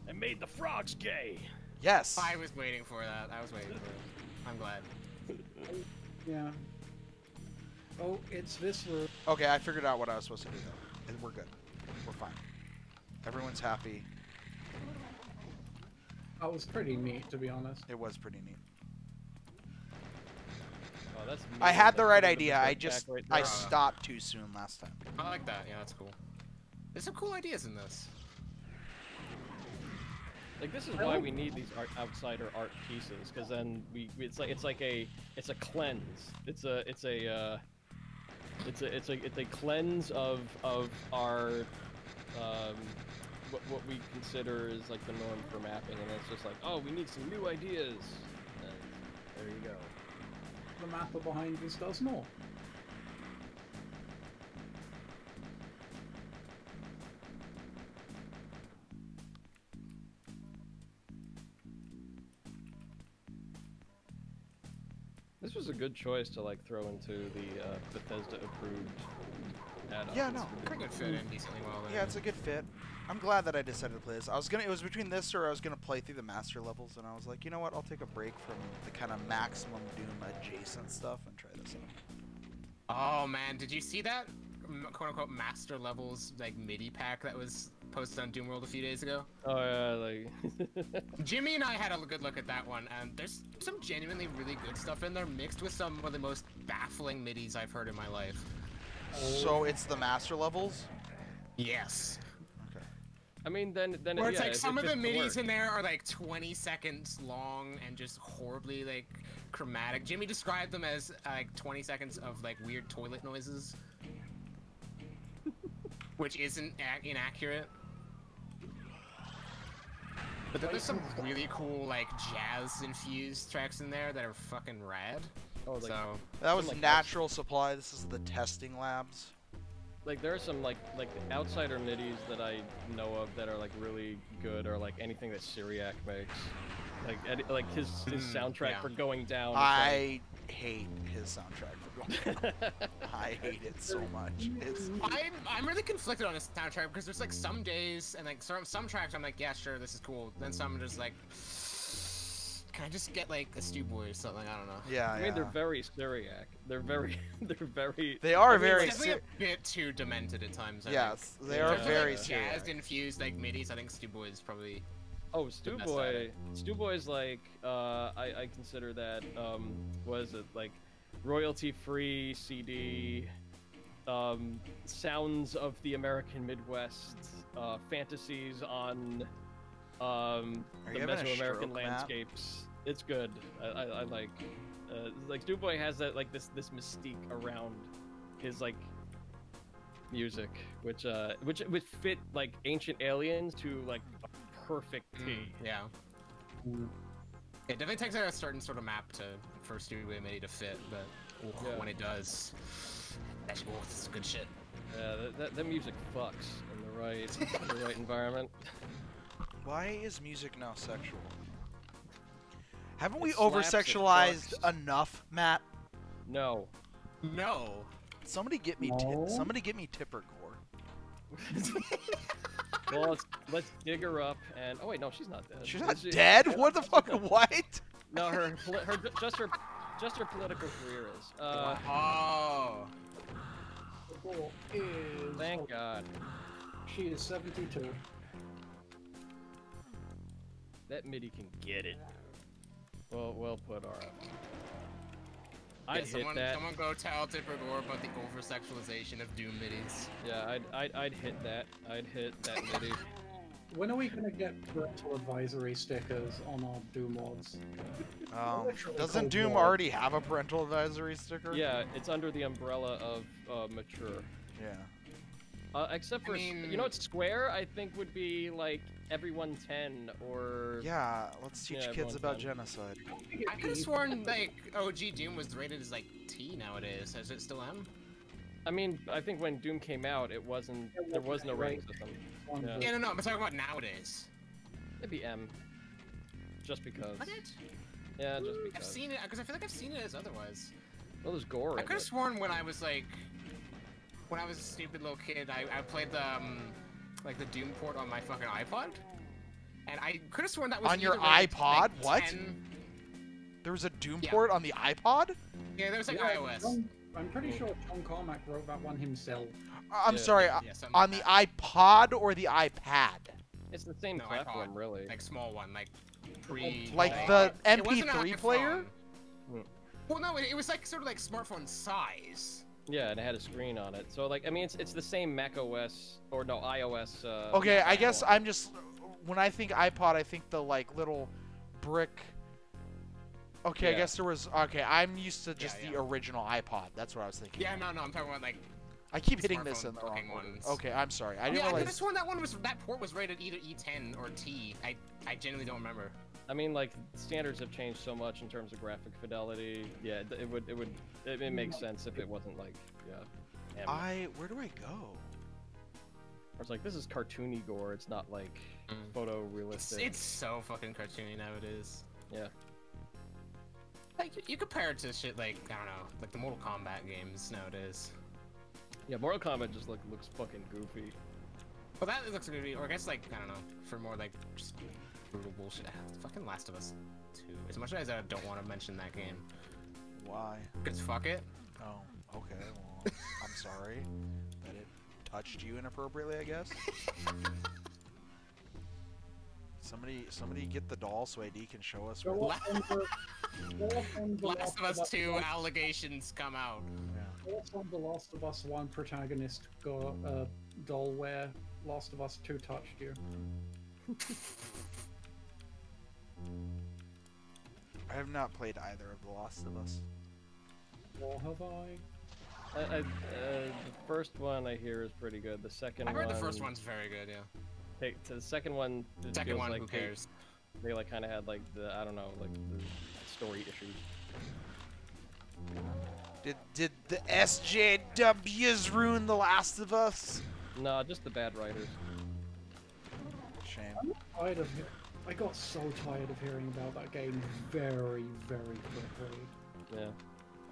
and made the frogs gay. Yes. I was waiting for that. I was waiting for it. I'm glad. Yeah. Oh, it's this room. Okay, I figured out what I was supposed to do though. And we're good. We're fine. Everyone's happy. That was pretty neat, to be honest. It was pretty neat. Oh, that's I had the that's right a bit of a idea. I setback just right I there. stopped too soon last time. I like that. Yeah, that's cool. There's some cool ideas in this. Like this is why we need these outsider art pieces, because then it's a cleanse. It's a cleanse of our what we consider is like the norm for mapping, and it's just like, oh, we need some new ideas. And there you go. The mapper behind this does more. This was a good choice to like throw into the Bethesda approved add-ons. Yeah, no. I think it fit in decently well. Yeah, it's a good fit. I'm glad that I decided to play this. It was between this or I was gonna play through the master levels, and I was like, you know what? I'll take a break from the kind of maximum Doom adjacent stuff and try this out. Oh man, did you see that quote unquote master levels like MIDI pack that was posted on Doom World a few days ago? Oh yeah, like. Jimmy and I had a good look at that one, and there's some genuinely really good stuff in there, mixed with some of the most baffling MIDIs I've heard in my life. So it's the master levels? Yes. Okay. I mean, then Where it's yeah, like some of fits the the MIDIs work. in there are like 20 seconds long and just horribly like chromatic. Jimmy described them as like 20 seconds of like weird toilet noises, which isn't inaccurate. But then there's some really cool like jazz infused tracks in there that are fucking rad. Oh, like, So That was like natural supply. This is the testing labs. like there are some like outsider midis that I know of that are like really good, or like anything that Syriac makes. Like his soundtrack yeah. for Going Down. I hate his soundtrack for going down. I hate it so much. It's, I'm really conflicted on this soundtrack because there's like some days and like some tracks I'm like, yeah, sure, this is cool. Then some are just like, can I just get like a Stew Boy or something? I don't know. yeah, I mean, they're very Syriac. They're very. They are I mean, very. it's definitely a bit too demented at times. I Yes, think. they In are terms of, very like, Syriac. jazz infused like midis. I think Stew Boy is probably. Oh, Stew best at Boy. it. Stew Boy's like, I consider that, what is it, like, royalty-free CD, sounds of the American Midwest, fantasies on, you the having a Mesoamerican stroke, Matt? landscapes. It's good. I like Stew Boy has that, like, this mystique around his, like, music, which would fit, like, Ancient Aliens to, like, perfect T. Yeah. It definitely takes a certain sort of map for Stew Boy MIDI to fit, but Yeah. when it does, that's good shit. Yeah, that music fucks in the right environment. Why is music now sexual? Haven't we It slaps, it over-sexualized fucks. enough, Matt? No. No. Somebody get me. No. Somebody get me Tipper Gore. Well, let's dig her up and. Oh wait, no, she's not dead. She's not Is she- dead. What the fuck? What? No, just her political career is. Oh. The goal is... Thank God. She is 72. That MIDI can get it. Well put, RF. I'd hit that. Someone go tell Tipper Gore about the over-sexualization of Doom midis. Yeah, I'd hit that. I'd hit that MIDI. When are we gonna get parental advisory stickers on our Doom mods? Literally Doesn't called Doom mod. already have a parental advisory sticker? Yeah, it's under the umbrella of mature. Yeah. Except for, I mean- you know what Square, I think, would be, like, everyone 10, or... Yeah, let's teach Yeah, kids everyone's about done. genocide. I could have sworn like OG Doom was rated as like T nowadays. Is it still M? I mean, I think when Doom came out, it wasn't... There was no rank system. On Yeah. the- Yeah, no, I'm talking about nowadays. It'd be M. Just because. What? Yeah, just I've because. seen it because I feel like I've seen it as otherwise. Well, there's gore I in could have it. sworn when I was like, when I was a stupid little kid, I played the like the Doom port on my fucking iPod, and I could have sworn that was On your either rated, iPod? like, What? 10. There was a Doom Yeah. port on the iPod? Yeah, there was like Yeah, iOS. I'm pretty sure John Carmack wrote that one himself. I'm Yeah. sorry, Yeah, something on like the that. iPod or the iPad? It's the same No, platform, iPod. really. Like small one, like pre. Like the It wasn't an MP3 player? iPhone. Well, no, it was like sort of like smartphone size. Yeah, and it had a screen on it. So, like, I mean, it's the same Mac OS, or no, iOS, Okay, I guess platform. I'm just... When I think iPod, I think the, like, little brick... Okay, I Yeah. guess there was... Okay, I'm used to just Yeah, the original iPod. That's what I was thinking. Yeah, no, I'm talking about like. I keep hitting this in the wrong smartphone order. ones. Okay, I'm sorry. I didn't Yeah, I could have realize... sworn that port was rated either E10 or T. I genuinely don't remember. I mean, like, standards have changed so much in terms of graphic fidelity. Yeah, it makes sense if it wasn't, like, yeah. M. Where do I go? Or it's like, this is cartoony gore, it's not, like, Mm. photorealistic. It's so fucking cartoony nowadays. Yeah. Like you compare it to shit like I don't know, like the Mortal Kombat games nowadays. Yeah, Mortal Kombat just, like, looks fucking goofy. Well, that looks good, or I guess like I don't know, for more like just brutal bullshit. Fucking Last of Us 2. As much as I don't want to mention that game, Why? cause fuck it. Oh, okay. Well, I'm sorry that it touched you inappropriately, I guess. Somebody get the doll so AD can show us. Go Where off on the Last of Us 2 1. allegations come out. yeah. Go off on the Last of Us 1 protagonist doll where Last of Us 2 touched you. I have not played either of The Last of Us. Or have I? The first one I hear is pretty good. The second I one... heard the first one's very good, yeah. To the second one, it Second feels one, like who cares? They like kind of had like the I don't know like the story issues. Did the SJWs ruin The Last of Us? No, just the bad writers. Shame. Tired of it. I got so tired of hearing about that game very, very quickly. Yeah.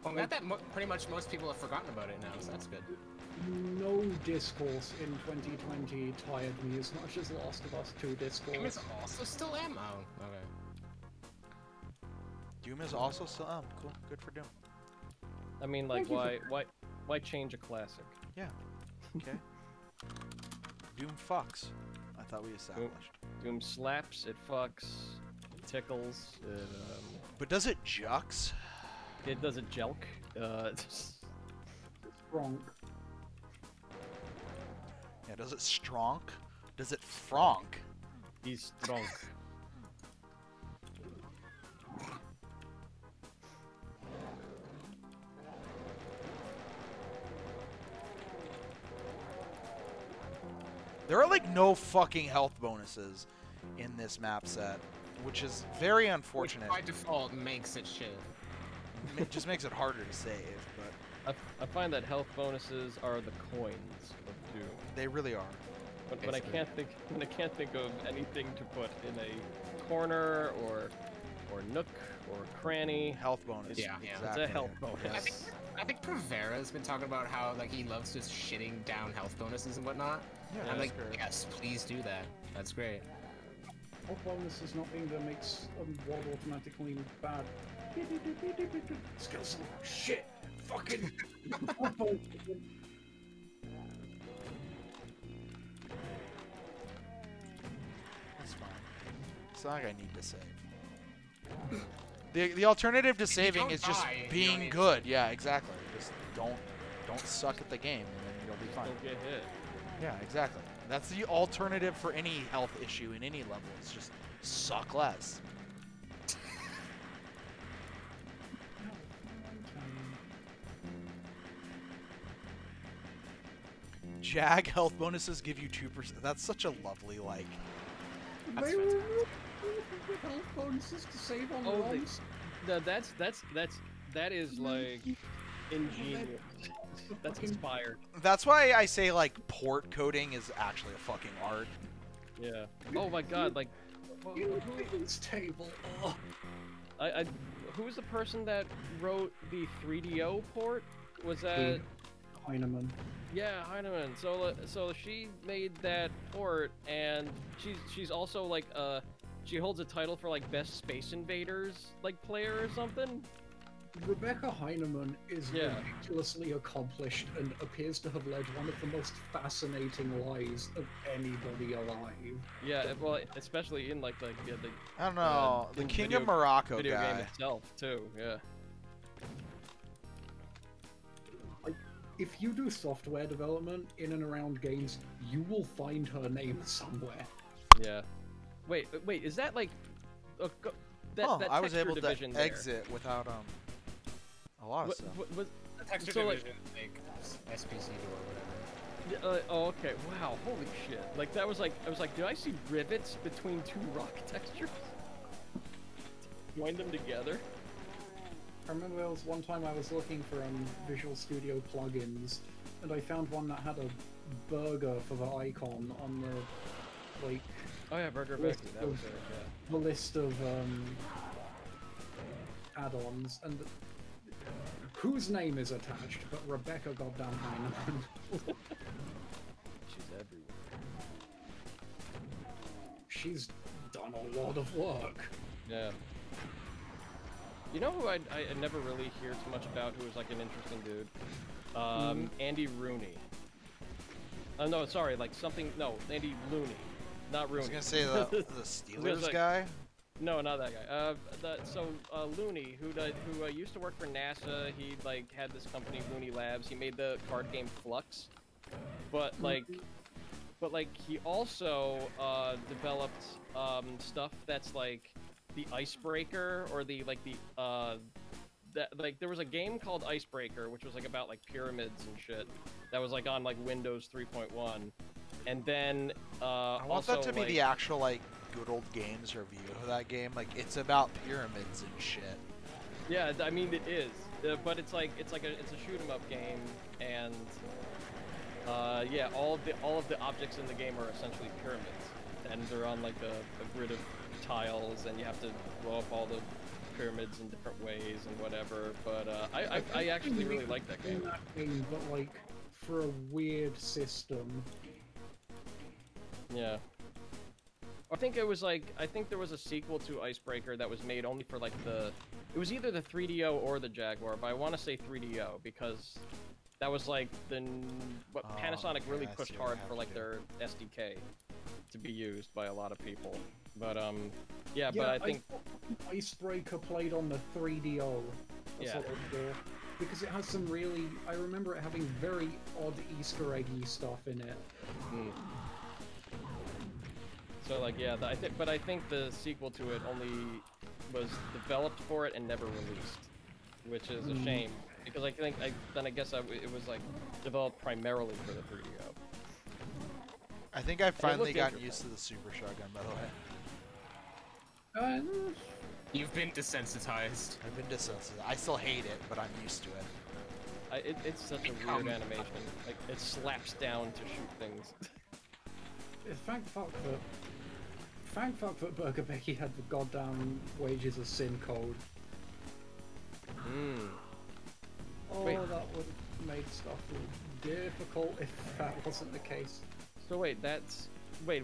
Well, not that pretty much most people have forgotten about it now, so that's good. No discourse in 2020 tired me as much as Last of Us 2 Doom discourse. is also still M. Oh, okay. Doom is also still... Oh, cool. Good for Doom. I mean, like, Thank you why change a classic? Yeah. Okay. Doom fucks. I thought we established. Doom slaps, it fucks, it tickles, But does it jux? it does a jelk. Wrong. Yeah, does it stronk? Does it fronk? He's drunk. There are like no fucking health bonuses in this map set, which is very Which unfortunate. by default makes it shit. It just makes it harder to save, but I find that health bonuses are the coins of Doom. they really are. But I can't think of anything to put in a corner or nook or cranny. Health bonus. Yeah, yeah. Exactly. It's a health bonus. Yes. I think Provera's been talking about how like he loves just shitting down health bonuses and whatnot. Yeah, And I'm that's like, great. yes, please do that. That's great. Health bonus is not thing that makes WAD automatically bad. Skills. Shit. Fucking. That's fine. It's not like I need to save. The alternative to saving don't is just die, you don't being need good. Yeah, exactly. Just don't suck at the game, and then you'll be fine. Don't get hit. Yeah, exactly. That's the alternative for any health issue in any level. It's just suck less. Jag health bonuses give you 2%. That's such a lovely, like... They That's were fantastic. with health bonuses to save on Oh, runs. that is like ingenious. That's inspired. That's why I say, like, port coding is actually a fucking art. Yeah. Oh my god, like, This table. Oh. who was the person that wrote the 3DO port? Was that? Heinemann. Yeah, Heinemann. So she made that port, and she's also like she holds a title for like best Space Invaders like player or something. Rebecca Heinemann is Yeah. ridiculously accomplished and appears to have led one of the most fascinating lives of anybody alive. Yeah, well, especially in like the I don't know. The in King video- of Morocco video game guy. itself too. Yeah. If you do software development in and around games, you will find her name somewhere. Yeah. Wait, is that like that, Oh, that I was texture able to division there? exit without a lot of What, stuff. was, The texture So, like- division, like SPC or whatever. oh, okay. Wow. Holy shit. Like that was like I was like, did I see rivets between two rock textures? Join them together. I remember there was one time I was looking for Visual Studio plugins, and I found one that had a burger for the icon on the, like, Oh yeah, Burger List Becky. That was of- it. Yeah. the list of add-ons, and whose name is attached, but Rebecca goddamn Heinemann. She's everywhere. She's done a lot of work. Yeah. You know who I never really hear too much about, who was like an interesting dude? Andy Rooney. No, sorry, like something. No, Andy Looney, not I Rooney. was gonna say the Steelers like- guy. No, not that guy. Looney, who used to work for NASA, he like had this company, Looney Labs. He made the card game Flux, but like he also developed stuff that's like the Icebreaker or there was a game called Icebreaker, which was like about like pyramids and shit. That was like on like Windows 3.1, and then I want also, that to be like, the actual, like, good old games review of that game. Like, it's about pyramids and shit. Yeah, I mean it is, but it's a shoot 'em up game, and yeah, all of the objects in the game are essentially pyramids, and they're on like a grid of tiles, and you have to blow up all the pyramids in different ways and whatever. But I actually really like that game. That game, but like for a weird system. Yeah. I think there was a sequel to Icebreaker that was made only for like it was either the 3DO or the Jaguar, but I want to say 3DO because that was like what Oh, Panasonic really yeah, I pushed see what hard I have for to like do. their SDK to be used by a lot of people. But yeah, but I think Icebreaker played on the 3DO. That's Yeah. what it did. Because it has some really, I remember it having very odd Easter eggy stuff in it. so like yeah, I think the sequel to it only was developed for it and never released, which is a shame because I guess it was like developed primarily for the 3DO. I think I've finally looked gotten interesting. used to the Super Shotgun, by the way. You've been desensitized. I've been desensitized. I still hate it, but I'm used to it. It's such a weird animation. Like it slaps down to shoot things. Thank fuck that Burger Becky had the goddamn Wages of Sin code. Oh, Wait. that would have made stuff difficult if that wasn't the case. So wait,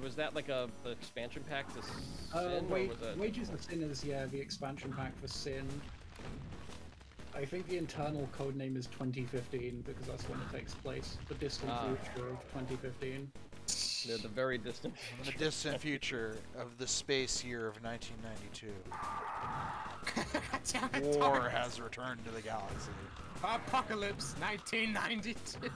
was that like a expansion pack to Sin, or was it? Wages of Sin is, yeah, the expansion pack for Sin. I think the internal code name is 2015 because that's when it takes place. The distant future of 2015. Yeah, the very distant. In the distant future of the space year of 1992, Damn it, war Tarn. has returned to the galaxy. Apocalypse 1992.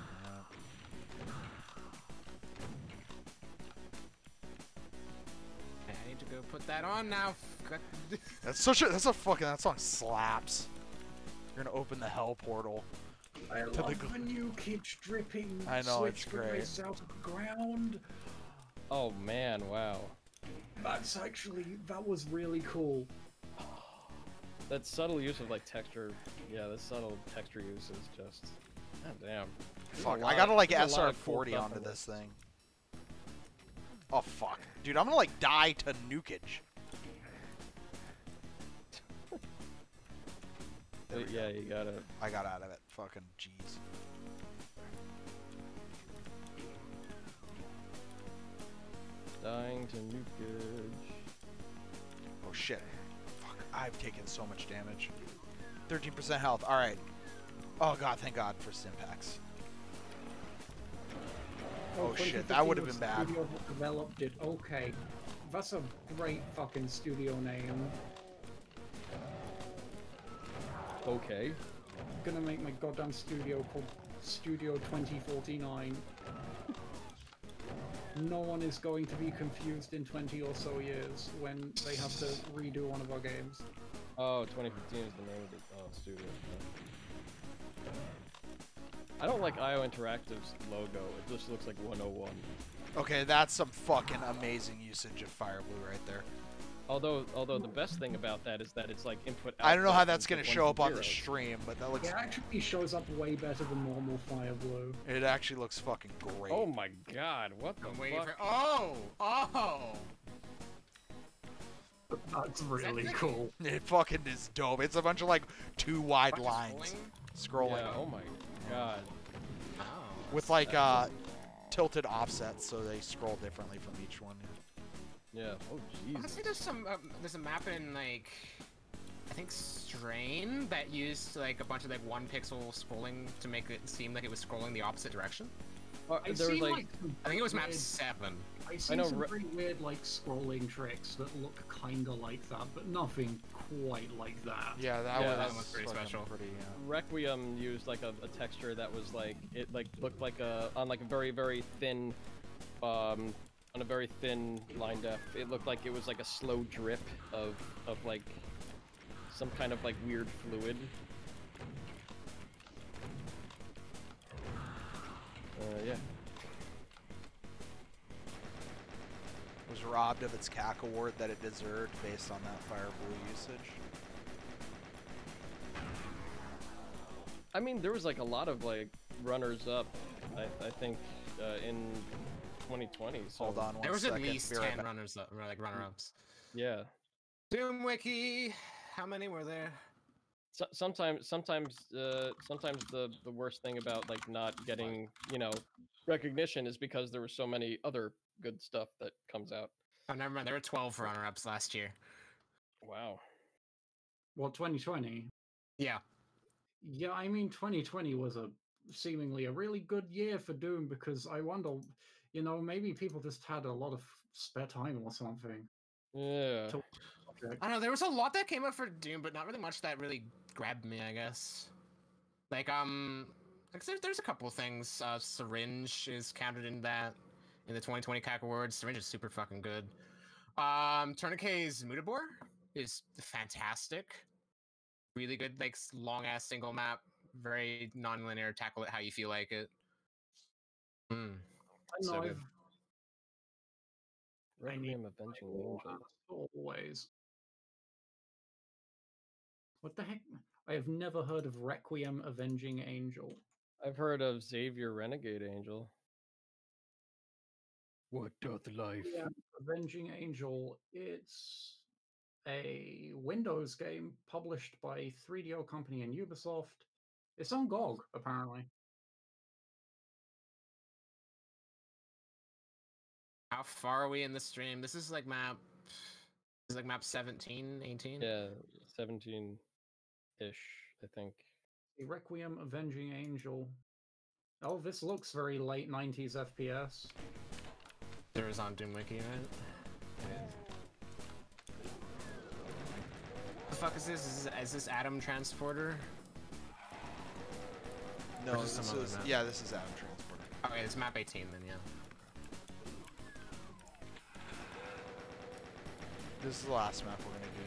I need to go put that on now. That song slaps. You're gonna open the hell portal. I love when you keep dripping I know, it's switch great. grenades out of the ground. Oh man, wow. That was really cool. That subtle use of like texture, yeah, this subtle texture use is just, god damn. Fuck, I gotta like there's a lot of cool SR40 stuff onto in this thing. Oh fuck. Dude, I'm gonna like die to nukage. But yeah, you gotta. I got out of it. Fucking jeez. Dying to nukage. Oh shit. Fuck, I've taken so much damage. 13% health. Alright. Oh god, thank god for Stimpaks. Oh shit, that would have been bad. Studio developed it. Okay. That's a great fucking studio name. Okay. I'm gonna make my goddamn studio called Studio 2049. No one is going to be confused in 20 or so years when they have to redo one of our games. Oh, 2015 is the name of the studio. I don't like IO Interactive's logo. It just looks like 101. Okay, that's some fucking amazing usage of Fire Blue right there. Although the best thing about that is that it's like input. I don't know how output that's gonna input show up ones on and the zeros. stream, but that looks. It actually shows up way better than normal Fire Blue. It actually looks fucking great. Oh my god! What the I'm waiting fuck? for. Oh! Oh! That's really that- cool. It fucking is dope. It's a bunch of like two wide Fuck is lines rolling? scrolling Yeah, oh my god. Oh. with like tilted offsets, so they scroll differently from each one. Yeah. Oh Jesus. Honestly, there's a map in like I think Strain that used like a bunch of like 1 pixel scrolling to make it seem like it was scrolling the opposite direction. I've there was seen, like some I think it was map weird- 7. I've seen know some re- pretty weird like scrolling tricks that look kinda like that, but nothing quite like that. Yeah, that Yeah, was, that was pretty fucking special. Pretty, Requiem used like a texture that was like it like looked like a on like a very thin on a very thin line def. It looked like it was like a slow drip of like some kind of like weird fluid. Yeah. was robbed of its CAC award that it deserved based on that Fire Blue usage. I mean, there was like a lot of like runners up. I think in 2020. So, Hold on one There was second. at least Be right 10 back. runners up, or like runner-ups. Yeah. Doom Wiki, how many were there? Sometimes the worst thing about like not getting recognition is because there were so many other good stuff that comes out. Oh, never mind. There were 12 runner-ups last year. Wow. Well, 2020. Yeah. Yeah, I mean, 2020 was seemingly a really good year for Doom because I wonder, maybe people just had a lot of spare time or something. Yeah. I don't know, there was a lot that came out for Doom, but not really much that really grabbed me, I guess. Like, there's a couple things. Syringe is counted in that, in the 2020 CAC Awards. Syringe is super fucking good. Tourniquet's Mutador is fantastic. Really good, like, long-ass single map. Very non-linear, tackle it how you feel like it. I So know good. Requiem Avenging Angel. always. What the heck? I have never heard of Requiem Avenging Angel. I've heard of Xavier Renegade Angel. What doth life? Yeah, Avenging Angel. It's a Windows game published by 3DO Company and Ubisoft. It's on GOG, apparently. How far are we in the stream? This is like map 17, 18? Yeah, 17-ish, I think. The Requiem Avenging Angel. Oh, this looks very late 90s FPS. There is on Doom Wiki, right? What the fuck is this? Is this Atom Transporter? No, Or just this some other is map? yeah, this is Atom Transporter. Okay, it's map 18 then, yeah. This is the last map we're gonna do.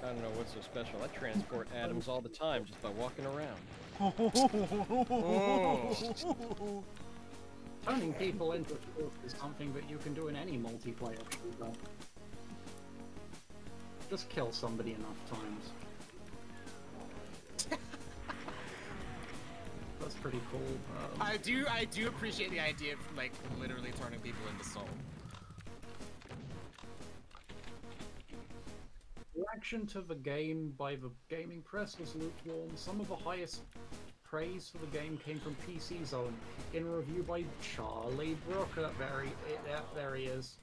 I don't know what's so special. I transport atoms all the time just by walking around. Turning people into tools is something that you can do in any multiplayer shooter. Just kill somebody enough times. That's pretty cool. I do appreciate the idea of like literally turning people into soul. Reaction to the game by the gaming press was lukewarm. Some of the highest praise for the game came from PC Zone in a review by Charlie Brooker. There he is.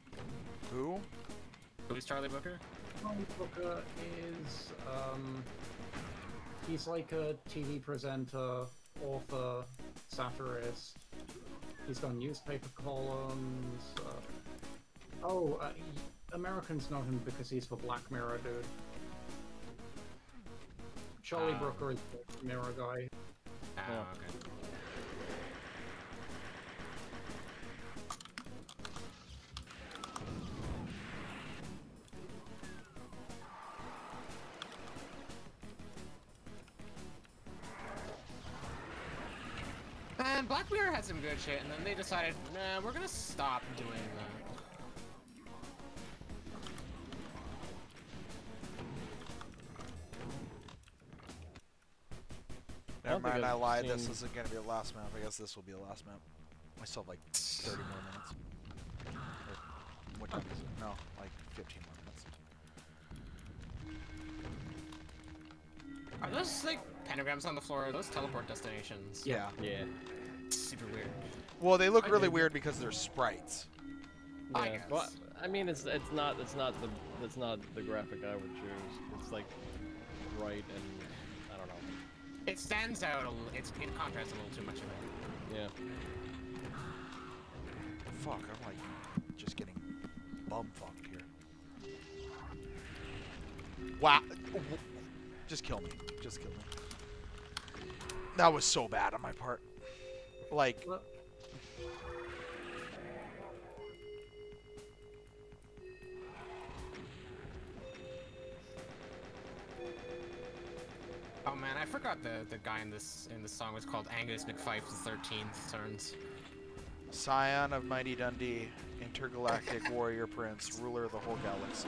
Who? Who's Charlie Booker? Charlie Brooker is he's like a TV presenter, author, satirist. He's done newspaper columns. Americans know him because he's the Black Mirror dude. Charlie Brooker is the Mirror guy. Oh, okay. And Black Mirror had some good shit, and then they decided, nah, we're gonna stop doing that. Never mind, I lied. This isn't gonna be the last map. I guess this will be the last map. I still have like 30 more minutes. Or, what time is it? No, like 15 more minutes. Are those like pentagrams on the floor? Are those teleport destinations? Yeah. Yeah. Super weird. Well, they look really weird because they're sprites. I Yeah. guess. Well, I mean, it's not the graphic I would choose. It's like bright and I don't know. It stands out. It's in contrast a little too much of it. Yeah. Fuck, I'm like just getting bum-fucked here. Wow. Just kill me. Just kill me. That was so bad on my part. Like... Oh man, I forgot the guy in this song was called Angus McFife the 13th turns. Scion of Mighty Dundee, intergalactic warrior prince, ruler of the whole galaxy.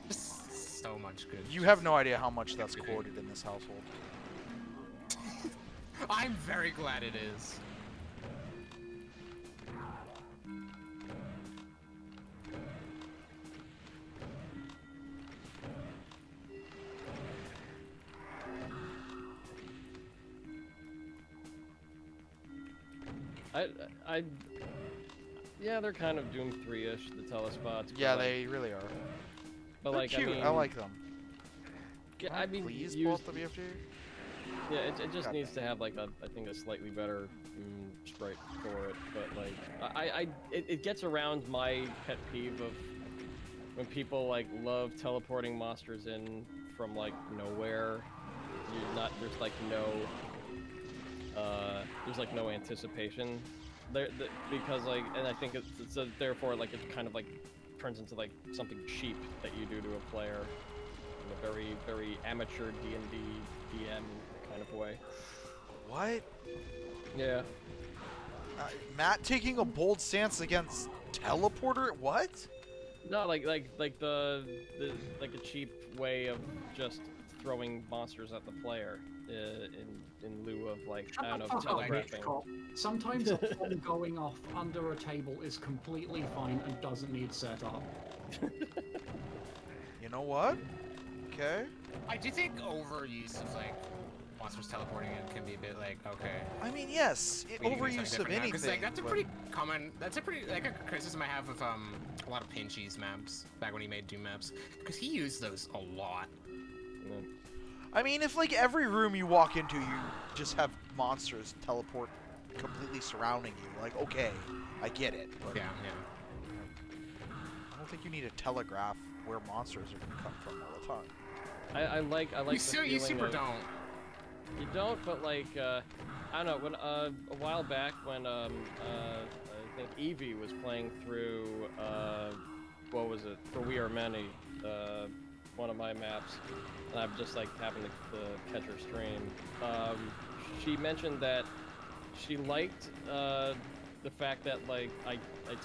Just so much good. You have no idea how much that's quoted in this household. I'm very glad it is. Yeah, they're kind of Doom 3-ish, the telespots. Yeah, like, they really are. But They're like, cute. I mean, I like them. Yeah, I mean, please use, both of you after. yeah, it just God needs to have like I think a slightly better sprite for it. But like, it gets around my pet peeve of when people like love teleporting monsters in from like nowhere. There's like no anticipation there, because like, and I think it's therefore like it kind of like turns into like something cheap that you do to a player in a very, very amateur D&D DM kind of way. What? Yeah. Matt taking a bold stance against teleporter? What? No, like the like a cheap way of just throwing monsters at the player in lieu of like, I don't know, telegraphing. Sometimes a bomb going off under a table is completely fine and doesn't need setup. You know what? Okay. I do think overuse of like monsters teleporting in can be a bit like, okay. I mean, yes, overuse of anything. Because like, that's a pretty like a criticism I have of a lot of Pinchy's maps back when he made Doom maps, because he used those a lot. Yeah. I mean, if like every room you walk into, you just have monsters teleport completely surrounding you, like, okay, I get it. But Yeah. I don't think you need to telegraph where monsters are going to come from all the time. I like You super don't. You don't, but like I don't know, when a while back when I think Eevee was playing through what was it, For We Are Many, one of my maps, and I've just like happened to catch her stream. She mentioned that she liked the fact that like I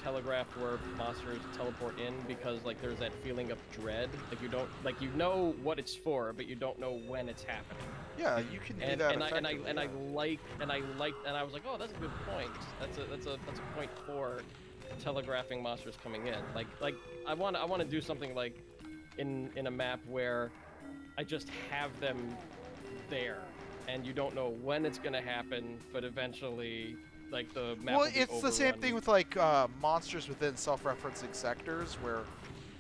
telegraphed where monsters teleport in because like there's that feeling of dread. Like you don't like you know what it's for, but you don't know when it's happening. Yeah, you can do that effectively. I was like, oh, that's a good point. That's a point for telegraphing monsters coming in. Like I want to do something like in a map where I just have them there, and you don't know when it's gonna happen, but eventually, like the map. Well, it's the same thing with like monsters within self-referencing sectors where.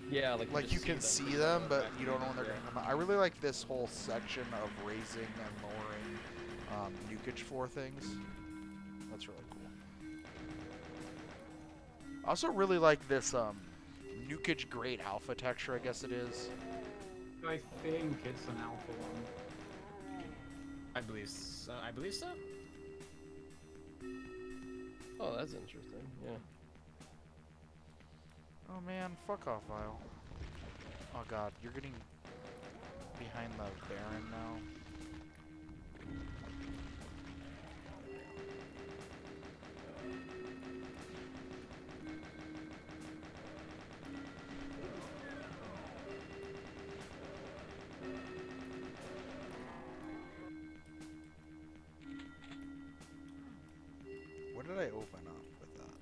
Yeah, like you can see them, but you don't know when they're going to come out. I really like this whole section of raising and lowering nukage for things. That's really cool. I also really like this nukage grade alpha texture, I guess it is. I think it's an alpha one. I believe so. I believe so. Oh, that's interesting. Yeah. Oh man, fuck off, Vile. Oh god, you're getting behind the Baron now. What did I open up with that?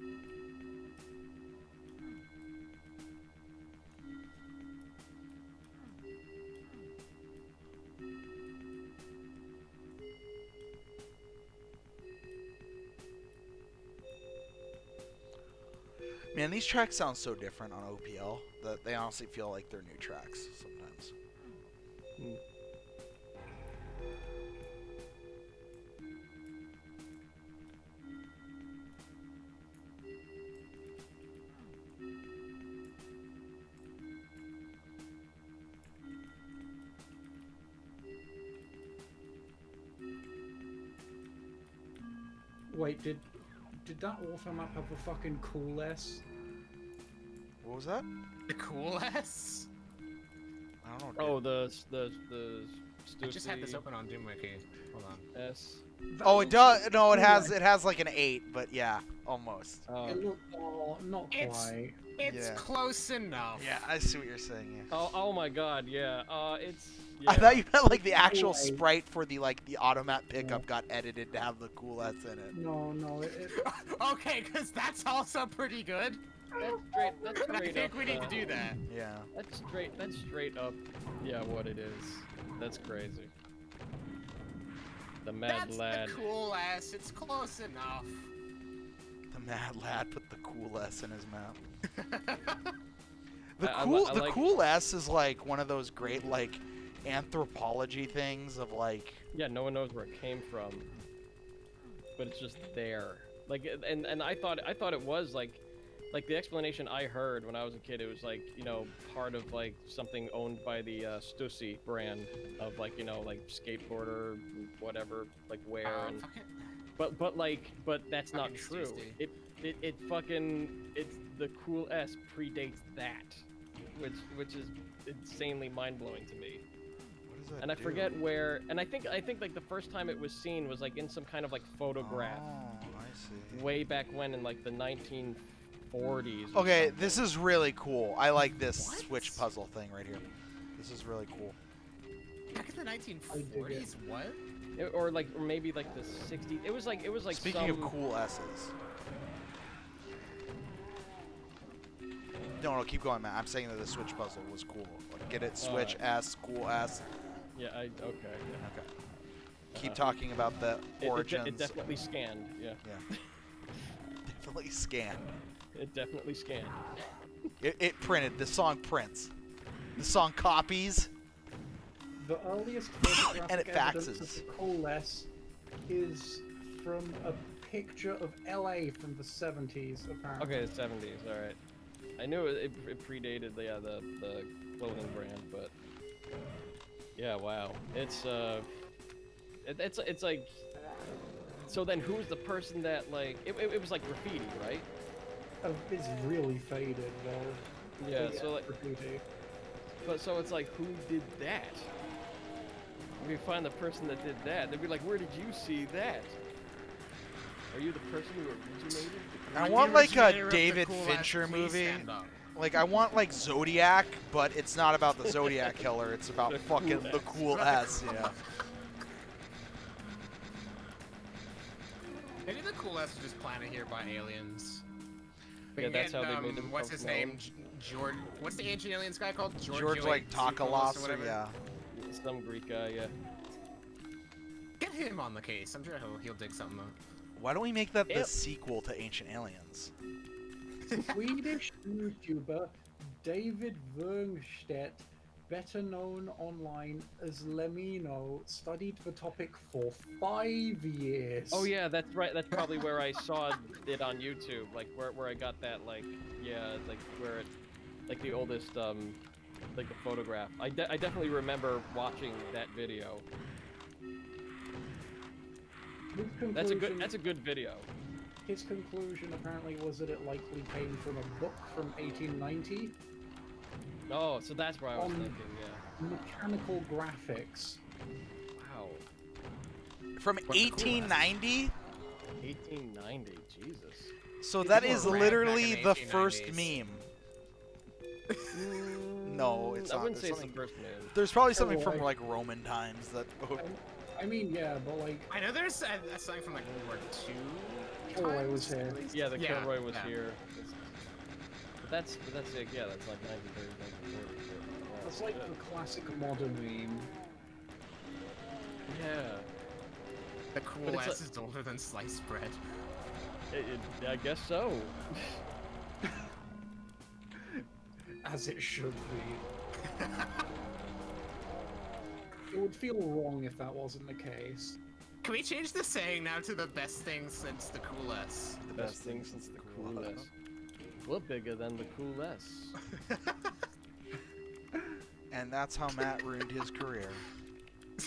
Man, these tracks sound so different on OPL that they honestly feel like they're new tracks sometimes. Mm. Wait, did that auto map have a fucking cool S? What was that? The cool S. I don't know. Oh, the I just had this open on DoomWiki. Hold on. S. Oh, it does. No, it has like an 8, but yeah, almost. It looked, not quite. It's close enough. Yeah, I see what you're saying. Yeah. Oh my god, yeah. It's. Yeah. I thought you meant like the actual sprite for the the automat pickup got edited to have the cool S in it. No. Okay, because that's also pretty good. That's straight I think up, we need to do that. Yeah. That's straight up. Yeah, what it is. That's crazy. The mad lad. That's the cool ass. It's close enough. The mad lad put the cool S in his mouth. I cool S is like one of those great like anthropology things of like. Yeah, no one knows where it came from, but it's just there. Like, and I thought it was like the explanation I heard when I was a kid. It was like, you know, part of like something owned by the Stussy brand of like, you know, like skateboarder, whatever, like wear. And, but that's not true. It fucking the cool S predates that, which is insanely mind blowing to me. And I forget where, and I think like the first time it was seen was like in some kind of like photograph. Oh, I see. Way back when in like the 1940s. Okay, this is really cool. I like this switch puzzle thing right here. This is really cool. Back in the 1940s, what? Or maybe like the 60s. It was like Speaking of cool S's. No, keep going, man. I'm saying that the switch puzzle was cool. Like, get it? Switch S, cool S. Yeah, okay. Yeah. Okay. Keep talking about the origins. It definitely scanned. Yeah. Yeah. Definitely scanned. It definitely scanned. It printed. The song prints. The song copies. The earliest photographic And it evidence faxes. of the cool S is from a picture of LA from the 70s, apparently. Okay, the 70s. All right. I knew it predated the clothing brand, but yeah, wow. It's like. So then, who's the person that like it was like graffiti, right? It's really faded though. Yeah. So like. Graffiti. But so it's like, who did that? If we find the person that did that, they'd be like, where did you see that? Are you the person who originated? I want like originator a of the David cool-ass Fincher please movie. stand up. Like I want like Zodiac, but it's not about the Zodiac killer. It's about The fucking cool the S. cool S. Yeah. Maybe the cool S was just planted here by aliens. Yeah, that's how they made them. them. What's his name? George. What's the ancient aliens guy called? George like Takalos or yeah. Some Greek guy, yeah. Get him on the case. I'm sure he'll dig something up. Why don't we make that the Yep. sequel to Ancient Aliens? Swedish YouTuber David Wernstedt, better known online as Lemino, studied the topic for 5 years. Oh yeah, that's right. That's probably where I saw it on YouTube. Like where I got that. Like yeah, like where it, like the oldest like the photograph. I definitely remember watching that video. That's a good video. His conclusion apparently was that it likely came from a book from 1890. Oh, so that's where I was On- thinking. Yeah. Mechanical graphics. Wow. From 1890? 1890. Jesus. So People that were is rad literally back in the the first 1890s. meme. No, it's I not. wouldn't say There's it's the something- first man. There's probably something Oh, from I- like Roman times that. I mean, yeah, but like, I know there's something from like World War II. Kilroy was here. Yeah, the Kilroy was yeah. here. But that's like, yeah, that's like 1930s, 1940s. that's like the classic modern meme. Yeah. The But cool it's S is older than sliced bread. I guess so. As it should be. It would feel wrong if that wasn't the case. Can we change the saying now to the best thing since the cool S? The best thing since the cool S. We're bigger than the cool S. And that's how Matt ruined his career. I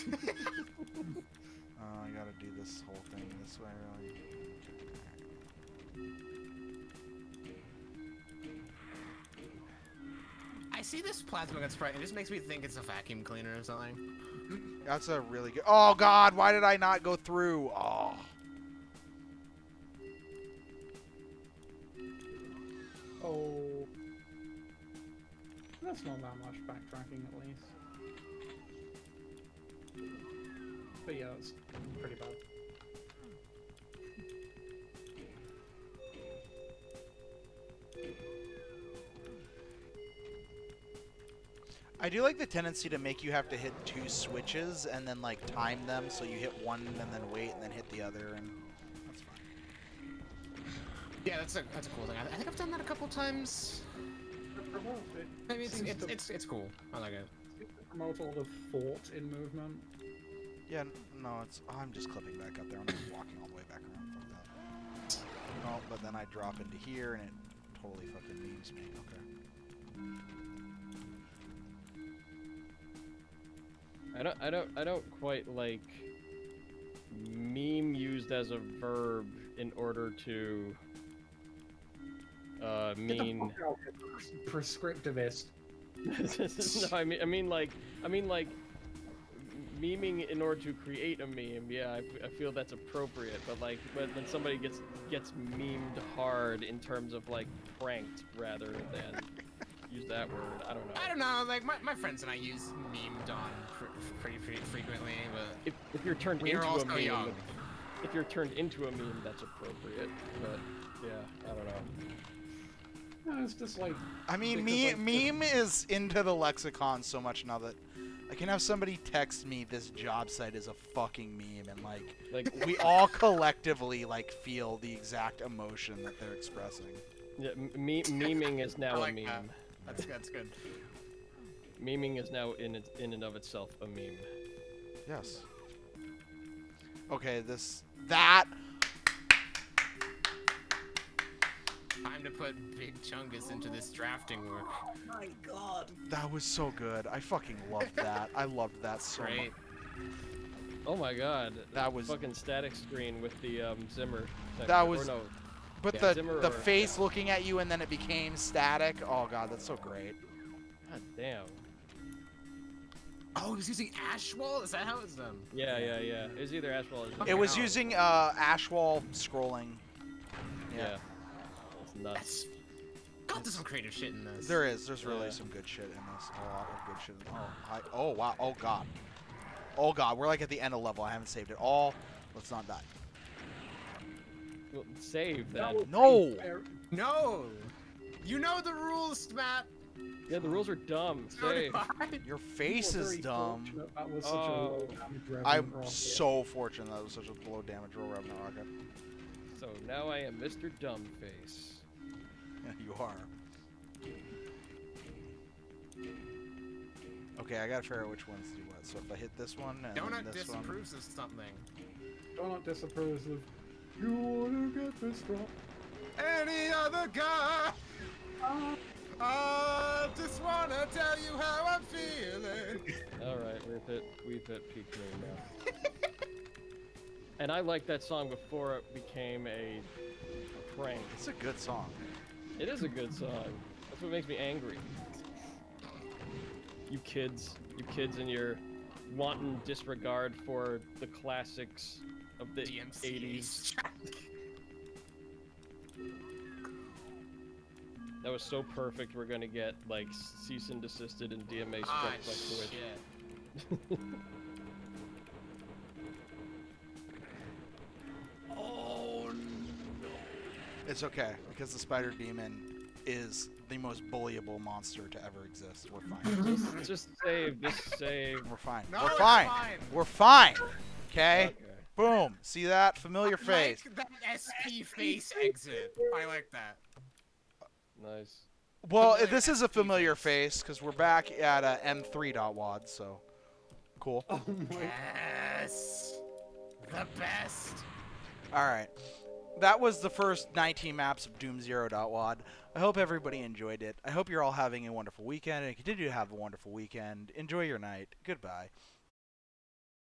gotta do this whole thing this way, really. I see this plasma gun sprite, and it just makes me think it's a vacuum cleaner or something. That's a really good. Oh God! Why did I not go through? Oh. Oh. That's not that much backtracking, at least. But yeah, that's pretty bad. I do like the tendency to make you have to hit 2 switches and then like time them so you hit one and then wait and then hit the other, and that's fine. Yeah, that's a cool thing. I think I've done that a couple times. Maybe it's cool. I like it. Promote all the thought in movement. Yeah, no, it's. Oh, I'm just clipping back up there. I'm just walking all the way back around from that. Oh, but then I drop into here and it totally fucking memes me. Okay. I don't quite like meme used as a verb in order to mean. Get the fuck out, you prescriptivist. No, I mean like memeing in order to create a meme. Yeah, I feel that's appropriate. But like, when somebody gets memed hard in terms of like pranked rather than use that word, I don't know. I don't know. Like my friends and I use memed on pretty frequently, but If you're turned we're into also a meme, young. if you're turned into a meme, that's appropriate. But yeah, I don't know. No, it's just like. I mean, because, like, meme is into the lexicon so much now that I can have somebody text me this job site is a fucking meme, and like we all collectively like feel the exact emotion that they're expressing. Yeah, memeing is now I like a meme. that. That's good. Memeing is now in and of itself a meme. Yes. Okay, that. Time to put Big Chungus into this drafting work. My God. That was so good. I fucking loved that. I loved that so much. Great. Oh my god. That was- fucking static screen with the Zimmer section. That Or was- no, But Yeah, the Zimmer the or- face looking at you and then it became static. Oh God, that's so great. god damn. Oh, he was using Ashwall? Is that how it's done? Yeah. It was either Ashwall or It was no. using Ashwall scrolling. Yeah. It's nuts. That's... God, there's some creative shit in this. There is. There's really Yeah. some good shit in this. A lot of good shit. Oh, wow. Oh, God. Oh, God. We're like at the end of level. I haven't saved it all. Let's not die. Well, save that. No! No! You know the rules, Matt! Yeah, the rules are dumb. So do Save. I. Your face is dumb. That was such a low damage revenant I'm roll. so fortunate that was such a low damage roll Revenant Rocket. So now I am Mr. Dumbface. Yeah, you are. Okay, I gotta figure out which ones to do what. So if I hit this one and then Donut this one. disapproves of something. Donut disapproves of. You wanna get this wrong? Any other guy? I just wanna tell you how I'm feeling. Alright, we've hit peak moon now. And I liked that song before it became a prank. It's a good song. It is a good song. That's what makes me angry. You kids and your wanton disregard for the classics of the DMC 80s. That was so perfect. We're gonna get like cease and desisted and DMA struck Ah, by Twitch. shit. Oh no. It's okay, because the Spider Demon is the most bullyable monster to ever exist. We're fine. Just save. Just save. We're fine. No, We're it's fine. fine. We're fine. Okay? Okay. Boom. See that? Familiar I face. like that SP face exit. I like that. Nice. Well, Familiar this is a SP familiar face. face, because we're back at M3.wad, so cool. Oh my. Yes. The best. Alright. That was the first 19 maps of Doom Zero.wad. I hope everybody enjoyed it. I hope you're all having a wonderful weekend and continue to have a wonderful weekend. Enjoy your night. Goodbye.